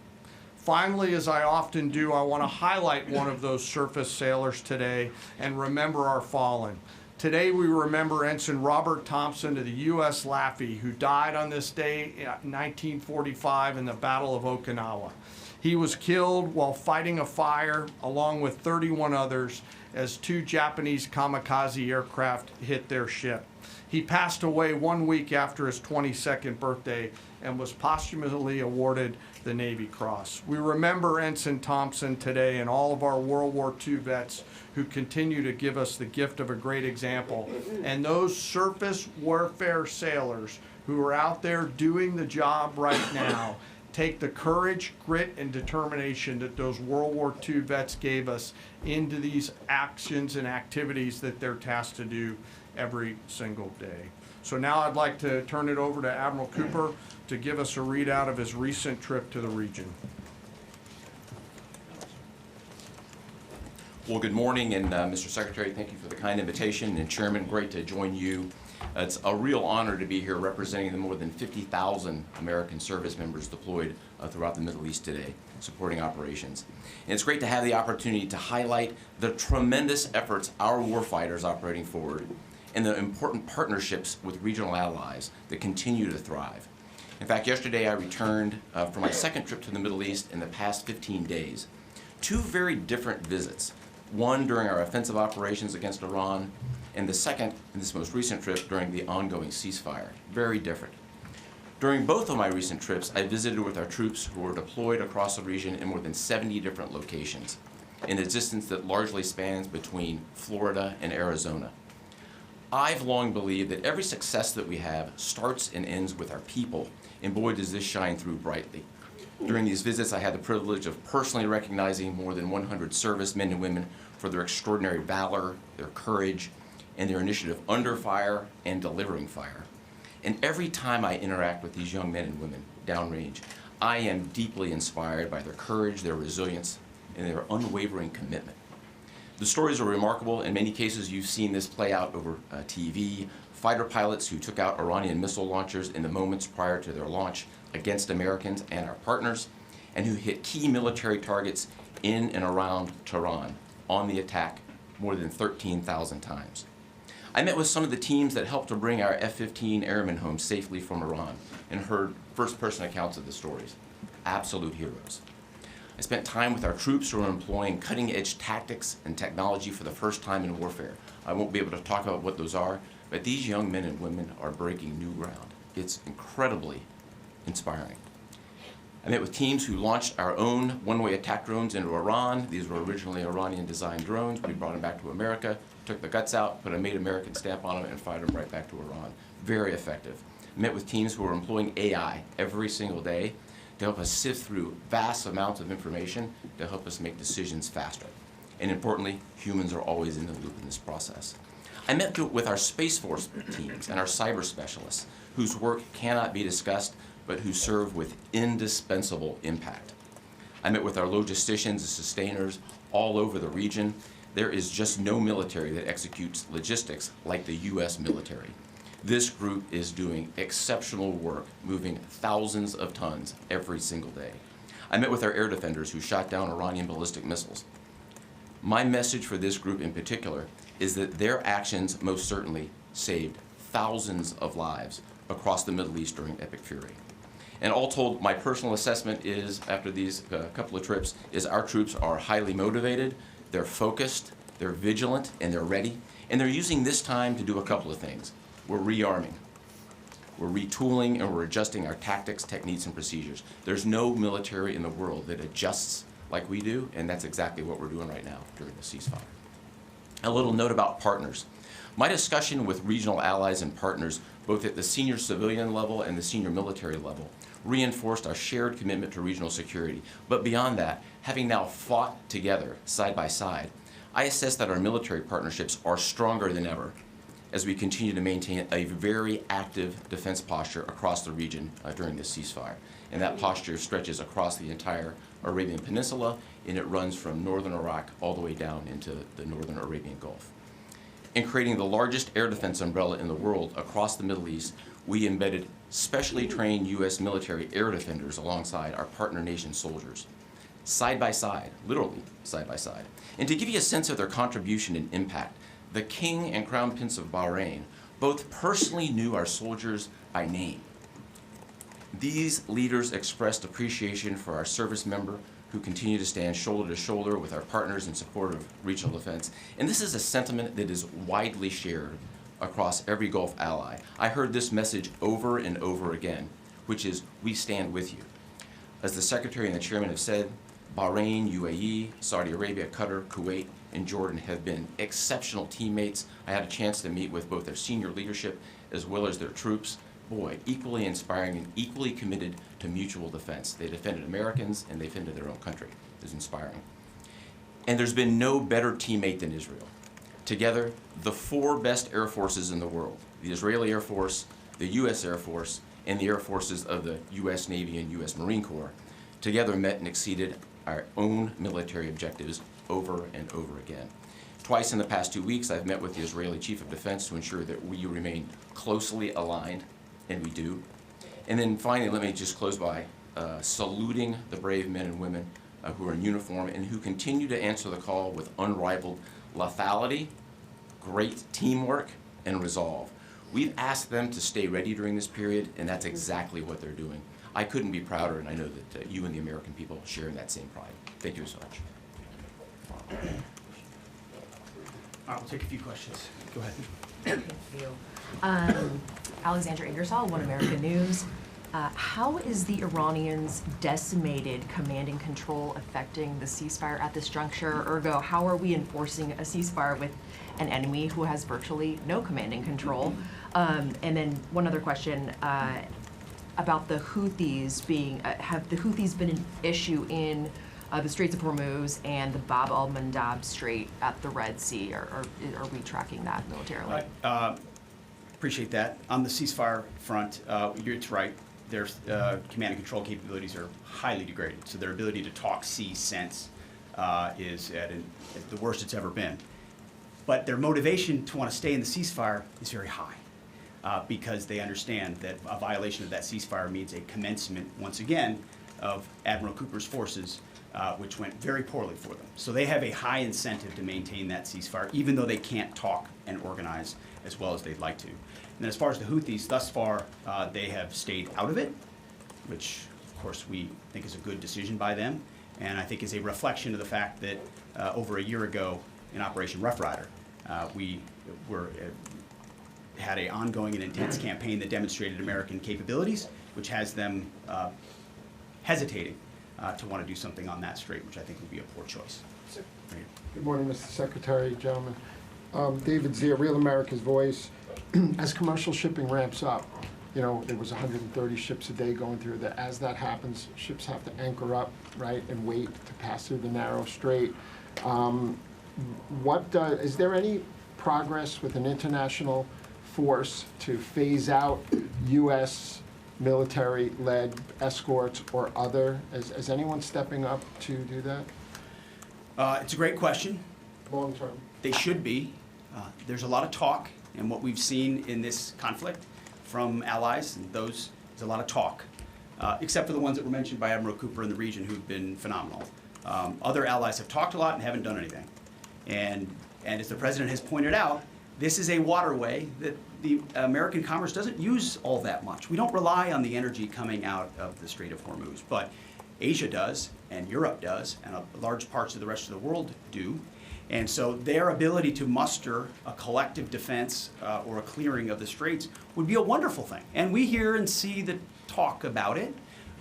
Finally, as I often do, I want to highlight one of those surface sailors today and remember our fallen. Today we remember Ensign Robert Thompson of the U.S. Laffey, who died on this day in 1945 in the Battle of Okinawa. He was killed while fighting a fire along with 31 others as 2 Japanese kamikaze aircraft hit their ship. He passed away 1 week after his 22nd birthday and was posthumously awarded the Navy Cross. We remember Ensign Thompson today and all of our World War II vets who continue to give us the gift of a great example. And those surface warfare sailors who are out there doing the job right now take the courage, grit, and determination that those World War II vets gave us into these actions and activities that they're tasked to do every single day. So now I'd like to turn it over to Admiral Cooper to give us a readout of his recent trip to the region. Well, good morning, and Mr. Secretary, thank you for the kind invitation, and Chairman, great to join you. It's a real honor to be here representing the more than 50,000 American service members deployed throughout the Middle East today, supporting operations. And it's great to have the opportunity to highlight the tremendous efforts our warfighters operating forward and the important partnerships with regional allies that continue to thrive. In fact, yesterday I returned from my second trip to the Middle East in the past 15 days. 2 very different visits, one during our offensive operations against Iran, and the second, in this most recent trip, during the ongoing ceasefire. Very different. During both of my recent trips, I visited with our troops who were deployed across the region in more than 70 different locations, in a distance that largely spans between Florida and Arizona. I've long believed that every success that we have starts and ends with our people, and boy, does this shine through brightly. During these visits, I had the privilege of personally recognizing more than 100 servicemen and women for their extraordinary valor, their courage, and their initiative under fire and delivering fire. And every time I interact with these young men and women downrange, I am deeply inspired by their courage, their resilience, and their unwavering commitment. The stories are remarkable. In many cases, you've seen this play out over TV. Fighter pilots who took out Iranian missile launchers in the moments prior to their launch against Americans and our partners, and who hit key military targets in and around Tehran on the attack more than 13,000 times. I met with some of the teams that helped to bring our F-15 airmen home safely from Iran and heard first-person accounts of the stories. Absolute heroes. I spent time with our troops who are employing cutting-edge tactics and technology for the first time in warfare. I won't be able to talk about what those are, but these young men and women are breaking new ground. It's incredibly inspiring. I met with teams who launched our own one-way attack drones into Iran. These were originally Iranian-designed drones. We brought them back to America, took the guts out, put a Made American stamp on them, and fired them right back to Iran. Very effective. I met with teams who are employing AI every single day to help us sift through vast amounts of information to help us make decisions faster. And importantly, humans are always in the loop in this process. I met with our Space Force teams and our cyber specialists, whose work cannot be discussed, but who serve with indispensable impact. I met with our logisticians and sustainers all over the region. There is just no military that executes logistics like the U.S. military. This group is doing exceptional work, moving thousands of tons every single day. I met with our air defenders who shot down Iranian ballistic missiles. My message for this group in particular is that their actions most certainly saved thousands of lives across the Middle East during Epic Fury. And all told, my personal assessment is, after these couple of trips, is our troops are highly motivated, they're focused, they're vigilant, and they're ready. And they're using this time to do a couple of things. We're rearming, we're retooling, and we're adjusting our tactics, techniques, and procedures. There's no military in the world that adjusts like we do, and that's exactly what we're doing right now during the ceasefire. A little note about partners. My discussion with regional allies and partners, both at the senior civilian level and the senior military level, reinforced our shared commitment to regional security. But beyond that, having now fought together, side by side, I assess that our military partnerships are stronger than ever as we continue to maintain a very active defense posture across the region during this ceasefire. And that posture stretches across the entire Arabian Peninsula, and it runs from northern Iraq all the way down into the northern Arabian Gulf. In creating the largest air defense umbrella in the world across the Middle East, we embedded specially trained U.S. military air defenders alongside our partner nation soldiers, side by side, literally side by side. And to give you a sense of their contribution and impact, the King and Crown Prince of Bahrain both personally knew our soldiers by name. These leaders expressed appreciation for our service member who continue to stand shoulder to shoulder with our partners in support of regional defense. And this is a sentiment that is widely shared across every Gulf ally. I heard this message over and over again, which is, we stand with you. As the Secretary and the Chairman have said, Bahrain, UAE, Saudi Arabia, Qatar, Kuwait, and Jordan have been exceptional teammates. I had a chance to meet with both their senior leadership as well as their troops. Boy, equally inspiring and equally committed to mutual defense. They defended Americans and they defended their own country. It was inspiring. And there's been no better teammate than Israel. Together, the four best air forces in the world, the Israeli Air Force, the U.S. Air Force, and the air forces of the U.S. Navy and U.S. Marine Corps, together met and exceeded our own military objectives over and over again. Twice in the past 2 weeks, I've met with the Israeli Chief of Defense to ensure that we remain closely aligned, and we do. And then finally, let me just close by saluting the brave men and women who are in uniform and who continue to answer the call with unrivaled lethality, great teamwork, and resolve. We've asked them to stay ready during this period, and that's exactly what they're doing. I couldn't be prouder, and I know that you and the American people share in that same pride. Thank you so much. All right, we'll take a few questions. Go ahead. Thank you. Alexandra Ingersoll, One American News. How is the Iranians' decimated command and control affecting the ceasefire at this juncture? Ergo, how are we enforcing a ceasefire with an enemy who has virtually no command and control? And then one other question about the Houthis being, have the Houthis been an issue in the Straits of Hormuz and the Bab al-Mandab Strait at the Red Sea, or are we tracking that militarily? Appreciate that. On the ceasefire front, it's right. Their command and control capabilities are highly degraded, so their ability to talk, see, sense is at the worst it's ever been. But their motivation to want to stay in the ceasefire is very high because they understand that a violation of that ceasefire means a commencement, once again, of Admiral Cooper's forces, which went very poorly for them. So they have a high incentive to maintain that ceasefire, even though they can't talk and organize as well as they'd like to. And then as far as the Houthis, thus far, they have stayed out of it, which, of course, we think is a good decision by them, and I think is a reflection of the fact that over a year ago in Operation Rough Rider, we had an ongoing and intense campaign that demonstrated American capabilities, which has them hesitating to want to do something on that strait, which I think would be a poor choice. Good morning, Mr. Secretary, gentlemen. David Zia, Real America's Voice. As commercial shipping ramps up, you know, there was 130 ships a day going through that. As that happens, ships have to anchor up, right, and wait to pass through the narrow strait. Is there any progress with an international force to phase out U.S. military-led escorts or other? Is anyone stepping up to do that? It's a great question. Long term. They should be. There's a lot of talk, and what we've seen in this conflict from allies, and those, there's a lot of talk, except for the ones that were mentioned by Admiral Cooper in the region who've been phenomenal. Other allies have talked a lot and haven't done anything. And as the President has pointed out, This is a waterway that the American commerce doesn't use all that much. We don't rely on the energy coming out of the Strait of Hormuz, but Asia does, and Europe does, and large parts of the rest of the world do. And so their ability to muster a collective defense or a clearing of the straits would be a wonderful thing. And we hear and see the talk about it,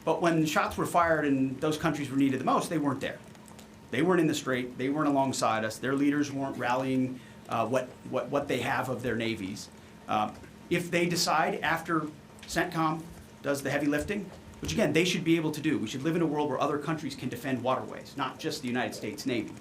but when the shots were fired and those countries were needed the most, they weren't there. They weren't in the strait, they weren't alongside us, their leaders weren't rallying what they have of their navies. If they decide after CENTCOM does the heavy lifting, which again, they should be able to do. We should live in a world where other countries can defend waterways, not just the United States Navy.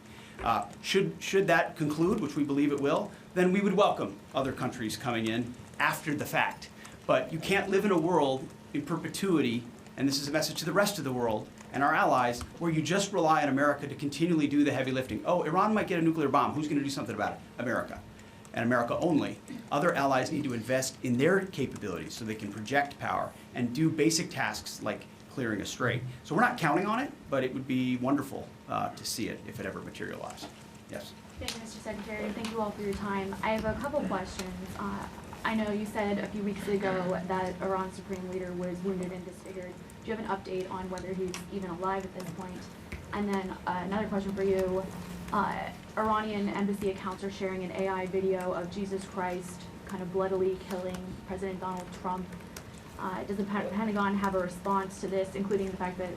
Should that conclude, which we believe it will, then we would welcome other countries coming in after the fact. But you can't live in a world in perpetuity, and this is a message to the rest of the world and our allies, where you just rely on America to continually do the heavy lifting. Oh, Iran might get a nuclear bomb. Who's going to do something about it? America. And America only. Other allies need to invest in their capabilities so they can project power and do basic tasks like clearing a strait. So we're not counting on it, but it would be wonderful to see it if it ever materialized. Yes? Thank you, Mr. Secretary. Thank you all for your time. I have a couple questions. I know you said a few weeks ago that Iran's supreme leader was wounded and disfigured. Do you have an update on whether he's even alive at this point? And then another question for you. Iranian embassy accounts are sharing an AI video of Jesus Christ kind of bloodily killing President Donald Trump. Does the Pentagon have a response to this, including the fact that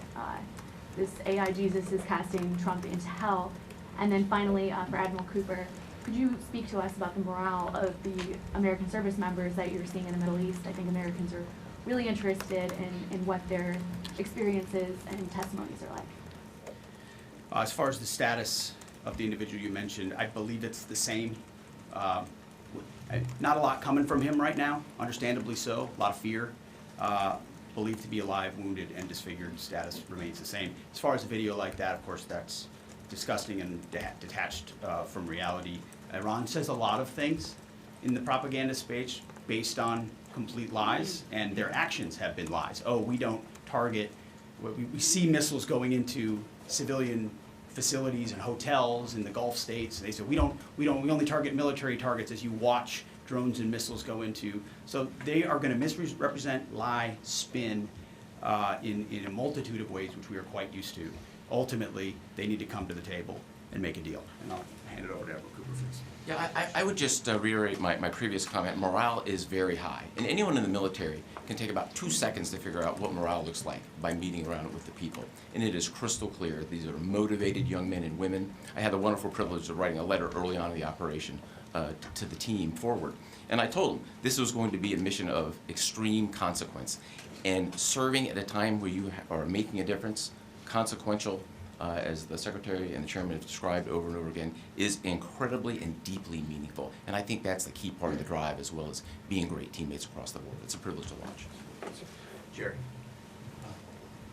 this AI Jesus is casting Trump into hell? And then finally, for Admiral Cooper, could you speak to us about the morale of the American service members that you're seeing in the Middle East? I think Americans are really interested in what their experiences and testimonies are like. As far as the status of the individual you mentioned, I believe it's the same. Not a lot coming from him right now, understandably so, a lot of fear. Believed to be alive, wounded, and disfigured. Status remains the same. As far as a video like that, of course, that's disgusting and detached from reality. Iran says a lot of things in the propaganda space based on complete lies, and their actions have been lies. Oh, we don't target, we see missiles going into civilian facilities and hotels in the Gulf states. They say we only target military targets as you watch drones and missiles go into. So they are going to misrepresent, lie, spin in a multitude of ways, which we are quite used to. Ultimately, they need to come to the table and make a deal. And I'll hand it over to Admiral Cooper, please. Yeah, I would just reiterate my previous comment. Morale is very high. And anyone in the military can take about 2 seconds to figure out what morale looks like by meeting around it with the people. And it is crystal clear. These are motivated young men and women. I had the wonderful privilege of writing a letter early on in the operation to the team forward. And I told them this was going to be a mission of extreme consequence. And serving at a time where you are making a difference, consequential, as the Secretary and the Chairman have described over and over again, is incredibly and deeply meaningful. And I think that's the key part of the drive, as well as being great teammates across the board. It's a privilege to watch. Jerry.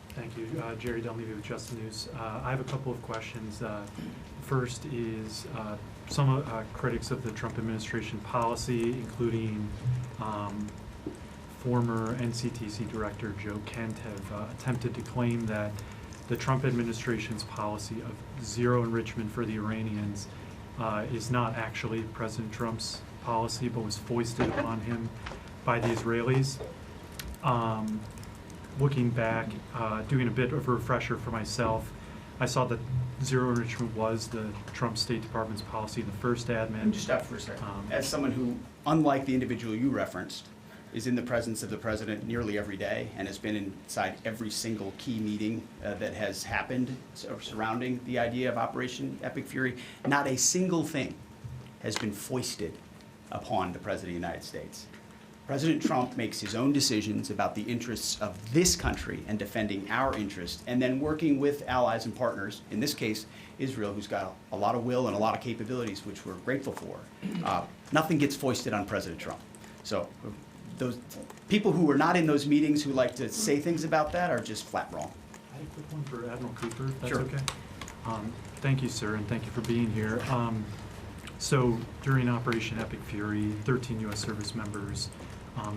Thank you. Jerry Dunleavy with Just the News. I have a couple of questions. First is some critics of the Trump administration policy, including former NCTC Director Joe Kent, have attempted to claim that the Trump administration's policy of zero enrichment for the Iranians is not actually President Trump's policy, but was foisted upon him by the Israelis. Looking back, doing a bit of a refresher for myself, I saw that zero enrichment was the Trump State Department's policy in the first admin. Just stop for a second. As someone who, unlike the individual you referenced, is in the presence of the president nearly every day and has been inside every single key meeting that has happened surrounding the idea of Operation Epic Fury, not a single thing has been foisted upon the President of the United States. President Trump makes his own decisions about the interests of this country and defending our interests, and then working with allies and partners, in this case, Israel, who's got a lot of will and a lot of capabilities, which we're grateful for. Nothing gets foisted on President Trump. So those people who are not in those meetings who like to say things about that are just flat wrong. I have a quick one for Admiral Cooper, if that's Sure. okay. Thank you, sir, and thank you for being here. So during Operation Epic Fury, 13 U.S. service members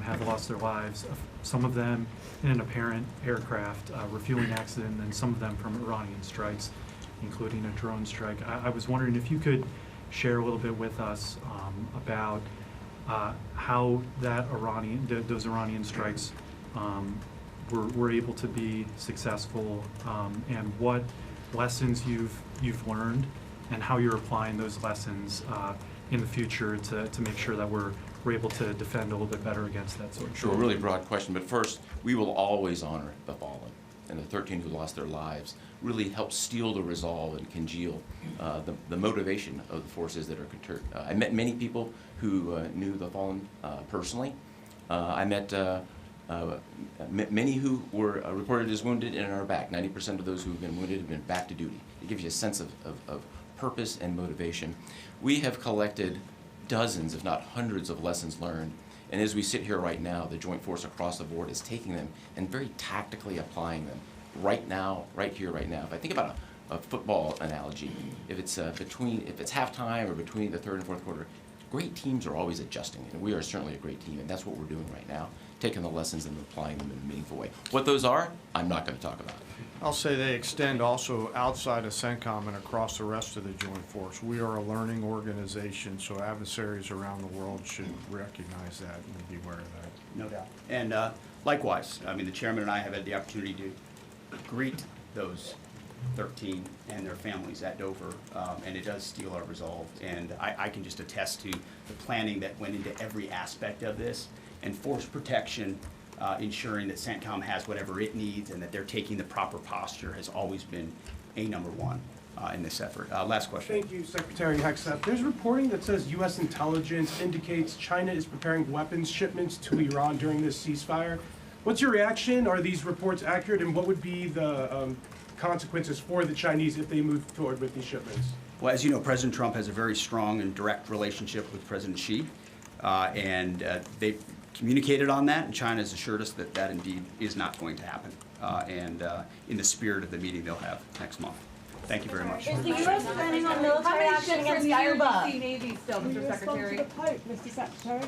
have lost their lives, some of them in an apparent aircraft refueling accident, and some of them from Iranian strikes, including a drone strike. I was wondering if you could share a little bit with us about how those Iranian strikes were able to be successful, and what lessons you've learned, and how you're applying those lessons in the future to make sure that we're able to defend a little bit better against that sort of thing. Sure, really broad question, but first, we will always honor the fallen, and the 13 who lost their lives really helped steel the resolve and congeal the motivation of the forces that are conterred. I met many people who knew the fallen personally. I met many who were reported as wounded and are back. 90% of those who have been wounded have been back to duty. It gives you a sense of purpose and motivation. We have collected dozens, if not hundreds, of lessons learned. And as we sit here right now, the Joint Force across the board is taking them and very tactically applying them right now, right here, right now. If I think about a football analogy, if it's halftime or between the third and fourth quarter, great teams are always adjusting, and we are certainly a great team, and that's what we're doing right now, taking the lessons and applying them in a meaningful way. What those are, I'm not going to talk about. I'll say they extend also outside of CENTCOM and across the rest of the Joint Force. We are a learning organization, so adversaries around the world should recognize that and be aware of that. No doubt. And likewise, I mean, the chairman and I have had the opportunity to greet those 13 and their families at Dover, and it does steel our resolve. And I can just attest to the planning that went into every aspect of this, and force protection, ensuring that CENTCOM has whatever it needs and that they're taking the proper posture has always been number one in this effort. Last question. Thank you, Secretary Hegseth. There's reporting that says U.S. intelligence indicates China is preparing weapons shipments to Iran during this ceasefire. What's your reaction? Are these reports accurate, and what would be the consequences for the Chinese if they move forward with these shipments? Well, as you know, President Trump has a very strong and direct relationship with President Xi, and they've communicated on that, and China has assured us that that indeed is not going to happen, and in the spirit of the meeting they'll have next month. Thank you very much. Is the U.S. planning on military action against Cuba? Navy still, Mr. Secretary. The Pope, Mr. Secretary.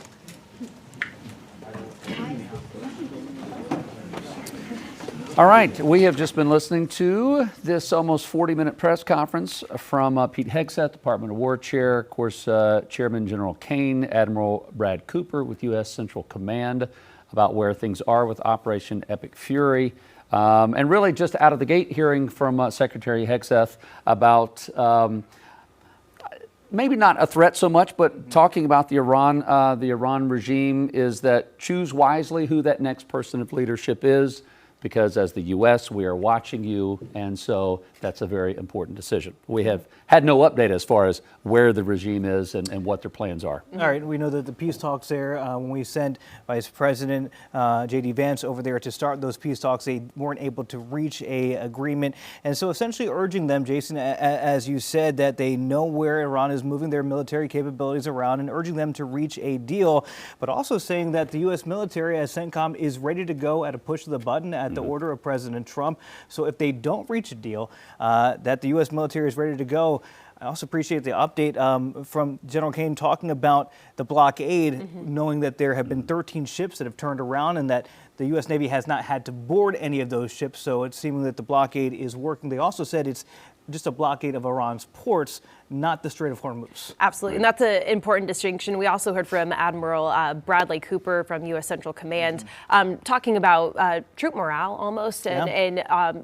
All right, we have just been listening to this almost 40-minute press conference from Pete Hegseth, Department of War Chair, of course, Chairman General Kane, Admiral Brad Cooper with U.S. Central Command about where things are with Operation Epic Fury. And really just out of the gate hearing from Secretary Hegseth about maybe not a threat so much, but talking about the Iran regime is that choose wisely who that next person of leadership is, because as the U.S., we are watching you, and so that's a very important decision. We have had no update as far as where the regime is and what their plans are. All right, we know that the peace talks there, when we sent Vice President J.D. Vance over there to start those peace talks, they weren't able to reach a agreement. And so essentially urging them, Jason, as you said, that they know where Iran is moving their military capabilities around and urging them to reach a deal, but also saying that the U.S. military, as CENTCOM, is ready to go at a push of the button at the order of President Trump. So if they don't reach a deal, that the U.S. military is ready to go. I also appreciate the update from General Kane talking about the blockade, knowing that there have been 13 ships that have turned around and that the U.S. Navy has not had to board any of those ships, so it's seeming that the blockade is working. They also said it's just a blockade of Iran's ports, not the Strait of Hormuz. Absolutely, and that's an important distinction. We also heard from Admiral Bradley Cooper from U.S. Central Command talking about troop morale almost, and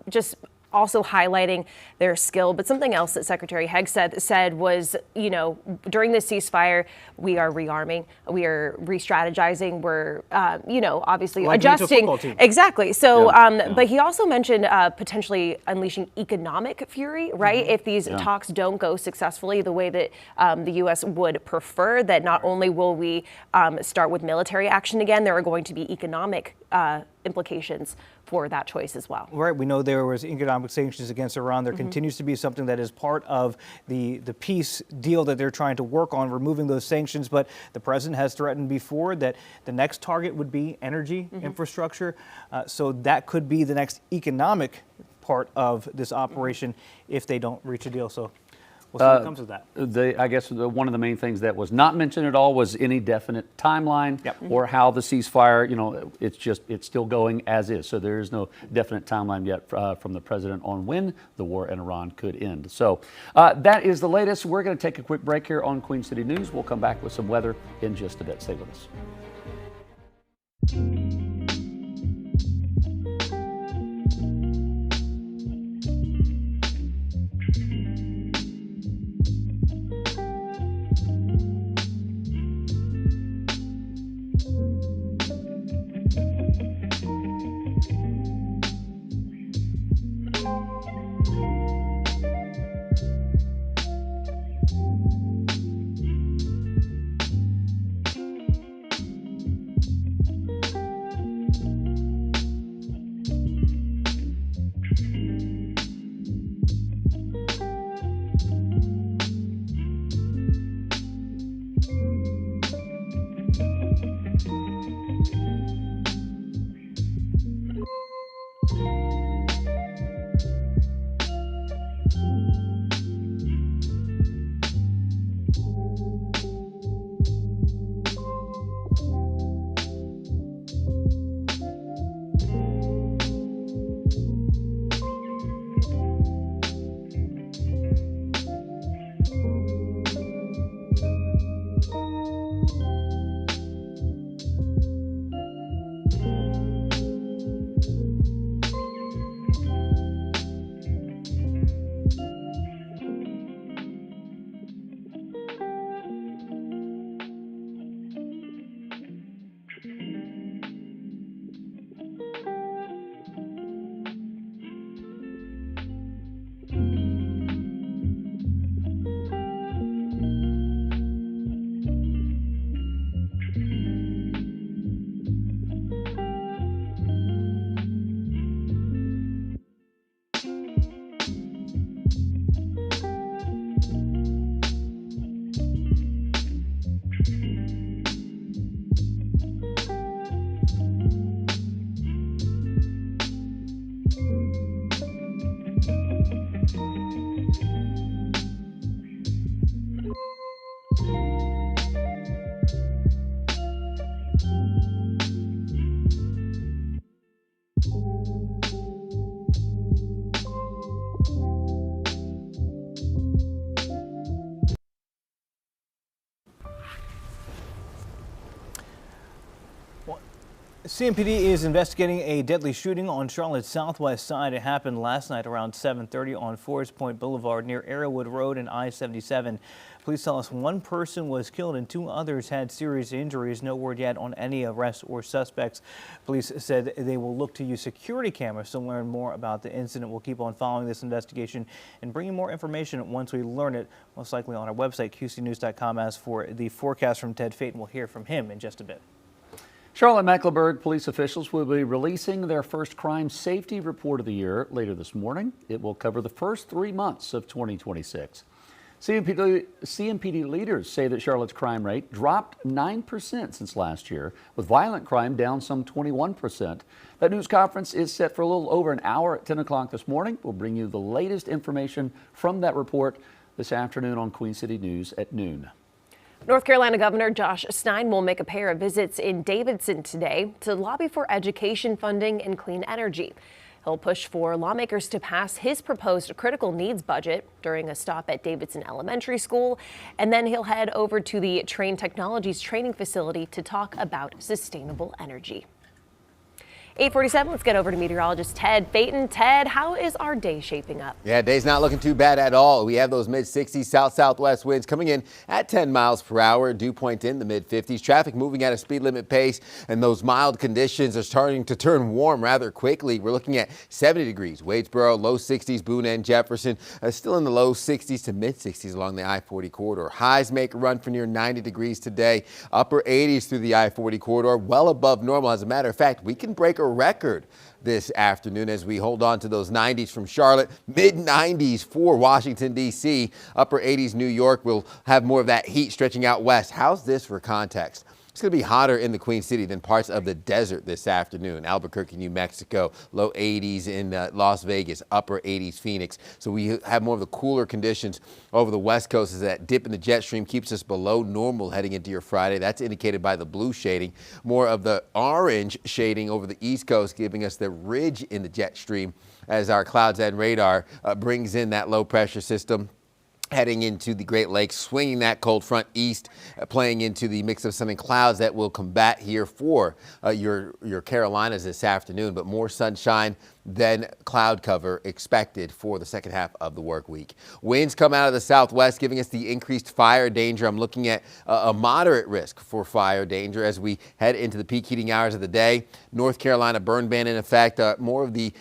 just also highlighting their skill. But something else that Secretary Hegseth said was, you know, during this ceasefire, we are rearming, we are re-strategizing, we're, you know, obviously like adjusting. Exactly. So, but he also mentioned potentially unleashing economic fury, right? If these talks don't go successfully the way that the U.S. would prefer, that not only will we start with military action again, there are going to be economic implications for that choice as well. Right. We know there was economic sanctions against Iran. There continues to be something that is part of the peace deal that they're trying to work on, removing those sanctions. But the president has threatened before that the next target would be energy infrastructure. So that could be the next economic part of this operation if they don't reach a deal. So We'll see what comes of that. I guess one of the main things that was not mentioned at all was any definite timeline or how the ceasefire, it's still going as is. So there is no definite timeline yet from the president on when the war in Iran could end. So that is the latest. We're going to take a quick break here on Queen City News. We'll come back with some weather in just a bit. Stay with us. CMPD is investigating a deadly shooting on Charlotte's southwest side. It happened last night around 7:30 on Forest Point Boulevard near Arrowwood Road and I-77. Police tell us one person was killed and 2 others had serious injuries. No word yet on any arrests or suspects. Police said they will look to use security cameras to learn more about the incident. We'll keep on following this investigation and bringing more information once we learn it, most likely on our website, qcnews.com. As for the forecast from Ted Phaeton, we'll hear from him in just a bit. Charlotte-Mecklenburg police officials will be releasing their first crime safety report of the year later this morning. It will cover the first 3 months of 2026. CMPD leaders say that Charlotte's crime rate dropped 9% since last year, with violent crime down some 21%. That news conference is set for a little over an hour at 10 o'clock this morning. We'll bring you the latest information from that report this afternoon on Queen City News at noon. North Carolina Governor Josh Stein will make a pair of visits in Davidson today to lobby for education funding and clean energy. He'll push for lawmakers to pass his proposed critical needs budget during a stop at Davidson Elementary School, and then he'll head over to the Train Technologies training facility to talk about sustainable energy. 8:47, let's get over to meteorologist Ted Phaeton. Ted, how is our day shaping up? Yeah, day's not looking too bad at all. We have those mid-60s south-southwest winds coming in at 10 miles per hour. Dew point in the mid-50s. Traffic moving at a speed limit pace, and those mild conditions are starting to turn warm rather quickly. We're looking at 70 degrees. Wadesboro, low 60s. Boone and Jefferson still in the low 60s to mid-60s along the I-40 corridor. Highs make a run for near 90 degrees today. Upper 80s through the I-40 corridor, well above normal. As a matter of fact, we can break a record this afternoon as we hold on to those 90s from Charlotte, mid-90s for Washington, D.C., upper 80s New York. We'll have more of that heat stretching out west. How's this for context? It's going to be hotter in the Queen City than parts of the desert this afternoon. Albuquerque, New Mexico, low 80s in Las Vegas, upper 80s Phoenix. So we have more of the cooler conditions over the West Coast as that dip in the jet stream keeps us below normal heading into your Friday. That's indicated by the blue shading. More of the orange shading over the East Coast, giving us the ridge in the jet stream as our clouds and radar brings in that low pressure system heading into the Great Lakes, swinging that cold front east, playing into the mix of sun and clouds that will combat here for your Carolinas this afternoon, but more sunshine than cloud cover expected for the second half of the work week. Winds come out of the southwest, giving us the increased fire danger. I'm looking at a moderate risk for fire danger as we head into the peak heating hours of the day. North Carolina burn ban in effect. More of the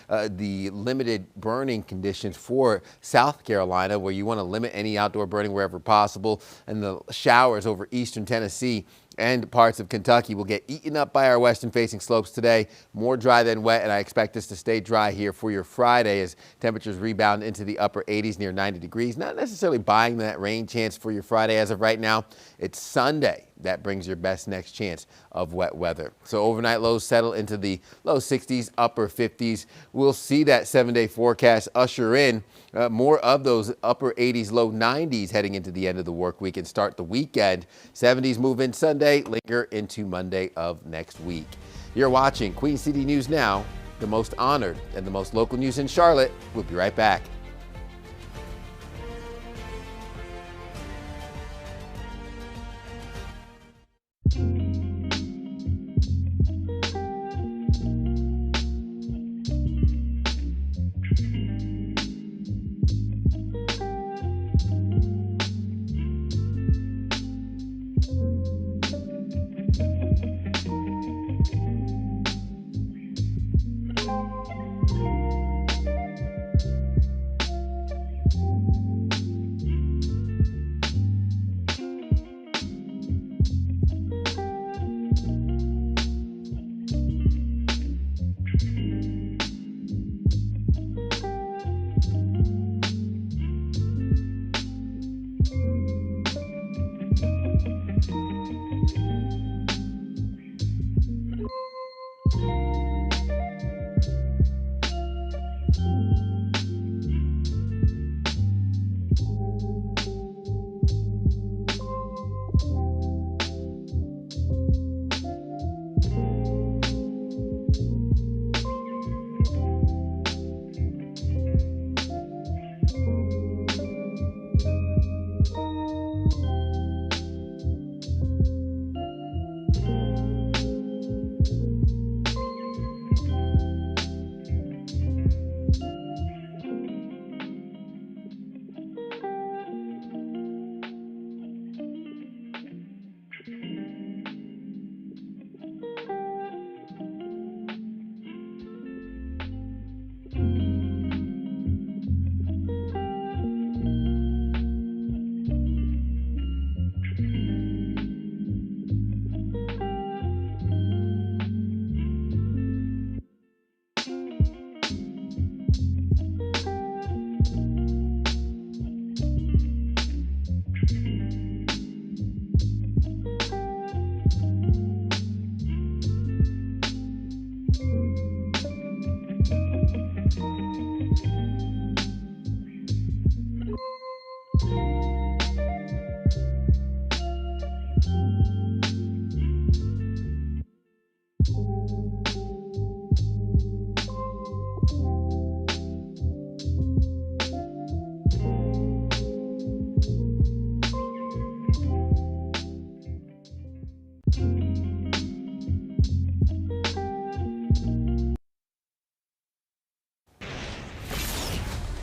limited burning conditions for South Carolina, where you want to limit any outdoor burning wherever possible, and the showers over eastern Tennessee and parts of Kentucky will get eaten up by our western-facing slopes today. More dry than wet, and I expect this to stay dry here for your Friday as temperatures rebound into the upper 80s, near 90 degrees. Not necessarily buying that rain chance for your Friday as of right now. It's Sunday that brings your best next chance of wet weather. So overnight lows settle into the low 60s, upper 50s. We'll see that 7-day forecast usher in more of those upper 80s, low 90s heading into the end of the work week and start the weekend. 70s move in Sunday, linger into Monday of next week. You're watching Queen City News Now, the most honored and the most local news in Charlotte. We'll be right back.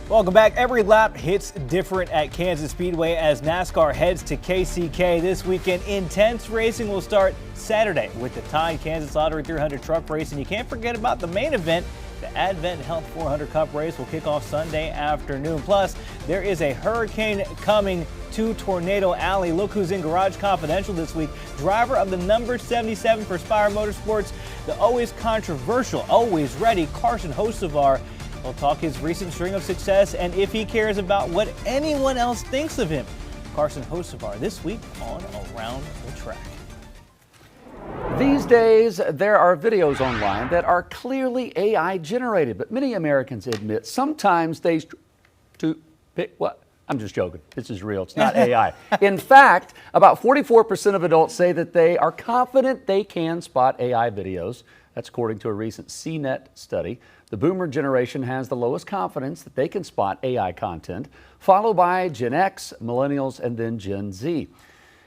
Welcome back. Every lap hits different at Kansas Speedway as NASCAR heads to KCK this weekend. Intense racing will start Saturday with the Tide Kansas Lottery 300 truck race. And you can't forget about the main event. The Advent Health 400 Cup race will kick off Sunday afternoon. Plus, there is a hurricane coming to Tornado Alley. Look who's in Garage Confidential this week. Driver of the number 77 for Spire Motorsports, the always controversial, always ready Carson Hocevar. We'll talk his recent string of success and if he cares about what anyone else thinks of him. Carson Hocevar this week on Around the Track. These days, there are videos online that are clearly AI generated, but many Americans admit sometimes they to pick what? I'm just joking. This is real. It's not AI. In fact, about 44% of adults say that they are confident they can spot AI videos. That's according to a recent CNET study. The boomer generation has the lowest confidence that they can spot AI content, followed by Gen X, millennials, and then Gen Z.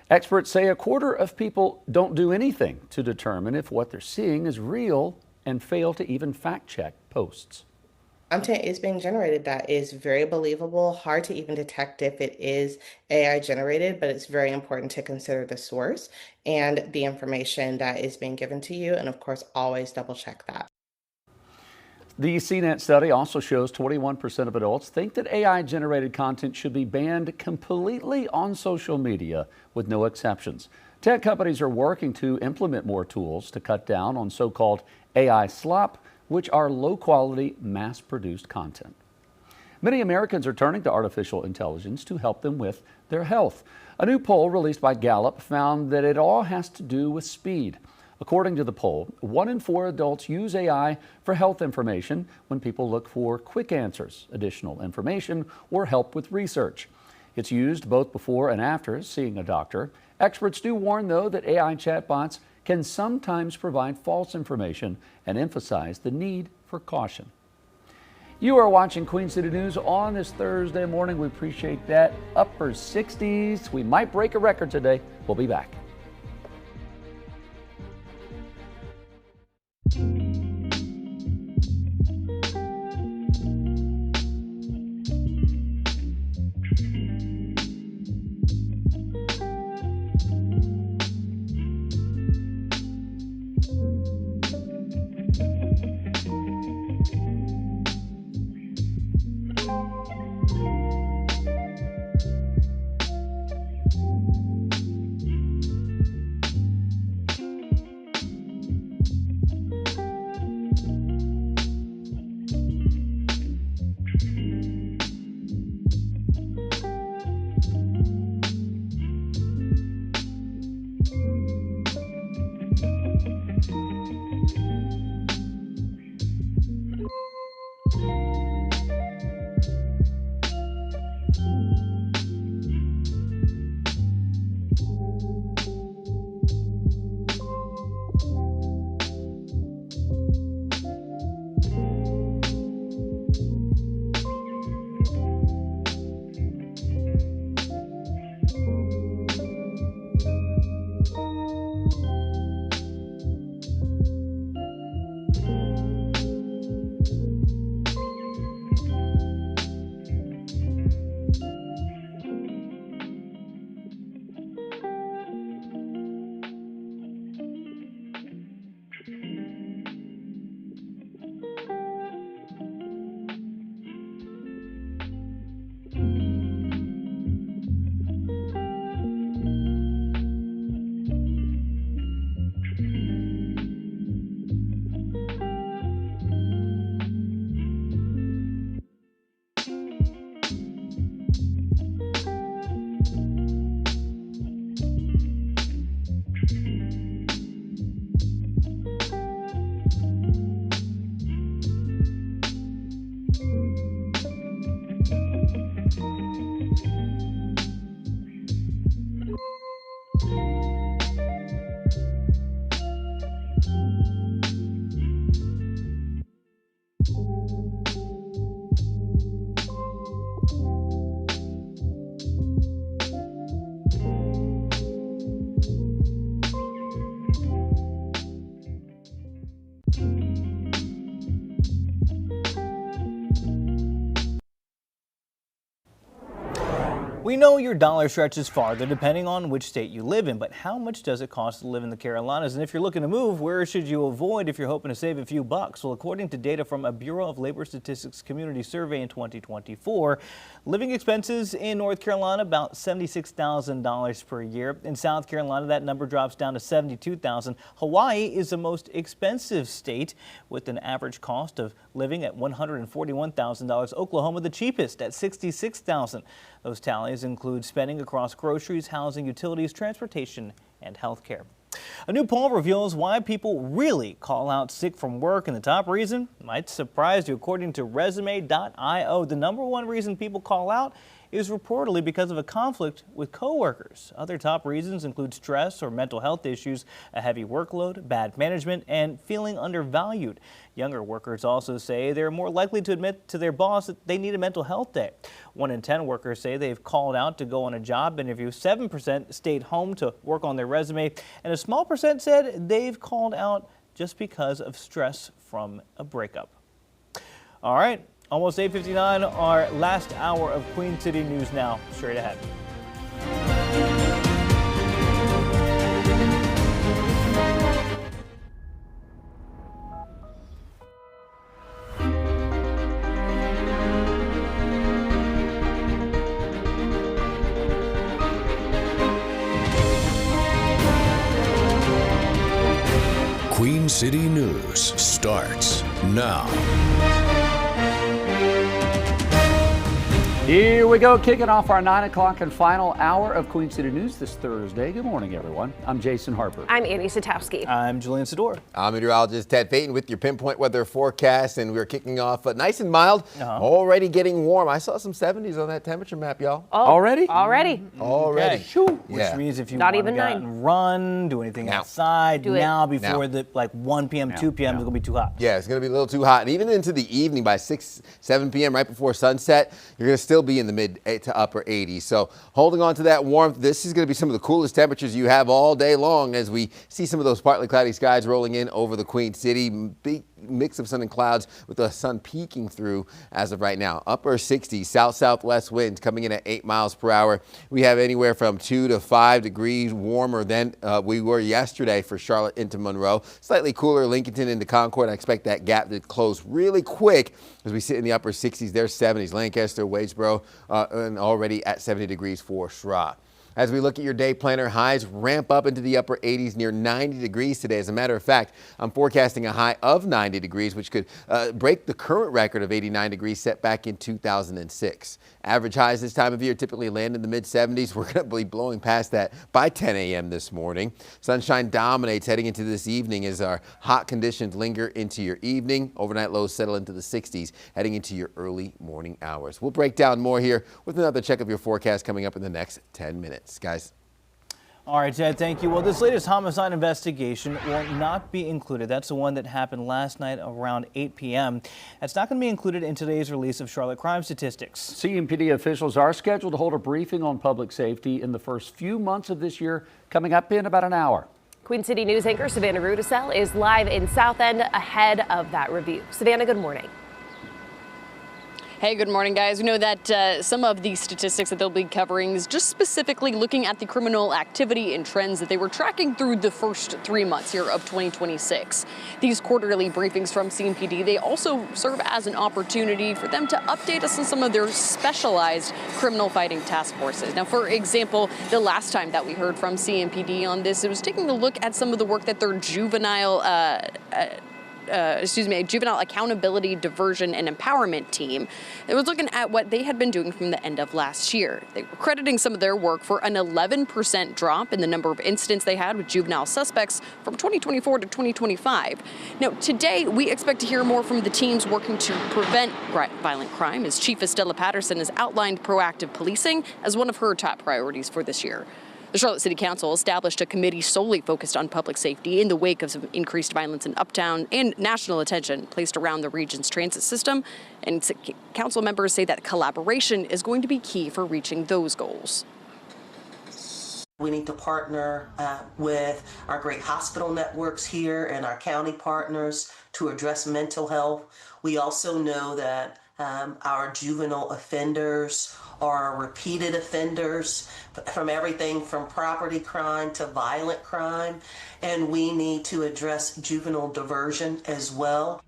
Experts say a quarter of people don't do anything to determine if what they're seeing is real and fail to even fact-check posts. Content is being generated that is very believable, hard to even detect if it is AI generated, but it's very important to consider the source and the information that is being given to you. And of course, always double check that. The CNET study also shows 21% of adults think that AI-generated content should be banned completely on social media, with no exceptions. Tech companies are working to implement more tools to cut down on so-called AI slop, which are low-quality, mass-produced content. Many Americans are turning to artificial intelligence to help them with their health. A new poll released by Gallup found that it all has to do with speed. According to the poll, 1 in 4 adults use AI for health information when people look for quick answers, additional information, or help with research. It's used both before and after seeing a doctor. Experts do warn, though, that AI chatbots can sometimes provide false information and emphasize the need for caution. You are watching Queen City News on this Thursday morning. We appreciate that. Upper 60s. We might break a record today. We'll be back. We know your dollar stretches farther depending on which state you live in, but how much does it cost to live in the Carolinas? And if you're looking to move, where should you avoid if you're hoping to save a few bucks? Well, according to data from a Bureau of Labor Statistics community survey in 2024, living expenses in North Carolina about $76,000 per year. In South Carolina, that number drops down to $72,000. Hawaii is the most expensive state with an average cost of living at $141,000. Oklahoma, the cheapest at $66,000. Those tallies include spending across groceries, housing, utilities, transportation, and health care. A new poll reveals why people really call out sick from work, and the top reason might surprise you. According to resume.io, the #1 reason people call out is reportedly because of a conflict with coworkers. Other top reasons include stress or mental health issues, a heavy workload, bad management, and feeling undervalued. Younger workers also say they're more likely to admit to their boss that they need a mental health day. 1 in 10 workers say they've called out to go on a job interview. 7% stayed home to work on their resume, and a small percent said they've called out just because of stress from a breakup. All right. Almost 8:59, our last hour of Queen City News now. Straight ahead. Queen City News starts now. Here we go, kicking off our 9 o'clock and final hour of Queen City News this Thursday. Good morning, everyone. I'm Jason Harper. I'm Annie Satowski. I'm Julian Sador. I'm meteorologist Ted Payton with your pinpoint weather forecast, and we're kicking off nice and mild, already getting warm. I saw some 70s on that temperature map, y'all. Oh, already? Already. Already. Okay. Which means if you Not want even to go out 9. and run, do anything outside, Do it. now before the 1 p.m., 2 p.m., it's going to be too hot. Yeah, it's going to be a little too hot. And even into the evening by 6, 7 p.m., right before sunset, you're going to still be in the mid to upper 80s. So holding on to that warmth, this is going to be some of the coolest temperatures you have all day long as we see some of those partly cloudy skies rolling in over the Queen City. Big mix of sun and clouds with the sun peeking through as of right now. Upper 60s, south-southwest winds coming in at 8 miles per hour. We have anywhere from 2 to 5 degrees warmer than we were yesterday for Charlotte into Monroe. Slightly cooler Lincolnton into Concord. I expect that gap to close really quick as we sit in the upper 60s. There's 70s. Lancaster, Wadesboro, and already at 70 degrees for Schrock. As we look at your day planner, highs ramp up into the upper 80s, near 90 degrees today. As a matter of fact, I'm forecasting a high of 90 degrees, which could break the current record of 89 degrees set back in 2006. Average highs this time of year typically land in the mid-70s. We're going to be blowing past that by 10 a.m. this morning. Sunshine dominates heading into this evening as our hot conditions linger into your evening. Overnight lows settle into the 60s heading into your early morning hours. We'll break down more here with another check of your forecast coming up in the next 10 minutes. Guys. All right, Ted, thank you. Well, this latest homicide investigation will not be included. That's the one that happened last night around 8 p.m. That's not going to be included in today's release of Charlotte crime statistics. CMPD officials are scheduled to hold a briefing on public safety in the first few months of this year, coming up in about an hour. Queen City News anchor Savannah Rudisell is live in South End ahead of that review. Savannah, good morning. Hey, good morning, guys. We know that some of the statistics that they'll be covering is just specifically looking at the criminal activity and trends that they were tracking through the first 3 months here of 2026. These quarterly briefings from CMPD, they also serve as an opportunity for them to update us on some of their specialized criminal fighting task forces. Now, for example, the last time that we heard from CMPD on this, it was taking a look at some of the work that their juvenile accountability, diversion, and empowerment team. It was looking at what they had been doing from the end of last year. They were crediting some of their work for an 11% drop in the number of incidents they had with juvenile suspects from 2024 to 2025. Now, today, we expect to hear more from the teams working to prevent violent crime, as Chief Estella Patterson has outlined proactive policing as one of her top priorities for this year. The Charlotte City Council established a committee solely focused on public safety in the wake of some increased violence in Uptown and national attention placed around the region's transit system. And council members say that collaboration is going to be key for reaching those goals. We need to partner with our great hospital networks here and our county partners to address mental health. We also know that our juvenile offenders are repeated offenders, from everything from property crime to violent crime, and we need to address juvenile diversion as well.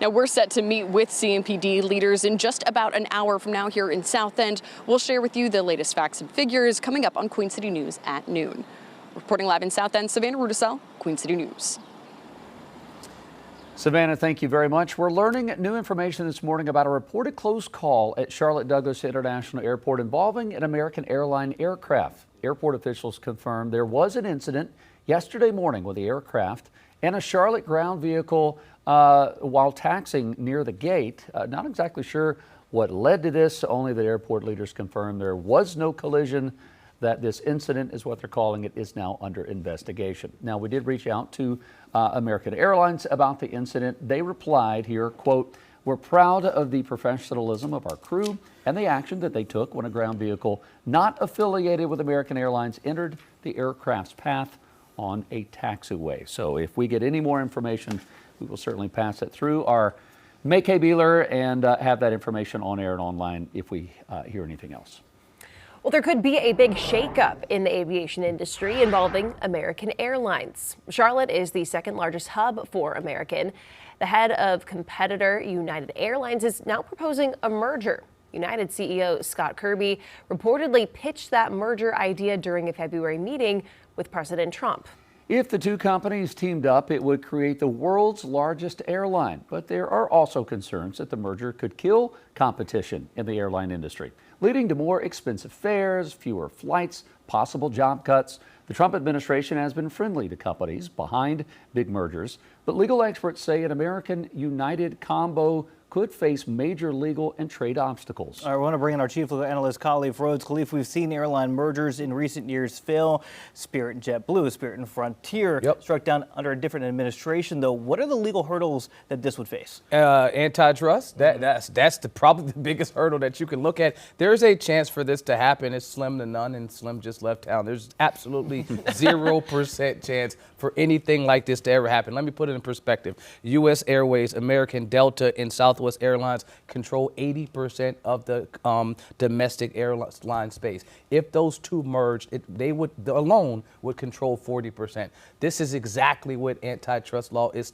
Now, we're set to meet with CMPD leaders in just about an hour from now here in South End. We'll share with you the latest facts and figures coming up on Queen City News at noon. Reporting live in South End, Savannah Rudisell, Queen City News. Savannah, thank you very much. We're learning new information this morning about a reported close call at Charlotte Douglas International Airport involving an American airline aircraft. Airport officials confirmed there was an incident yesterday morning with the aircraft and a Charlotte ground vehicle while taxiing near the gate. Not exactly sure what led to this, only that airport leaders confirmed there was no collision, that this incident is what they're calling it, is now under investigation. Now, we did reach out to American Airlines about the incident. They replied here, quote, "We're proud of the professionalism of our crew and the action that they took when a ground vehicle not affiliated with American Airlines entered the aircraft's path on a taxiway." So if we get any more information, we will certainly pass it through our May-K Beeler and have that information on air and online if we hear anything else. Well, there could be a big shakeup in the aviation industry involving American Airlines. Charlotte is the second largest hub for American. The head of competitor United Airlines is now proposing a merger. United CEO Scott Kirby reportedly pitched that merger idea during a February meeting with President Trump. If the two companies teamed up, it would create the world's largest airline. But there are also concerns that the merger could kill competition in the airline industry, leading to more expensive fares, fewer flights, possible job cuts. The Trump administration has been friendly to companies behind big mergers, but legal experts say an American United combo could face major legal and trade obstacles. All right, we want to bring in our chief legal analyst, Khalif Rhodes. Khalif, we've seen airline mergers in recent years fail. Spirit and JetBlue, Spirit and Frontier struck down under a different administration, though. What are the legal hurdles that this would face? Antitrust. That's probably the biggest hurdle that you can look at. There's a chance for this to happen. It's slim to none, and Slim just left town. There's absolutely 0% chance for anything like this to ever happen. Let me put it in perspective. U.S. Airways, American, Delta, and Southwest Airlines control 80% of the domestic airline space. If those two merged, they would alone would control 40%. This is exactly what antitrust law is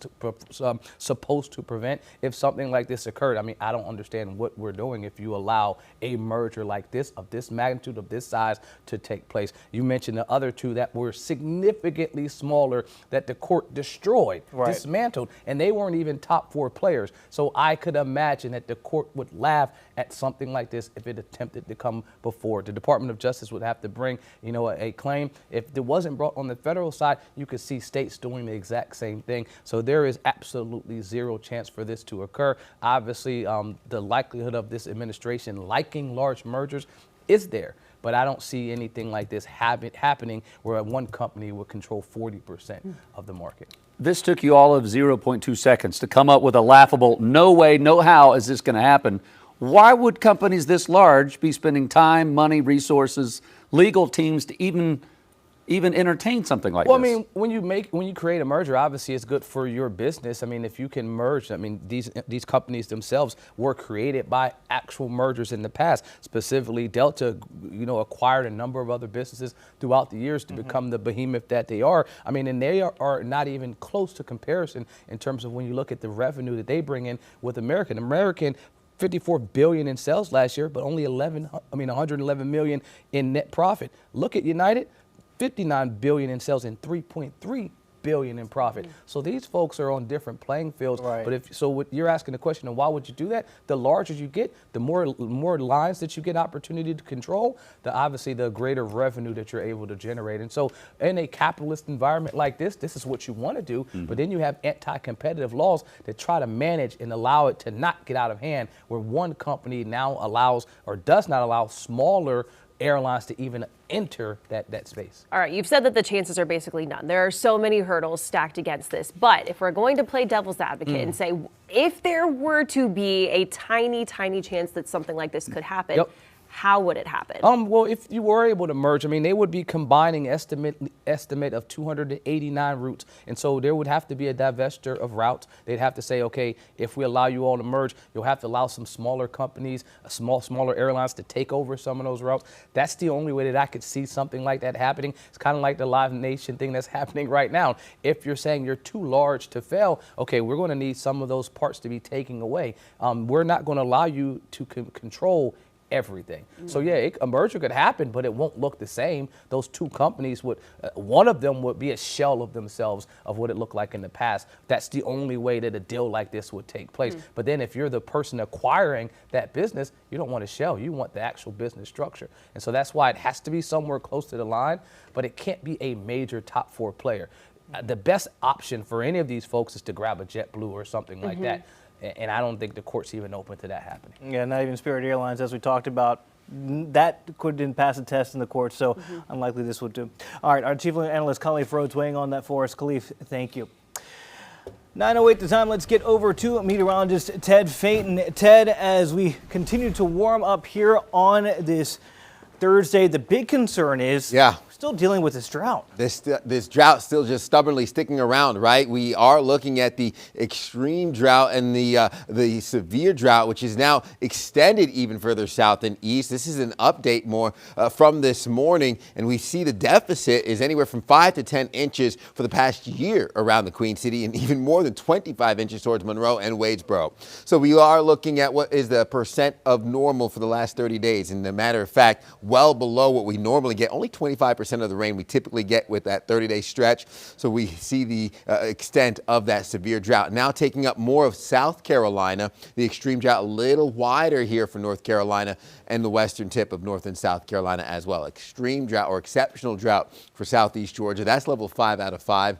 supposed to prevent. If something like this occurred, I mean, I don't understand what we're doing if you allow a merger like this, of this magnitude, of this size, to take place. You mentioned the other two that were significantly smaller that the court destroyed, dismantled, and they weren't even top 4 players. So I could imagine that the court would laugh at something like this if it attempted to come before. The Department of Justice would have to bring, a claim. If it wasn't brought on the federal side, you could see states doing the exact same thing. So there is absolutely 0 chance for this to occur. Obviously, the likelihood of this administration liking large mergers is there, but I don't see anything like this happening where one company would control 40% of the market. This took you all of 0.2 seconds to come up with a laughable, no way, no how is this going to happen. Why would companies this large be spending time, money, resources, legal teams to even entertain something like this? Well, I mean, when you create a merger, obviously it's good for your business. I mean, if you can merge, I mean, these companies themselves were created by actual mergers in the past. Specifically, Delta, acquired a number of other businesses throughout the years to become the behemoth that they are. I mean, and they are not even close to comparison in terms of when you look at the revenue that they bring in with American. $54 billion in sales last year, but only 111 million in net profit. Look at United. $59 billion in sales and $3.3 billion in profit. So these folks are on different playing fields. But what you're asking the question of why would you do that? The larger you get, the more lines that you get opportunity to control, obviously the greater revenue that you're able to generate. And so in a capitalist environment like this is what you want to do. But then you have anti-competitive laws that try to manage and allow it to not get out of hand, where one company now allows or does not allow smaller airlines to even enter that space. All right, you've said that the chances are basically none. There are so many hurdles stacked against this. But if we're going to play devil's advocate and say, if there were to be a tiny, tiny chance that something like this could happen, how would it happen? Well, if you were able to merge, I mean, they would be combining estimate of 289 routes. And so there would have to be a divestiture of routes. They'd have to say, okay, if we allow you all to merge, you'll have to allow some smaller companies, smaller airlines to take over some of those routes. That's the only way that I could see something like that happening. It's kind of like the Live Nation thing that's happening right now. If you're saying you're too large to fail, okay, we're going to need some of those parts to be taken away. We're not going to allow you to control everything. So yeah, a merger could happen, but it won't look the same. Those two companies would, one of them would be a shell of themselves of what it looked like in the past. That's the only way that a deal like this would take place. But then if you're the person acquiring that business, you don't want a shell, you want the actual business structure. And so that's why it has to be somewhere close to the line, but it can't be a major top 4 player. The best option for any of these folks is to grab a JetBlue or something like that. And I don't think the court's even open to that happening. Yeah, not even Spirit Airlines, as we talked about. That didn't pass a test in the court, so unlikely this would do. All right, our chief analyst, Khalif Rhodes, weighing on that for us. Khalif, thank you. 9:08 the time. Let's get over to meteorologist Ted Phaeton. Ted, as we continue to warm up here on this Thursday, the big concern is still dealing with this drought. This drought still just stubbornly sticking around, right? We are looking at the extreme drought and the severe drought, which is now extended even further south and east. This is an update more from this morning, and we see the deficit is anywhere from 5 to 10 inches for the past year around the Queen City, and even more than 25 inches towards Monroe and Wadesboro. So we are looking at what is the percent of normal for the last 30 days, and as a matter of fact, well below what we normally get. Only 25% of the rain we typically get with that 30-day stretch. So we see the extent of that severe drought. Now taking up more of South Carolina, the extreme drought a little wider here for North Carolina and the western tip of North and South Carolina as well. Extreme drought or exceptional drought for southeast Georgia. That's level 5 out of 5.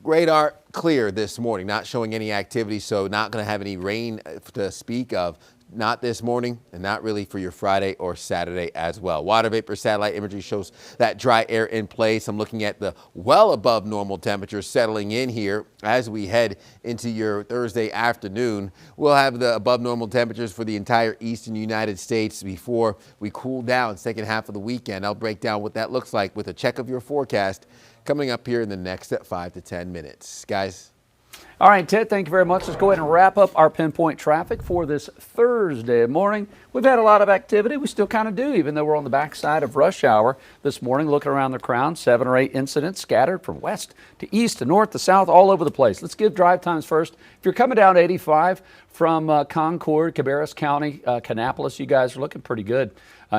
Radar clear this morning, not showing any activity, so not going to have any rain to speak of. Not this morning, and not really for your Friday or Saturday as well. Water vapor satellite imagery shows that dry air in place. I'm looking at the well above normal temperatures settling in here as we head into your Thursday afternoon. We'll have the above normal temperatures for the entire eastern United States before we cool down second half of the weekend. I'll break down what that looks like with a check of your forecast coming up here in the next 5 to 10 minutes. Guys. All right, Ted, thank you very much. Let's go ahead and wrap up our pinpoint traffic for this Thursday morning. We've had a lot of activity. We still kind of do, even though we're on the backside of rush hour this morning. Looking around the crown, 7 or 8 incidents scattered from west to east to north to south, all over the place. Let's give drive times first. If you're coming down 85 from Concord, Cabarrus County, Kannapolis, you guys are looking pretty good.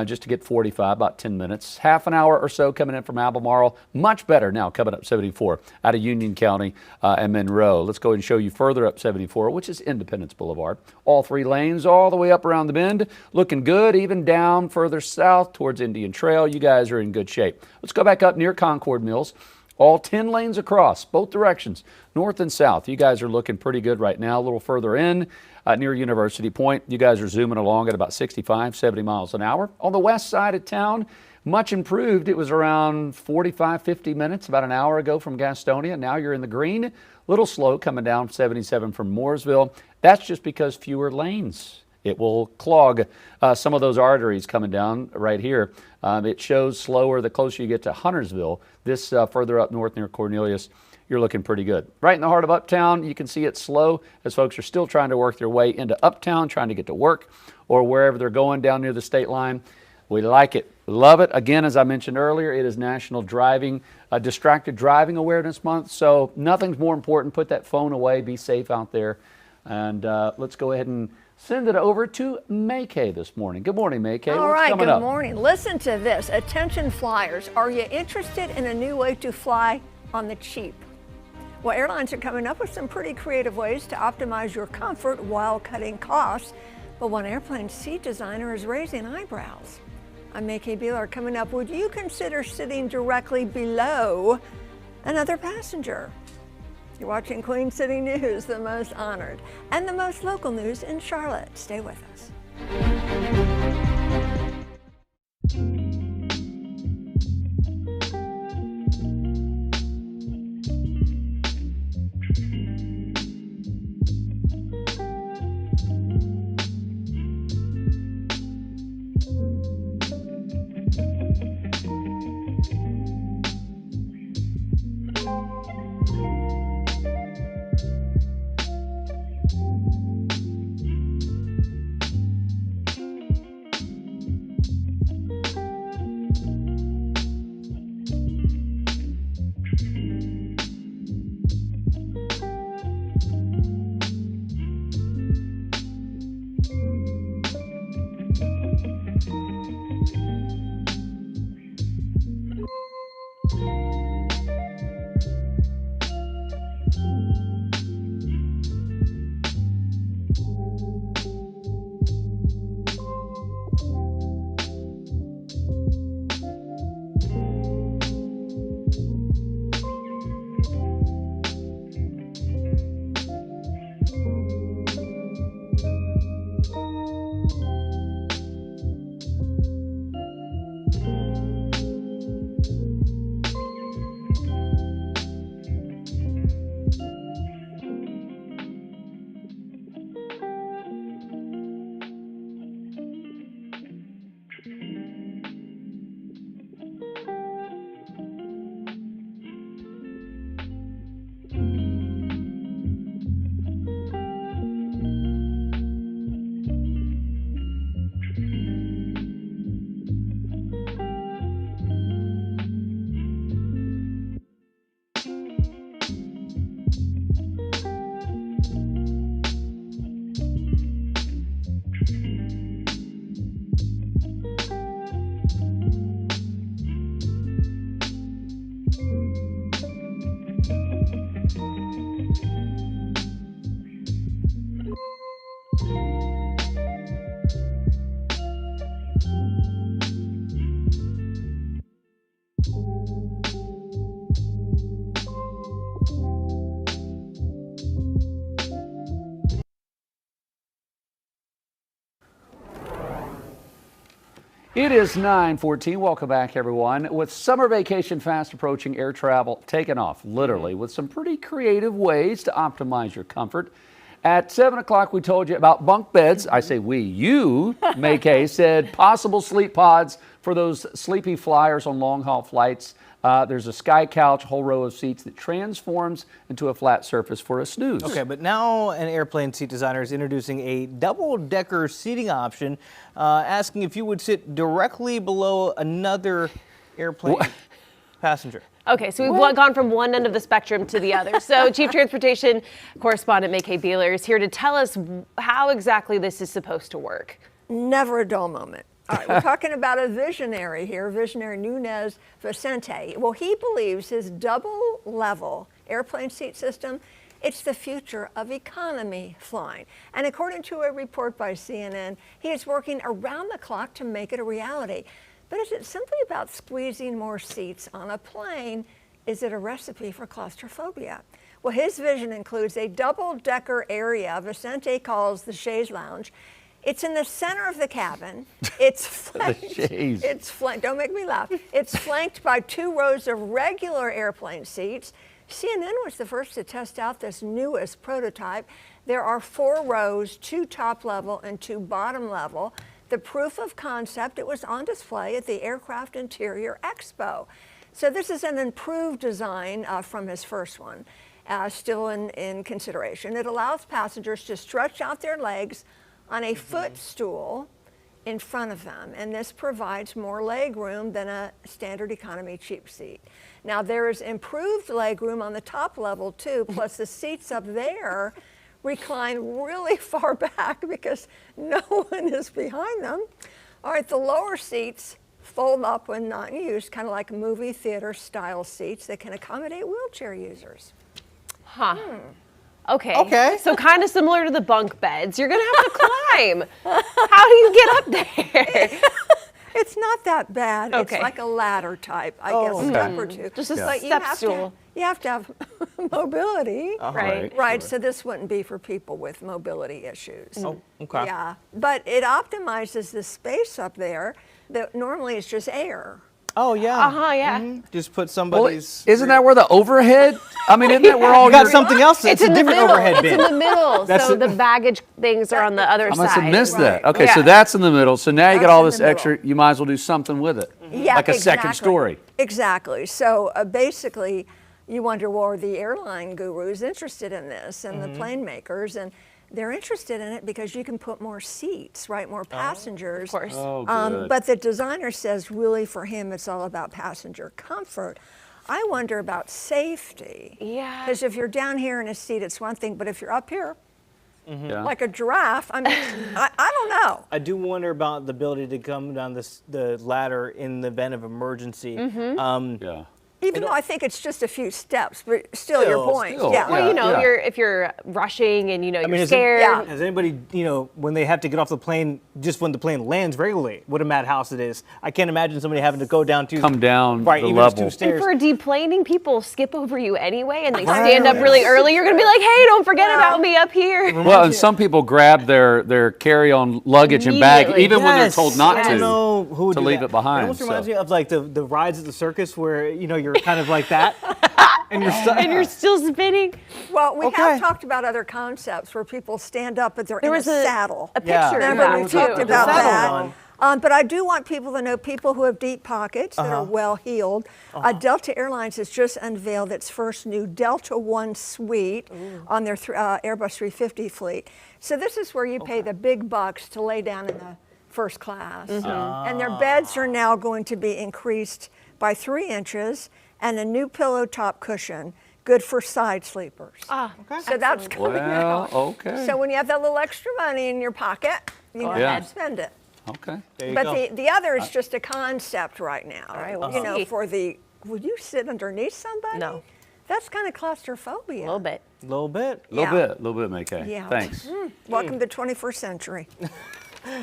Just to get 45, about 10 minutes. Half an hour or so coming in from Albemarle. Much better now coming up 74 out of Union County and Monroe. Let's go ahead and show you further up 74, which is Independence Boulevard. All 3 lanes all the way up around the bend. Looking good, even down further south towards Indian Trail. You guys are in good shape. Let's go back up near Concord Mills. All 10 lanes across, both directions, north and south. You guys are looking pretty good right now. A little further in, near University Point, you guys are zooming along at about 65, 70 miles an hour. On the west side of town, much improved. It was around 45, 50 minutes, about an hour ago from Gastonia. Now you're in the green. Little slow coming down 77 from Mooresville. That's just because fewer lanes. It will clog some of those arteries coming down right here. It shows slower the closer you get to Huntersville. This further up north near Cornelius, you're looking pretty good. Right in the heart of Uptown, you can see it's slow as folks are still trying to work their way into Uptown, trying to get to work or wherever they're going down near the state line. We like it. Love it. Again, as I mentioned earlier, it is National Distracted Driving Awareness Month, so nothing's more important. Put that phone away. Be safe out there. And let's go ahead and send it over to May-Kay this morning. Good morning, May-Kay. All right, good morning. Listen to this. Attention flyers. Are you interested in a new way to fly on the cheap? Well, airlines are coming up with some pretty creative ways to optimize your comfort while cutting costs. But one airplane seat designer is raising eyebrows. I'm May-Kay Beeler coming up. Would you consider sitting directly below another passenger? You're watching Queen City News, the most honored and the most local news in Charlotte. Stay with us. It is 9:14. Welcome back, everyone. With summer vacation fast approaching, air travel taking off, literally, with some pretty creative ways to optimize your comfort. At 7 o'clock, we told you about bunk beds. I say we, you, May said possible sleep pods for those sleepy flyers on long-haul flights. There's a sky couch, whole row of seats that transforms into a flat surface for a snooze. Okay, but now an airplane seat designer is introducing a double-decker seating option, asking if you would sit directly below another airplane passenger. Okay, so we've gone from one end of the spectrum to the other. So Chief Transportation Correspondent May Beeler is here to tell us how exactly this is supposed to work. Never a dull moment. All right, we're talking about a visionary here, visionary Nunez Vicente. Well, he believes his double-level airplane seat system, it's the future of economy flying. And according to a report by CNN, he is working around the clock to make it a reality. But is it simply about squeezing more seats on a plane? Is it a recipe for claustrophobia? Well, his vision includes a double-decker area Vicente calls the chaise lounge. It's in the center of the cabin. It's flanked. Don't make me laugh. It's flanked by 2 rows of regular airplane seats. CNN was the first to test out this newest prototype. There are 4 rows, 2 top level and 2 bottom level. The proof of concept, it was on display at the Aircraft Interior Expo. So this is an improved design from his first one, still in consideration. It allows passengers to stretch out their legs on a footstool in front of them, and this provides more leg room than a standard economy cheap seat. Now there is improved leg room on the top level too, plus the seats up there recline really far back because no one is behind them. All right, the lower seats fold up when not in use, kind of like movie theater style seats that can accommodate wheelchair users. Huh. Okay. So kind of similar to the bunk beds. You're going to have to climb. How do you get up there? It's not that bad. Okay. It's like a ladder type, I guess, step or two. Just a But step stool. You have to have mobility. Right. Right. So this wouldn't be for people with mobility issues. Oh, okay. Yeah. But it optimizes the space up there that normally is just air. Oh, yeah. Yeah. Just put somebody's... Isn't that where the overhead? I mean, isn't that where all You got something else? It's a in the different middle. overhead bin. It's in the middle. So the baggage things are on the other I side. must have missed that. Okay, Yeah. so that's in the middle. So now you got That's all in this the middle. extra. You might as well do something with it, Yeah, like a second story. Exactly. So basically, you wonder, well, are the airline gurus interested in this and the plane makers? And they're interested in it because you can put more seats, right? More passengers. Of course. Oh, good. But the designer says really for him, it's all about passenger comfort. I wonder about safety. Yeah. Because if you're down here in a seat, it's one thing, but if you're up here, Yeah. like a giraffe, I mean, I don't know. I do wonder about the ability to come down the ladder in the event of emergency. Yeah. Even though I think it's just a few steps, but still your point. Still, Yeah. Well, you know, Yeah. if you're rushing and you're has scared. Has anybody, when they have to get off the plane, just when the plane lands regularly, what a madhouse it is. I can't imagine somebody having to go down to... Come down right, the even level. just 2 And stairs. for deplaning, people skip over you anyway, and they stand up really early. You're going to be like, hey, don't forget about me up here. Well, and some people grab their carry-on luggage and bag, Immediately. even when they're told not I to. don't know who would to do leave that. it behind, It almost reminds so. me of like the rides at the circus where, you're kind of like that. And you're stuck. And you're still spinning. Well, we Okay. have talked about other concepts where people stand up, but they're in a was a saddle. A picture Yeah. of Remember, that, we too. talked about saddle that. one. But I do want people to know, people who have deep pockets that are well heeled. Delta Airlines has just unveiled its first new Delta One suite on their Airbus 350 fleet. So this is where you pay the big bucks to lay down in the first class. And their beds are now going to be increased by 3 inches and a new pillow top cushion, good for side sleepers. So that's coming out. Okay. So when you have that little extra money in your pocket, you know, Yeah. spend it. Okay. There you But go. the other is just a concept right now. right, we'll you know, see. for the, would you sit underneath somebody? No. That's kind of claustrophobia. A little bit. A little bit. Little bit, McKay. Yeah. Thanks. Welcome to the 21st century.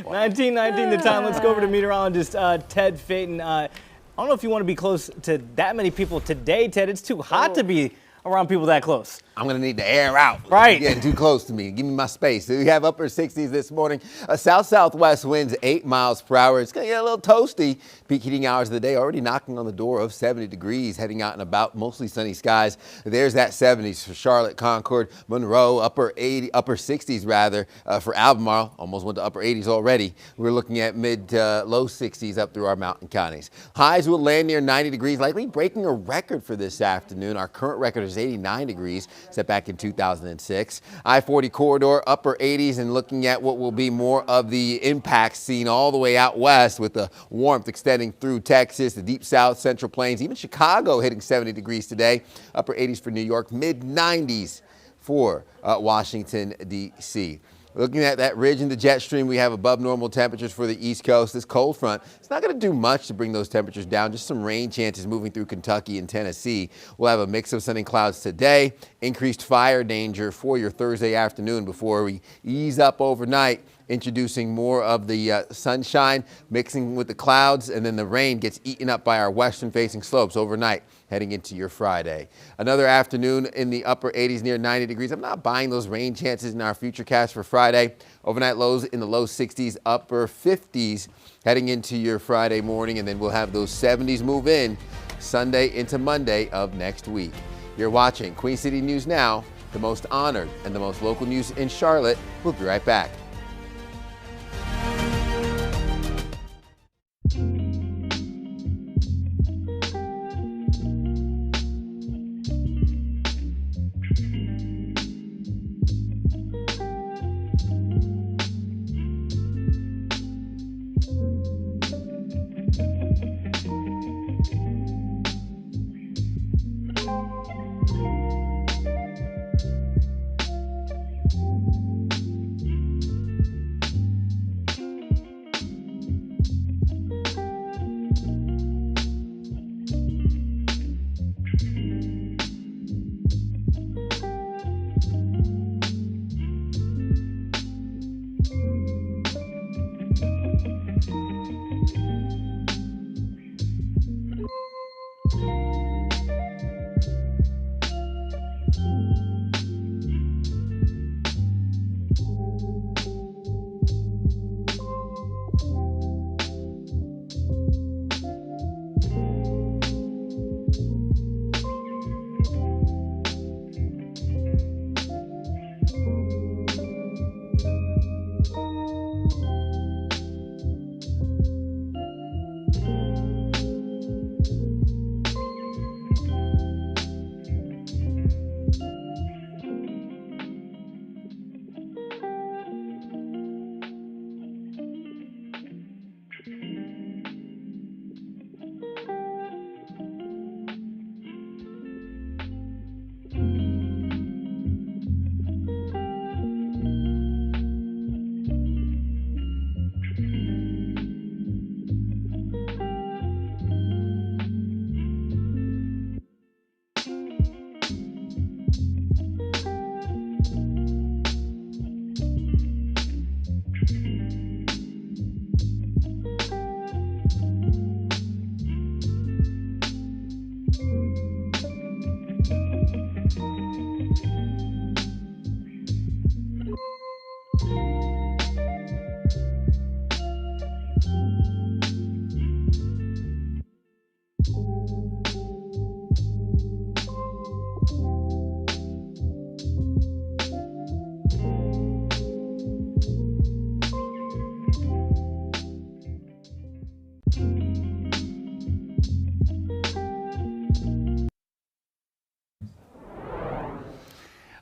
1919 the time. Let's go over to meteorologist Ted Phaeton. I don't know if you want to be close to that many people today, Ted. It's too hot to be around people that close. I'm going to need to air out. Right. You're getting too close to me. Give me my space. So we have upper 60s this morning. South-southwest winds 8 miles per hour. It's going to get a little toasty. Peak heating hours of the day already knocking on the door of 70 degrees, heading out and about, mostly sunny skies. There's that 70s for Charlotte, Concord, Monroe, upper 60s rather, for Albemarle. Almost went to upper 80s already. We're looking at mid to low 60s up through our mountain counties. Highs will land near 90 degrees, likely breaking a record for this afternoon. Our current record is 89 degrees, set back in 2006. I-40 corridor, upper 80s, and looking at what will be more of the impacts seen all the way out west with the warmth extending through Texas, the deep south, central plains, even Chicago hitting 70 degrees today. Upper 80s for New York, mid 90s for Washington, D.C. Looking at that ridge in the jet stream, we have above normal temperatures for the East Coast. This cold front, it's not going to do much to bring those temperatures down. Just some rain chances moving through Kentucky and Tennessee. We'll have a mix of sun and clouds today. Increased fire danger for your Thursday afternoon before we ease up overnight, introducing more of the sunshine mixing with the clouds, and then the rain gets eaten up by our western-facing slopes overnight, heading into your Friday. Another afternoon in the upper 80s near 90 degrees. I'm not buying those rain chances in our futurecast for Friday. Overnight lows in the low 60s, upper 50s heading into your Friday morning, and then we'll have those 70s move in Sunday into Monday of next week. You're watching Queen City News Now, the most honored and the most local news in Charlotte. We'll be right back.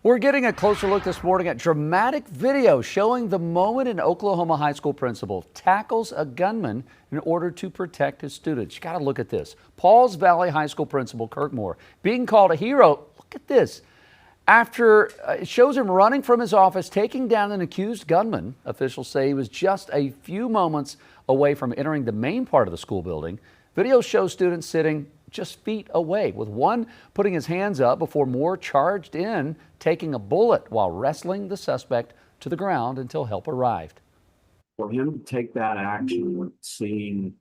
We're getting a closer look this morning at dramatic video showing the moment an Oklahoma high school principal tackles a gunman in order to protect his students. You got to look at this. Pauls Valley High School principal Kirk Moore being called a hero. Look at this. After it shows him running from his office, taking down an accused gunman. Officials say he was just a few moments away from entering the main part of the school building. Video shows students sitting just feet away, with one putting his hands up before Moore charged in, taking a bullet while wrestling the suspect to the ground until help arrived. For him to take that action, seeing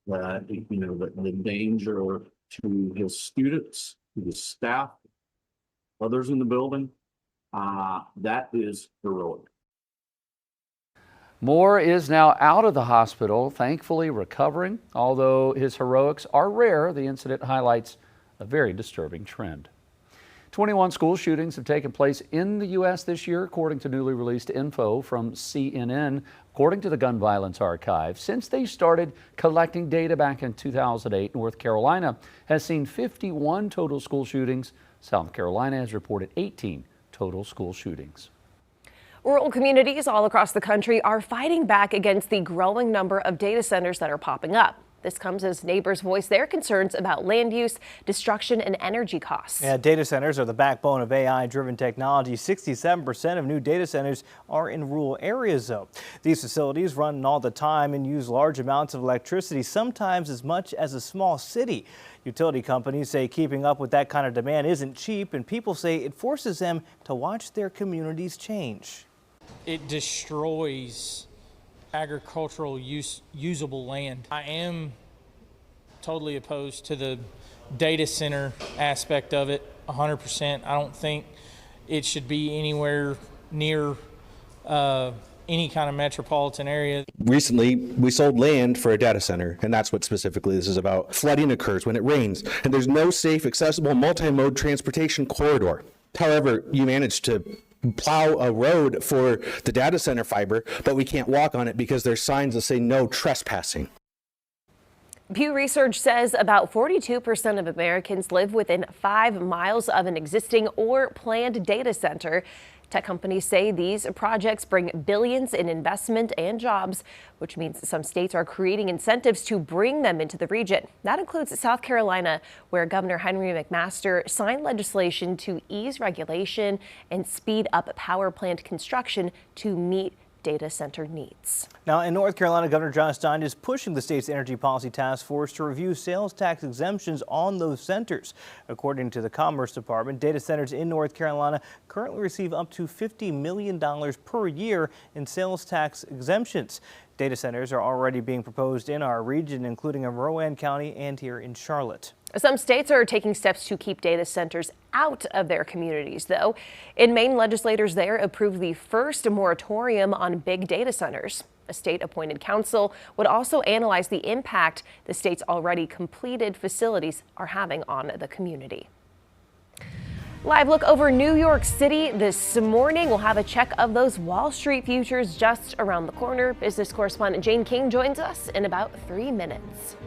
that, the danger to his students, to his staff, others in the building. That is heroic. Moore is now out of the hospital, thankfully recovering. Although his heroics are rare, the incident highlights a very disturbing trend. 21 school shootings have taken place in the U.S. this year, according to newly released info from CNN. According to the Gun Violence Archive, since they started collecting data back in 2008, North Carolina has seen 51 total school shootings. South Carolina has reported 18 total school shootings. Rural communities all across the country are fighting back against the growing number of data centers that are popping up. This comes as neighbors voice their concerns about land use, destruction, and energy costs. Yeah, data centers are the backbone of AI-driven technology. 67% of new data centers are in rural areas, though. These facilities run all the time and use large amounts of electricity, sometimes as much as a small city. Utility companies say keeping up with that kind of demand isn't cheap, and people say it forces them to watch their communities change. It destroys agricultural usable land. I am totally opposed to the data center aspect of it, 100%. I don't think it should be anywhere near any kind of metropolitan area. Recently, we sold land for a data center, and that's what specifically this is about. Flooding occurs when it rains, and there's no safe, accessible, multi-mode transportation corridor. However, you managed to plow a road for the data center fiber, but we can't walk on it because there's signs that say no trespassing. Pew Research says about 42% of Americans live within 5 miles of an existing or planned data center. Tech companies say these projects bring billions in investment and jobs, which means some states are creating incentives to bring them into the region. That includes South Carolina, where Governor Henry McMaster signed legislation to ease regulation and speed up power plant construction to meet data center needs. Now, in North Carolina, Governor John Stein is pushing the state's energy policy task force to review sales tax exemptions on those centers. According to the Commerce Department, data centers in North Carolina currently receive up to $50 million per year in sales tax exemptions. Data centers are already being proposed in our region, including in Rowan County and here in Charlotte. Some states are taking steps to keep data centers out of their communities, though. In Maine, legislators there approved the first moratorium on big data centers. A state-appointed council would also analyze the impact the state's already completed facilities are having on the community. Live look over New York City this morning. We'll have a check of those Wall Street futures just around the corner. Business correspondent Jane King joins us in about 3 minutes.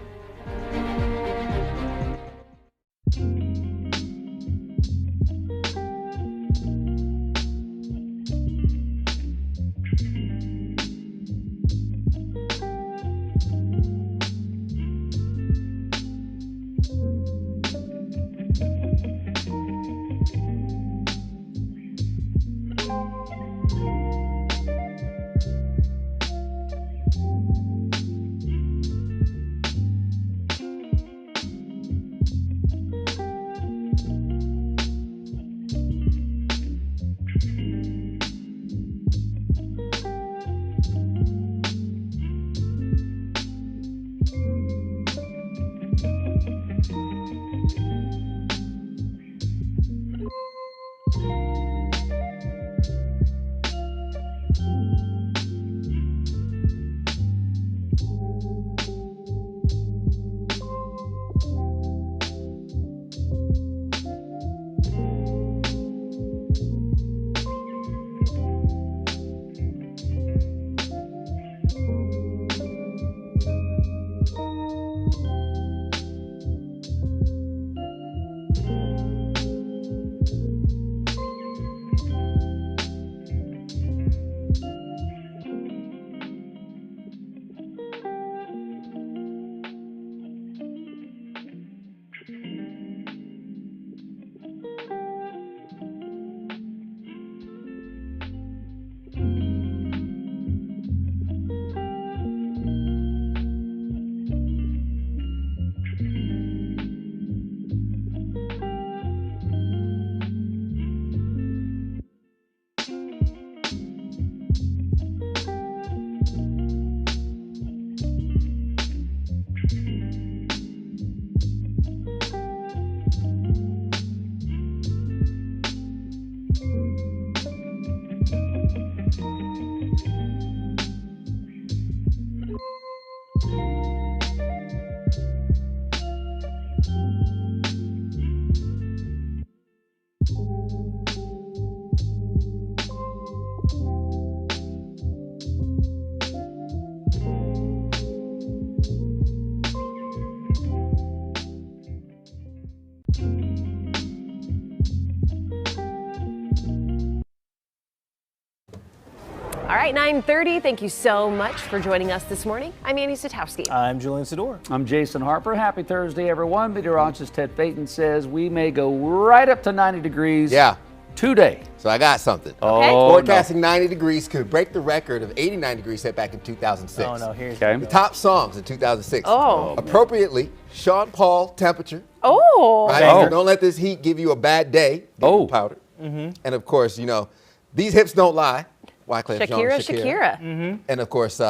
All right, 9:30. Thank you so much for joining us this morning. I'm Annie Satowski. I'm Julian Sador. I'm Jason Harper. Happy Thursday, everyone. Meteorologist Ted Payton says we may go right up to 90 degrees today. So I got something. Oh, Forecasting 90 degrees could break the record of 89 degrees set back in 2006. Oh, no, here's The top songs in 2006. Oh. Appropriately, Sean Paul, Temperature. Oh. Right? Oh. Don't let this heat give you a bad day. Oh. Powder. And of course, these hips don't lie. Wyclef Jean, Shakira. And of course,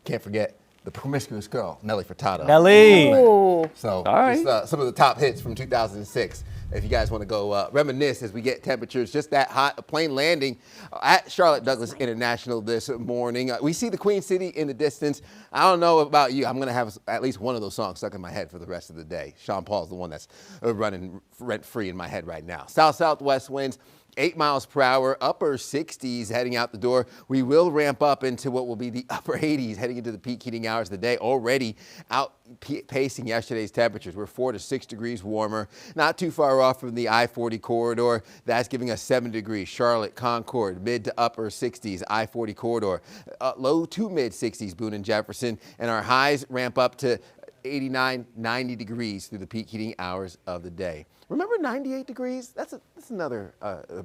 can't forget the promiscuous girl, Nelly Furtado. Nelly. Ooh. So All right. just, some of the top hits from 2006. If you guys want to go reminisce as we get temperatures just that hot, a plane landing at Charlotte Douglas International this morning. We see the Queen City in the distance. I don't know about you. I'm going to have at least one of those songs stuck in my head for the rest of the day. Sean Paul's the one that's running rent-free in my head right now. South-southwest winds. 8 miles per hour, upper 60s heading out the door. We will ramp up into what will be the upper 80s heading into the peak heating hours of the day, already outpacing yesterday's temperatures. We're 4 to 6 degrees warmer, not too far off from the I-40 corridor. That's giving us 7 degrees. Charlotte, Concord, mid to upper 60s, I-40 corridor. Low to mid 60s, Boone and Jefferson. And our highs ramp up to 89, 90 degrees through the peak heating hours of the day. Remember 98 degrees? That's another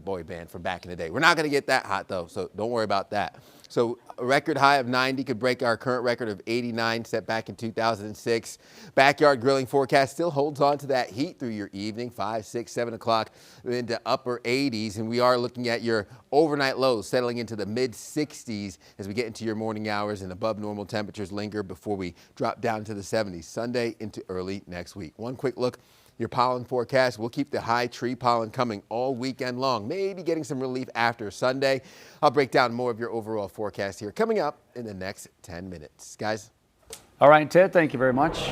boy band from back in the day. We're not going to get that hot, though, so don't worry about that. So a record high of 90 could break our current record of 89 set back in 2006. Backyard grilling forecast still holds on to that heat through your evening, 5, 6, 7 o'clock into upper 80s. And we are looking at your overnight lows settling into the mid 60s as we get into your morning hours, and above normal temperatures linger before we drop down to the 70s Sunday into early next week. One quick look. Your pollen forecast, we'll keep the high tree pollen coming all weekend long, maybe getting some relief after Sunday. I'll break down more of your overall forecast here coming up in the next 10 minutes. Guys. All right, Ted, thank you very much.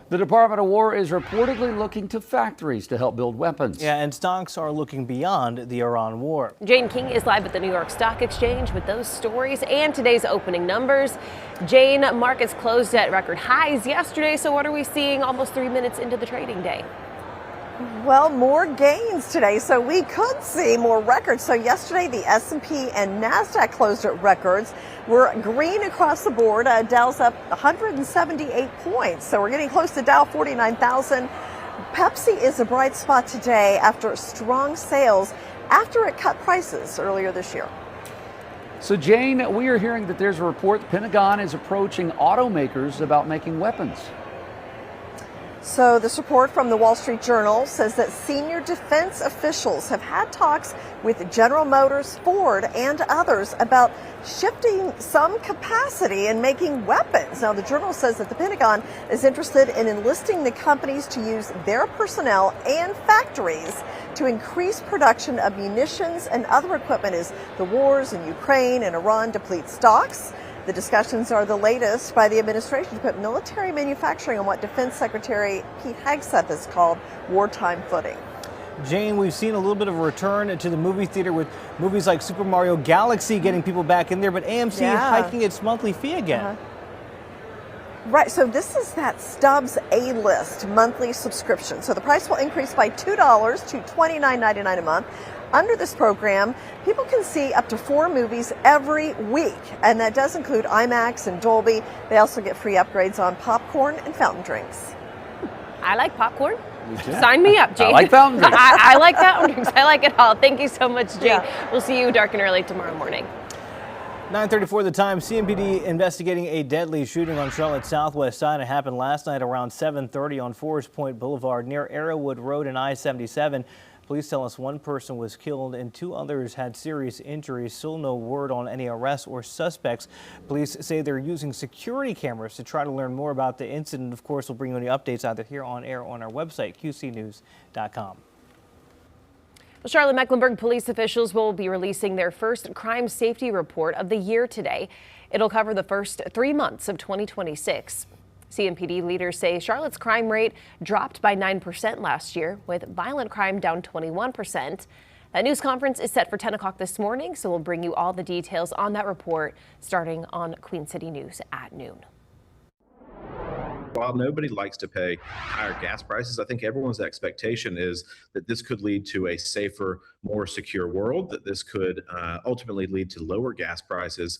The Department of War is reportedly looking to factories to help build weapons. Yeah, and stocks are looking beyond the Iran war. Jane King is live at the New York Stock Exchange with those stories and today's opening numbers. Jane, markets closed at record highs yesterday, so what are we seeing almost 3 minutes into the trading day? Well, more gains today, so we could see more records. So yesterday, the S&P and NASDAQ closed at records. We're green across the board. Dow's up 178 points, so we're getting close to Dow 49,000. Pepsi is a bright spot today after strong sales after it cut prices earlier this year. So, Jane, we are hearing that there's a report the Pentagon is approaching automakers about making weapons. So this report from the Wall Street Journal says that senior defense officials have had talks with General Motors, Ford, and others about shifting some capacity in making weapons. Now, the journal says that the Pentagon is interested in enlisting the companies to use their personnel and factories to increase production of munitions and other equipment as the wars in Ukraine and Iran deplete stocks. The discussions are the latest by the administration to put military manufacturing on what Defense Secretary Pete Hegseth has called wartime footing. Jane, we've seen a little bit of a return to the movie theater with movies like Super Mario Galaxy getting people back in there, but AMC hiking its monthly fee again. Right, so this is that Stubbs A-List monthly subscription. So the price will increase by $2 to $29.99 a month. Under this program, people can see up to 4 movies every week, and that does include IMAX and Dolby. They also get free upgrades on popcorn and fountain drinks. I like popcorn. Sign me up, Jane. I like fountain drinks. I like fountain drinks. I like it all. Thank you so much, Jane. We'll see you dark and early tomorrow morning. 9:34 the time. CMPD investigating a deadly shooting on Charlotte's southwest side. It happened last night around 7:30 on Forest Point Boulevard near Arrowwood Road and I-77. Police tell us one person was killed and 2 others had serious injuries. Still no word on any arrests or suspects. Police say they're using security cameras to try to learn more about the incident. Of course, we'll bring you any updates either here on air or on our website, qcnews.com. Well, Charlotte-Mecklenburg police officials will be releasing their first crime safety report of the year today. It'll cover the first 3 months of 2026. CMPD leaders say Charlotte's crime rate dropped by 9% last year, with violent crime down 21%. That news conference is set for 10 o'clock this morning, so we'll bring you all the details on that report starting on Queen City News at noon. While nobody likes to pay higher gas prices, I think everyone's expectation is that this could lead to a safer, more secure world, that this could ultimately lead to lower gas prices.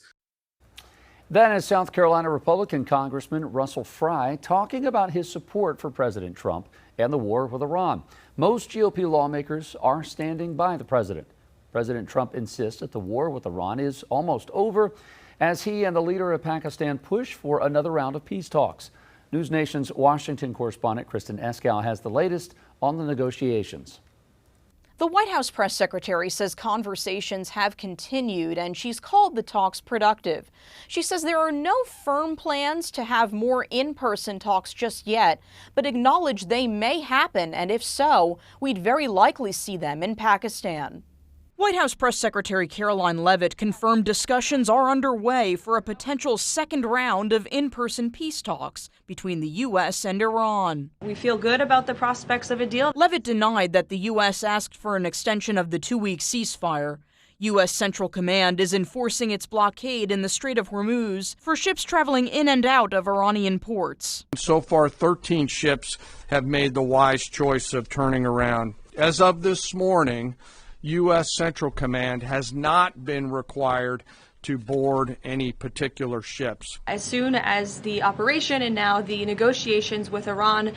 Then is South Carolina Republican Congressman Russell Fry talking about his support for President Trump and the war with Iran. Most GOP lawmakers are standing by the president. President Trump insists that the war with Iran is almost over as he and the leader of Pakistan push for another round of peace talks. News Nation's Washington correspondent Kristen Eskow has the latest on the negotiations. The White House press secretary says conversations have continued and she's called the talks productive. She says there are no firm plans to have more in-person talks just yet, but acknowledge they may happen, and if so, we'd very likely see them in Pakistan. White House Press Secretary Caroline Leavitt confirmed discussions are underway for a potential second round of in-person peace talks between the U.S. and Iran. We feel good about the prospects of a deal. Leavitt denied that the U.S. asked for an extension of the 2-week ceasefire. U.S. Central Command is enforcing its blockade in the Strait of Hormuz for ships traveling in and out of Iranian ports. So far, 13 ships have made the wise choice of turning around. As of this morning, U.S. Central Command has not been required to board any particular ships. As soon as the operation and now the negotiations with Iran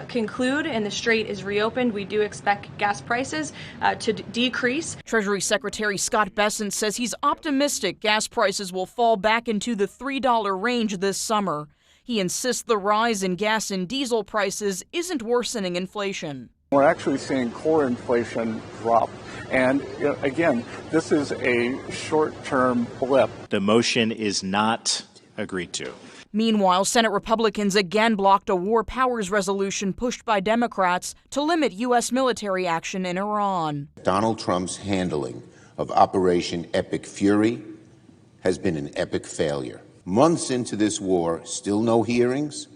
conclude and the strait is reopened, we do expect gas prices to decrease. Treasury Secretary Scott Bessent says he's optimistic gas prices will fall back into the $3 range this summer. He insists the rise in gas and diesel prices isn't worsening inflation. We're actually seeing core inflation drop. And again, this is a short-term blip. The motion is not agreed to. Meanwhile, Senate Republicans again blocked a war powers resolution pushed by Democrats to limit U.S. military action in Iran. Donald Trump's handling of Operation Epic Fury has been an epic failure. Months into this war, still no hearings,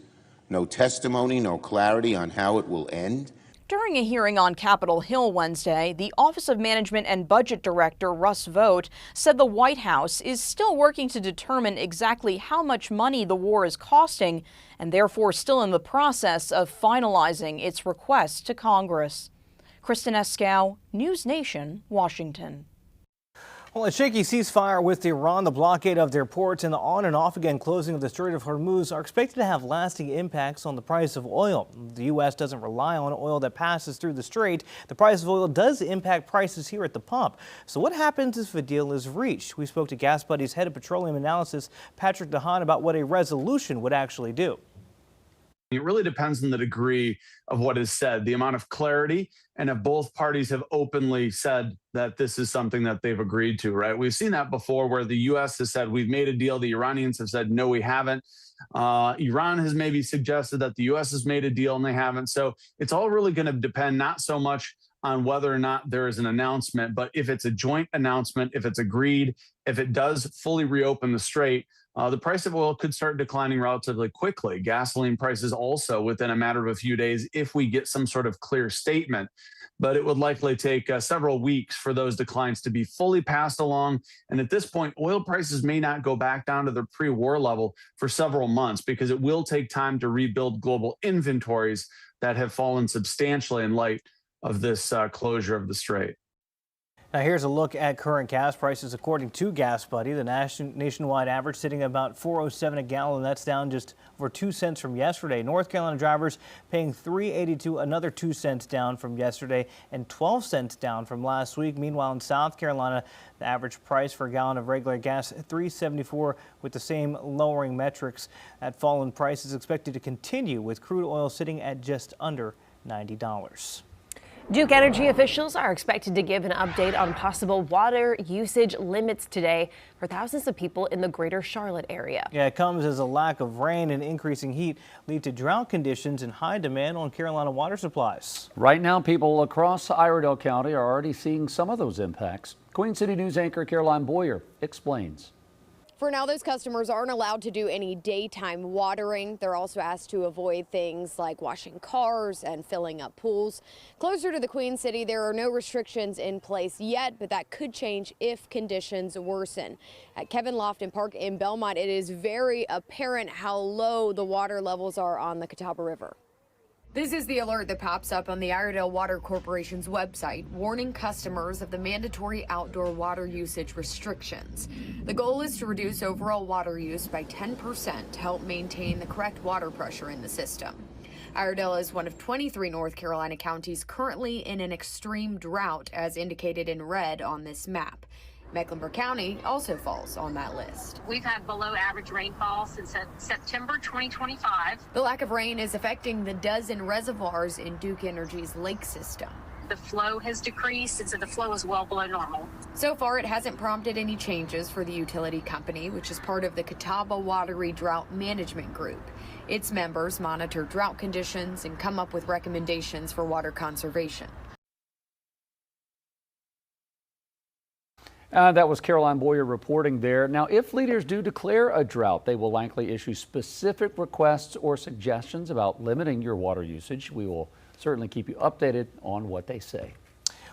no testimony, no clarity on how it will end. During a hearing on Capitol Hill Wednesday, the Office of Management and Budget Director Russ Vought said the White House is still working to determine exactly how much money the war is costing and therefore still in the process of finalizing its request to Congress. Kristen Eskow, News Nation, Washington. Well, a shaky ceasefire with Iran, the blockade of their ports, and the on and off again closing of the Strait of Hormuz are expected to have lasting impacts on the price of oil. The U.S. doesn't rely on oil that passes through the strait. The price of oil does impact prices here at the pump. So what happens if a deal is reached? We spoke to Gas Buddy's head of petroleum analysis, Patrick DeHaan, about what a resolution would actually do. It really depends on the degree of what is said, the amount of clarity, and if both parties have openly said that this is something that they've agreed to, right? We've seen that before where the U.S. has said, we've made a deal. The Iranians have said, no, we haven't. Iran has maybe suggested that the U.S. has made a deal and they haven't. So it's all really going to depend not so much on whether or not there is an announcement, but if it's a joint announcement, if it's agreed, if it does fully reopen the strait, the price of oil could start declining relatively quickly. Gasoline prices also within a matter of a few days if we get some sort of clear statement. But it would likely take several weeks for those declines to be fully passed along. And at this point, oil prices may not go back down to their pre-war level for several months because it will take time to rebuild global inventories that have fallen substantially in light of this closure of the strait. Now here's a look at current gas prices. According to Gas Buddy, the nationwide average sitting at about $4.07 a gallon. That's down just over 2 cents from yesterday. North Carolina drivers paying $3.82, another 2 cents down from yesterday and 12 cents down from last week. Meanwhile, in South Carolina, the average price for a gallon of regular gas, $3.74, with the same lowering metrics. That fall in price is expected to continue, with crude oil sitting at just under $90. Duke Energy officials are expected to give an update on possible water usage limits today for thousands of people in the greater Charlotte area. Yeah, it comes as a lack of rain and increasing heat lead to drought conditions and high demand on Carolina water supplies. Right now, people across Iredell County are already seeing some of those impacts. Queen City News anchor Caroline Boyer explains. For now, those customers aren't allowed to do any daytime watering. They're also asked to avoid things like washing cars and filling up pools. Closer to the Queen City, there are no restrictions in place yet, but that could change if conditions worsen. At Kevin Lofton Park in Belmont, it is very apparent how low the water levels are on the Catawba River. This is the alert that pops up on the Iredell Water Corporation's website, warning customers of the mandatory outdoor water usage restrictions. The goal is to reduce overall water use by 10% to help maintain the correct water pressure in the system. Iredell is one of 23 North Carolina counties currently in an extreme drought, as indicated in red on this map. Mecklenburg County also falls on that list. We've had below average rainfall since September 2025. The lack of rain is affecting the dozen reservoirs in Duke Energy's lake system. The flow has decreased, and so the flow is well below normal. So far, it hasn't prompted any changes for the utility company, which is part of the Catawba Watery Drought Management Group. Its members monitor drought conditions and come up with recommendations for water conservation. That was Caroline Boyer reporting there. Now, if leaders do declare a drought, they will likely issue specific requests or suggestions about limiting your water usage. We will certainly keep you updated on what they say.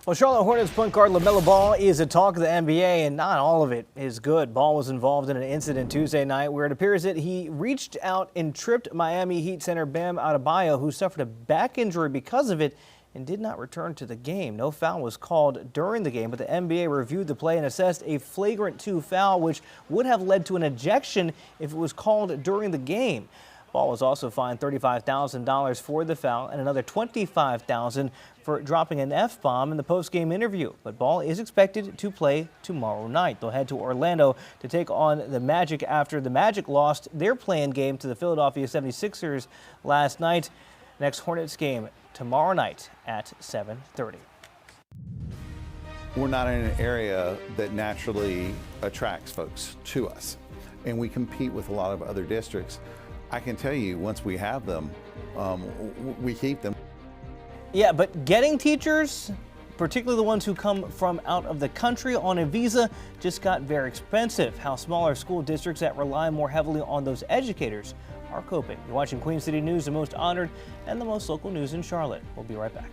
Well, Charlotte Hornets point guard LaMelo Ball is a talk of the NBA, and not all of it is good. Ball was involved in an incident Tuesday night where it appears that he reached out and tripped Miami Heat center Bam Adebayo, who suffered a back injury because of it and did not return to the game. No foul was called during the game, but the NBA reviewed the play and assessed a flagrant 2 foul, which would have led to an ejection if it was called during the game. Ball was also fined $35,000 for the foul and another $25,000 for dropping an F-bomb in the post-game interview. But Ball is expected to play tomorrow night. They'll head to Orlando to take on the Magic after the Magic lost their play-in game to the Philadelphia 76ers last night. Next Hornets game tomorrow night at 7:30. We're not in an area that naturally attracts folks to us, and we compete with a lot of other districts. I can tell you, once we have them, we keep them. Yeah, but getting teachers, particularly the ones who come from out of the country on a visa, just got very expensive. How smaller school districts that rely more heavily on those educators are coping. You're watching Queen City News, the most honored and the most local news in Charlotte. We'll be right back.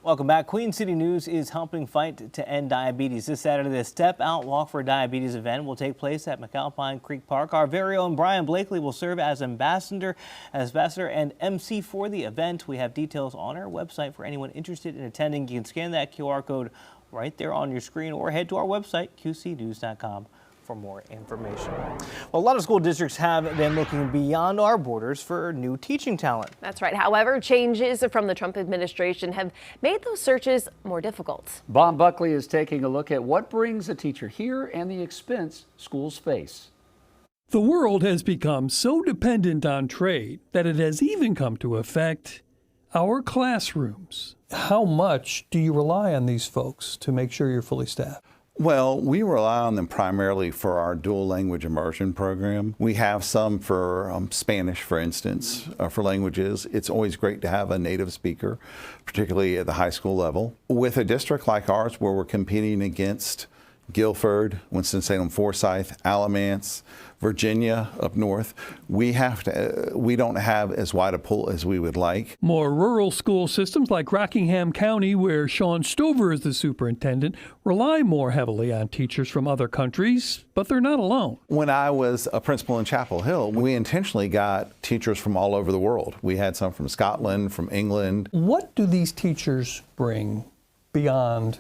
Welcome back. Queen City News is helping fight to end diabetes. This Saturday, the Step Out Walk for Diabetes event will take place at McAlpine Creek Park. Our very own Brian Blakely will serve as ambassador and MC for the event. We have details on our website for anyone interested in attending. You can scan that QR code right there on your screen, or head to our website, qcnews.com, for more information. Well, a lot of school districts have been looking beyond our borders for new teaching talent. That's right. However, changes from the Trump administration have made those searches more difficult. Bob Buckley is taking a look at what brings a teacher here and the expense schools face. The world has become so dependent on trade that it has even come to affect our classrooms. How much do you rely on these folks to make sure you're fully staffed? Well, we rely on them primarily for our dual language immersion program. We have some for Spanish, for instance, for languages. It's always great to have a native speaker, particularly at the high school level. With a district like ours where we're competing against Guilford, Winston-Salem, Forsyth, Alamance, Virginia up north, we don't have as wide a pool as we would like. More rural school systems like Rockingham County, where Sean Stover is the superintendent, rely more heavily on teachers from other countries, but they're not alone. When I was a principal in Chapel Hill, we intentionally got teachers from all over the world. We had some from Scotland, from England. What do these teachers bring beyond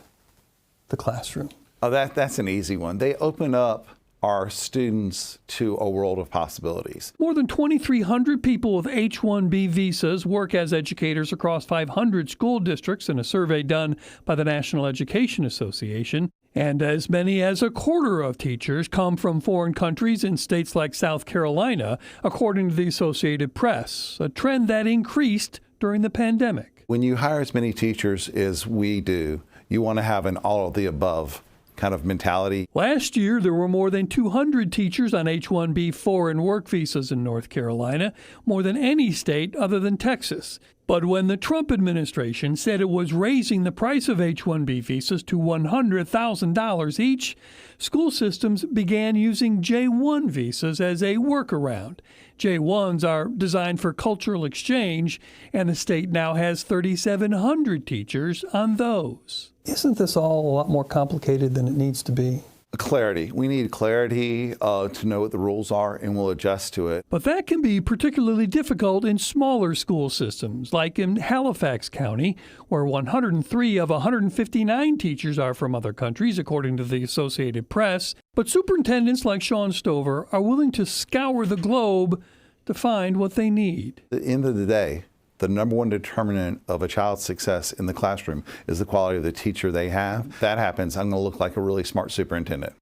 the classroom? Oh, that's an easy one. They open up our students to a world of possibilities. More than 2,300 people with H-1B visas work as educators across 500 school districts in a survey done by the National Education Association. And as many as a quarter of teachers come from foreign countries in states like South Carolina, according to the Associated Press, a trend that increased during the pandemic. When you hire as many teachers as we do, you want to have an all of the above kind of mentality. Last year, there were more than 200 teachers on H-1B foreign work visas in North Carolina, more than any state other than Texas. But when the Trump administration said it was raising the price of H-1B visas to $100,000 each, school systems began using J-1 visas as a workaround. J-1s are designed for cultural exchange, and the state now has 3,700 teachers on those. Isn't this all a lot more complicated than it needs to be? Clarity. We need clarity to know what the rules are, and we'll adjust to it. But that can be particularly difficult in smaller school systems, like in Halifax County, where 103 of 159 teachers are from other countries, according to the Associated Press. But superintendents like Sean Stover are willing to scour the globe to find what they need. At the end of the day, the number one determinant of a child's success in the classroom is the quality of the teacher they have. If that happens, I'm going to look like a really smart superintendent.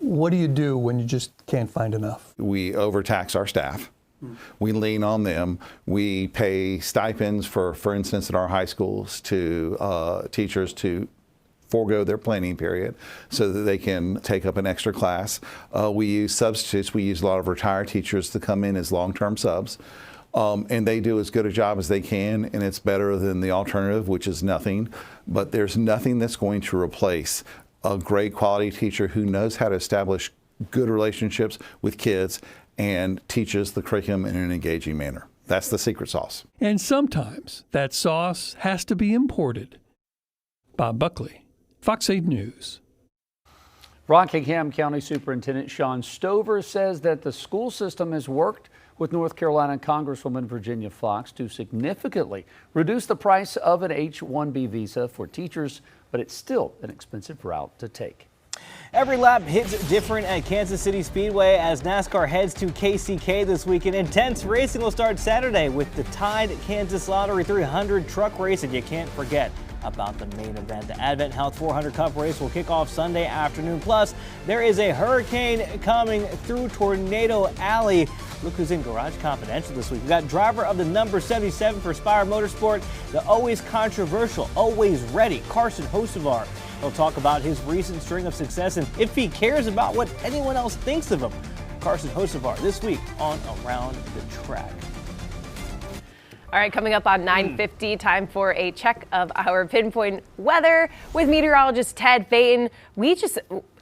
What do you do when you just can't find enough? We overtax our staff. We lean on them. We pay stipends for instance, at our high schools to teachers to forego their planning period so that they can take up an extra class. We use substitutes. We use a lot of retired teachers to come in as long-term subs. And they do as good a job as they can, and it's better than the alternative, which is nothing. But there's nothing that's going to replace a great quality teacher who knows how to establish good relationships with kids and teaches the curriculum in an engaging manner. That's the secret sauce. And sometimes that sauce has to be imported. Bob Buckley, Fox 8 News. Rockingham County Superintendent Sean Stover says that the school system has worked with North Carolina Congresswoman Virginia Foxx to significantly reduce the price of an H-1B visa for teachers, but it's still an expensive route to take. Every lap hits different at Kansas City Speedway as NASCAR heads to KCK this weekend. Intense racing will start Saturday with the Tide Kansas Lottery 300 truck race, and you can't forget about the main event. The Advent Health 400 Cup race will kick off Sunday afternoon. Plus, there is a hurricane coming through Tornado Alley. Look who's in Garage Confidential this week. We've got driver of the number 77 for Spire Motorsport, the always controversial, always ready Carson Hocevar. He'll talk about his recent string of success and if he cares about what anyone else thinks of him. Carson Hocevar this week on Around the Track. All right, coming up on 9:50, time for a check of our pinpoint weather with meteorologist Ted Payton.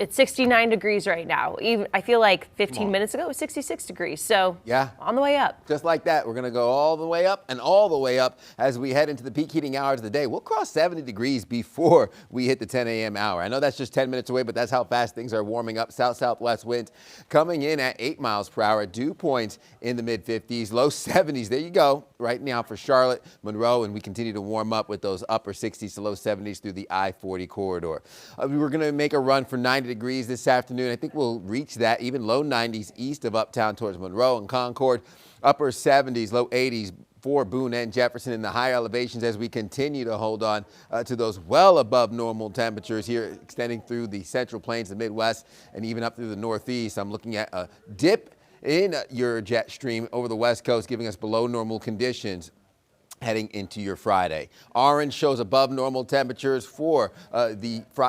It's 69 degrees right now. Even I feel like 15 minutes ago it was 66 degrees. So yeah, on the way up. Just like that, we're going to go all the way up and all the way up as we head into the peak heating hours of the day. We'll cross 70 degrees before we hit the 10 a.m. hour. I know that's just 10 minutes away, but that's how fast things are warming up. South-southwest winds coming in at 8 miles per hour. Dew points in the mid-50s, low 70s. There you go. Right now for Charlotte, Monroe, and we continue to warm up with those upper 60s to low 70s through the I-40 corridor. We're going to make a run for 90 degrees this afternoon. I think we'll reach that, even low 90s east of uptown towards Monroe and Concord, upper 70s, low 80s for Boone and Jefferson in the higher elevations as we continue to hold on to those well above normal temperatures here extending through the central plains, the Midwest, and even up through the Northeast. I'm looking at a dip in your jet stream over the West Coast, giving us below normal conditions heading into your Friday. Orange shows above normal temperatures for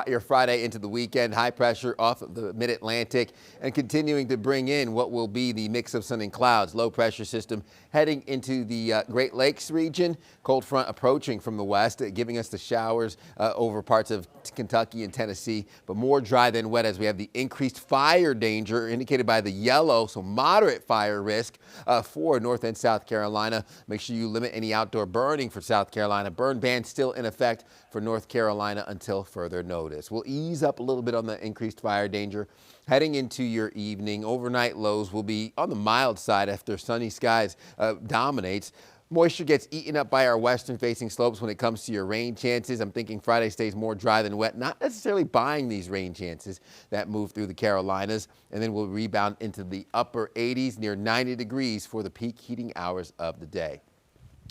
your Friday into the weekend. High pressure off of the mid-Atlantic and continuing to bring in what will be the mix of sun and clouds. Low pressure system heading into the Great Lakes region. Cold front approaching from the west, giving us the showers over parts of Kentucky and Tennessee, but more dry than wet as we have the increased fire danger indicated by the yellow, so moderate fire risk for North and South Carolina. Make sure you limit any outdoor burning for South Carolina. Burn ban still in effect for North Carolina until further notice. We'll ease up a little bit on the increased fire danger heading into your evening. Overnight lows will be on the mild side after sunny skies dominates. Moisture gets eaten up by our western-facing slopes when it comes to your rain chances. I'm thinking Friday stays more dry than wet, not necessarily buying these rain chances that move through the Carolinas, and then we'll rebound into the upper 80s, near 90 degrees for the peak heating hours of the day.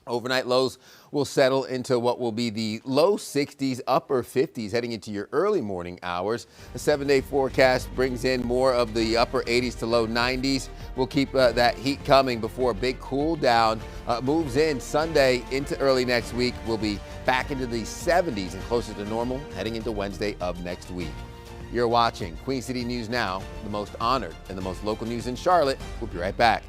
Overnight lows will settle into what will be the low 60s, upper 50s heading into your early morning hours. The 7-day forecast brings in more of the upper 80s to low 90s. We'll keep that heat coming before a big cool down moves in Sunday into early next week. We'll be back into the 70s and closer to normal heading into Wednesday of next week. You're watching Queen City News Now, the most honored and the most local news in Charlotte. We'll be right back.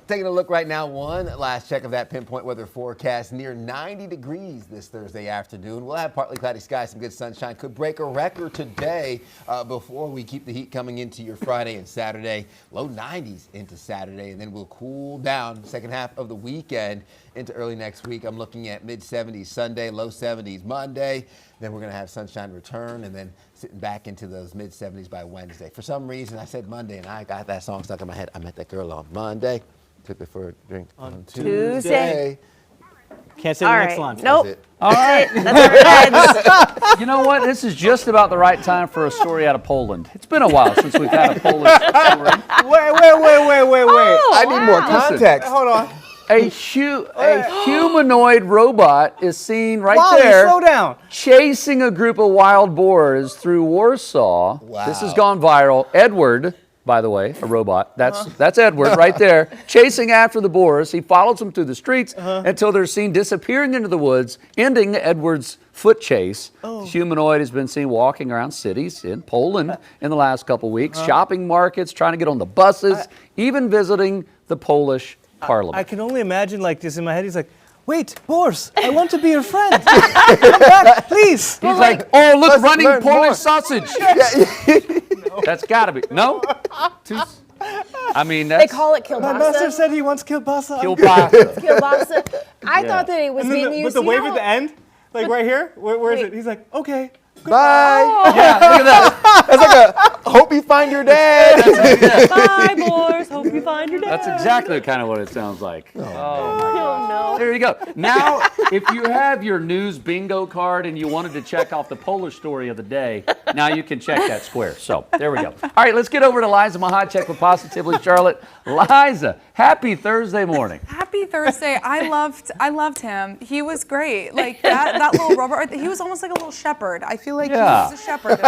Taking a look right now, one last check of that pinpoint weather forecast. Near 90 degrees this Thursday afternoon. We'll have partly cloudy skies, some good sunshine. Could break a record today before we keep the heat coming into your Friday and Saturday. Low 90s into Saturday, and then we'll cool down second half of the weekend into early next week. I'm looking at mid-70s Sunday, low 70s Monday. Then we're going to have sunshine return, and then sitting back into those mid-70s by Wednesday. For some reason, I said Monday, and I got that song stuck in my head. I met that girl on Monday. Took her for a drink on Tuesday. Can't say the next line. Nope. All right. That's where it ends. You know what? This is just about the right time for a story out of Poland. It's been a while since we've had a Polish story. Wait. I need more context. Hold on. A humanoid robot is seen right Wally, there. slow down. Chasing a group of wild boars through Warsaw. Wow. This has gone viral. Edward, by the way, a robot. That's Edward right there, chasing after the boars. He follows them through the streets until they're seen disappearing into the woods, ending Edward's foot chase. The humanoid has been seen walking around cities in Poland in the last couple weeks, shopping markets, trying to get on the buses, even visiting the Polish Parliament. I can only imagine, like, just in my head, he's like, wait, boars, I want to be your friend. Come back, please. He's like, oh, look, running Polish sausage. That's got to be. No? I mean, that's... They call it kielbasa. My master said he wants kielbasa. Kielbasa. Kielbasa. I thought that it was And then being with used. the wave at the end, like right here, where is it? He's like, okay. Bye. Yeah, look at that. That's like a hope you find your dad. Bye, boys. Hope you find your dad. That's exactly kind of what it sounds like. Oh, my God. No. There you go. Now, if you have your news bingo card and you wanted to check off the Polish story of the day, now you can check that square. So, there we go. All right, let's get over to Liza Mahad, Check with Positively Charlotte. Liza, happy Thursday morning. Happy Thursday. I loved him. He was great. Like that little robot, he was almost like a little shepherd. I feel like he was a shepherd.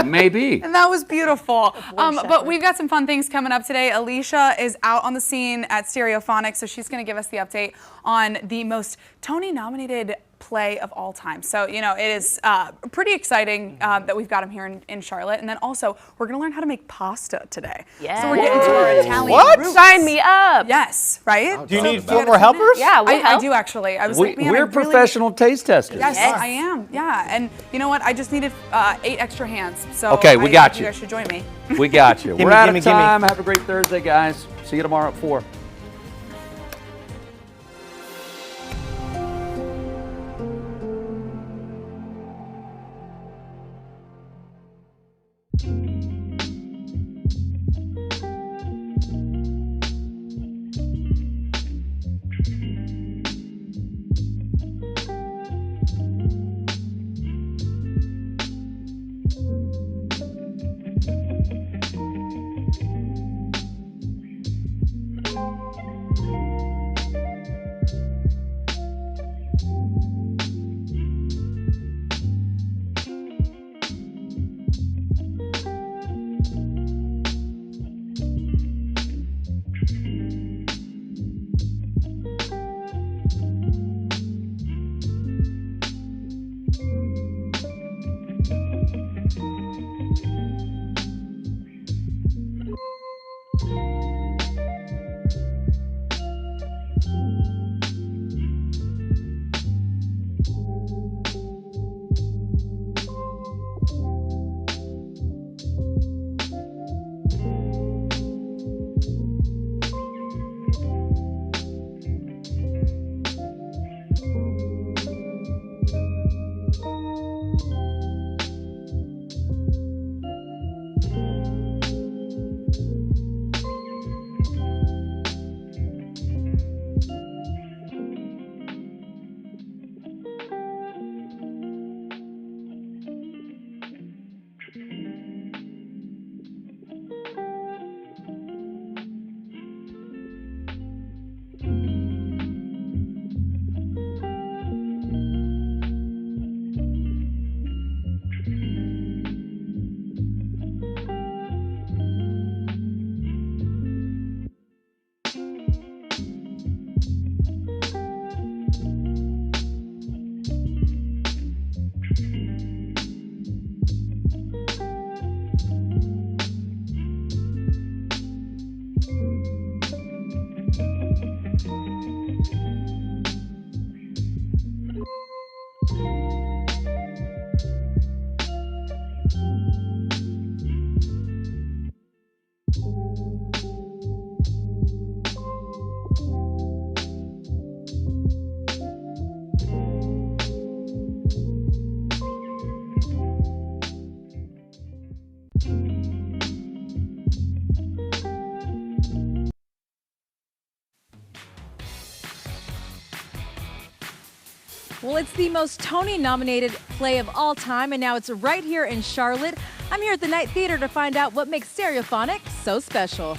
Maybe. And that was beautiful. But we've got some fun things coming up today. Alicia is out on the scene at Stereophonics, so she's going to give us the update on the most Tony-nominated play of all time. So, you know, it is pretty exciting that we've got him here in Charlotte. And then also, we're going to learn how to make pasta today. Yes. So we're getting to our Italian What? roots. Sign me up. Yes, right? Do you need 4 more helpers? Yeah, I do actually. I was like, man, We're professional taste testers. Yes, I am. Yeah, and you know what? I just needed 8 extra hands. So Okay, we got you. You guys should join me. We got you. Gimme, We're out gimme, of time. Have a great Thursday, guys. See you tomorrow at 4. Well, it's the most Tony-nominated play of all time, and now it's right here in Charlotte. I'm here at the Night Theater to find out what makes Stereophonic so special.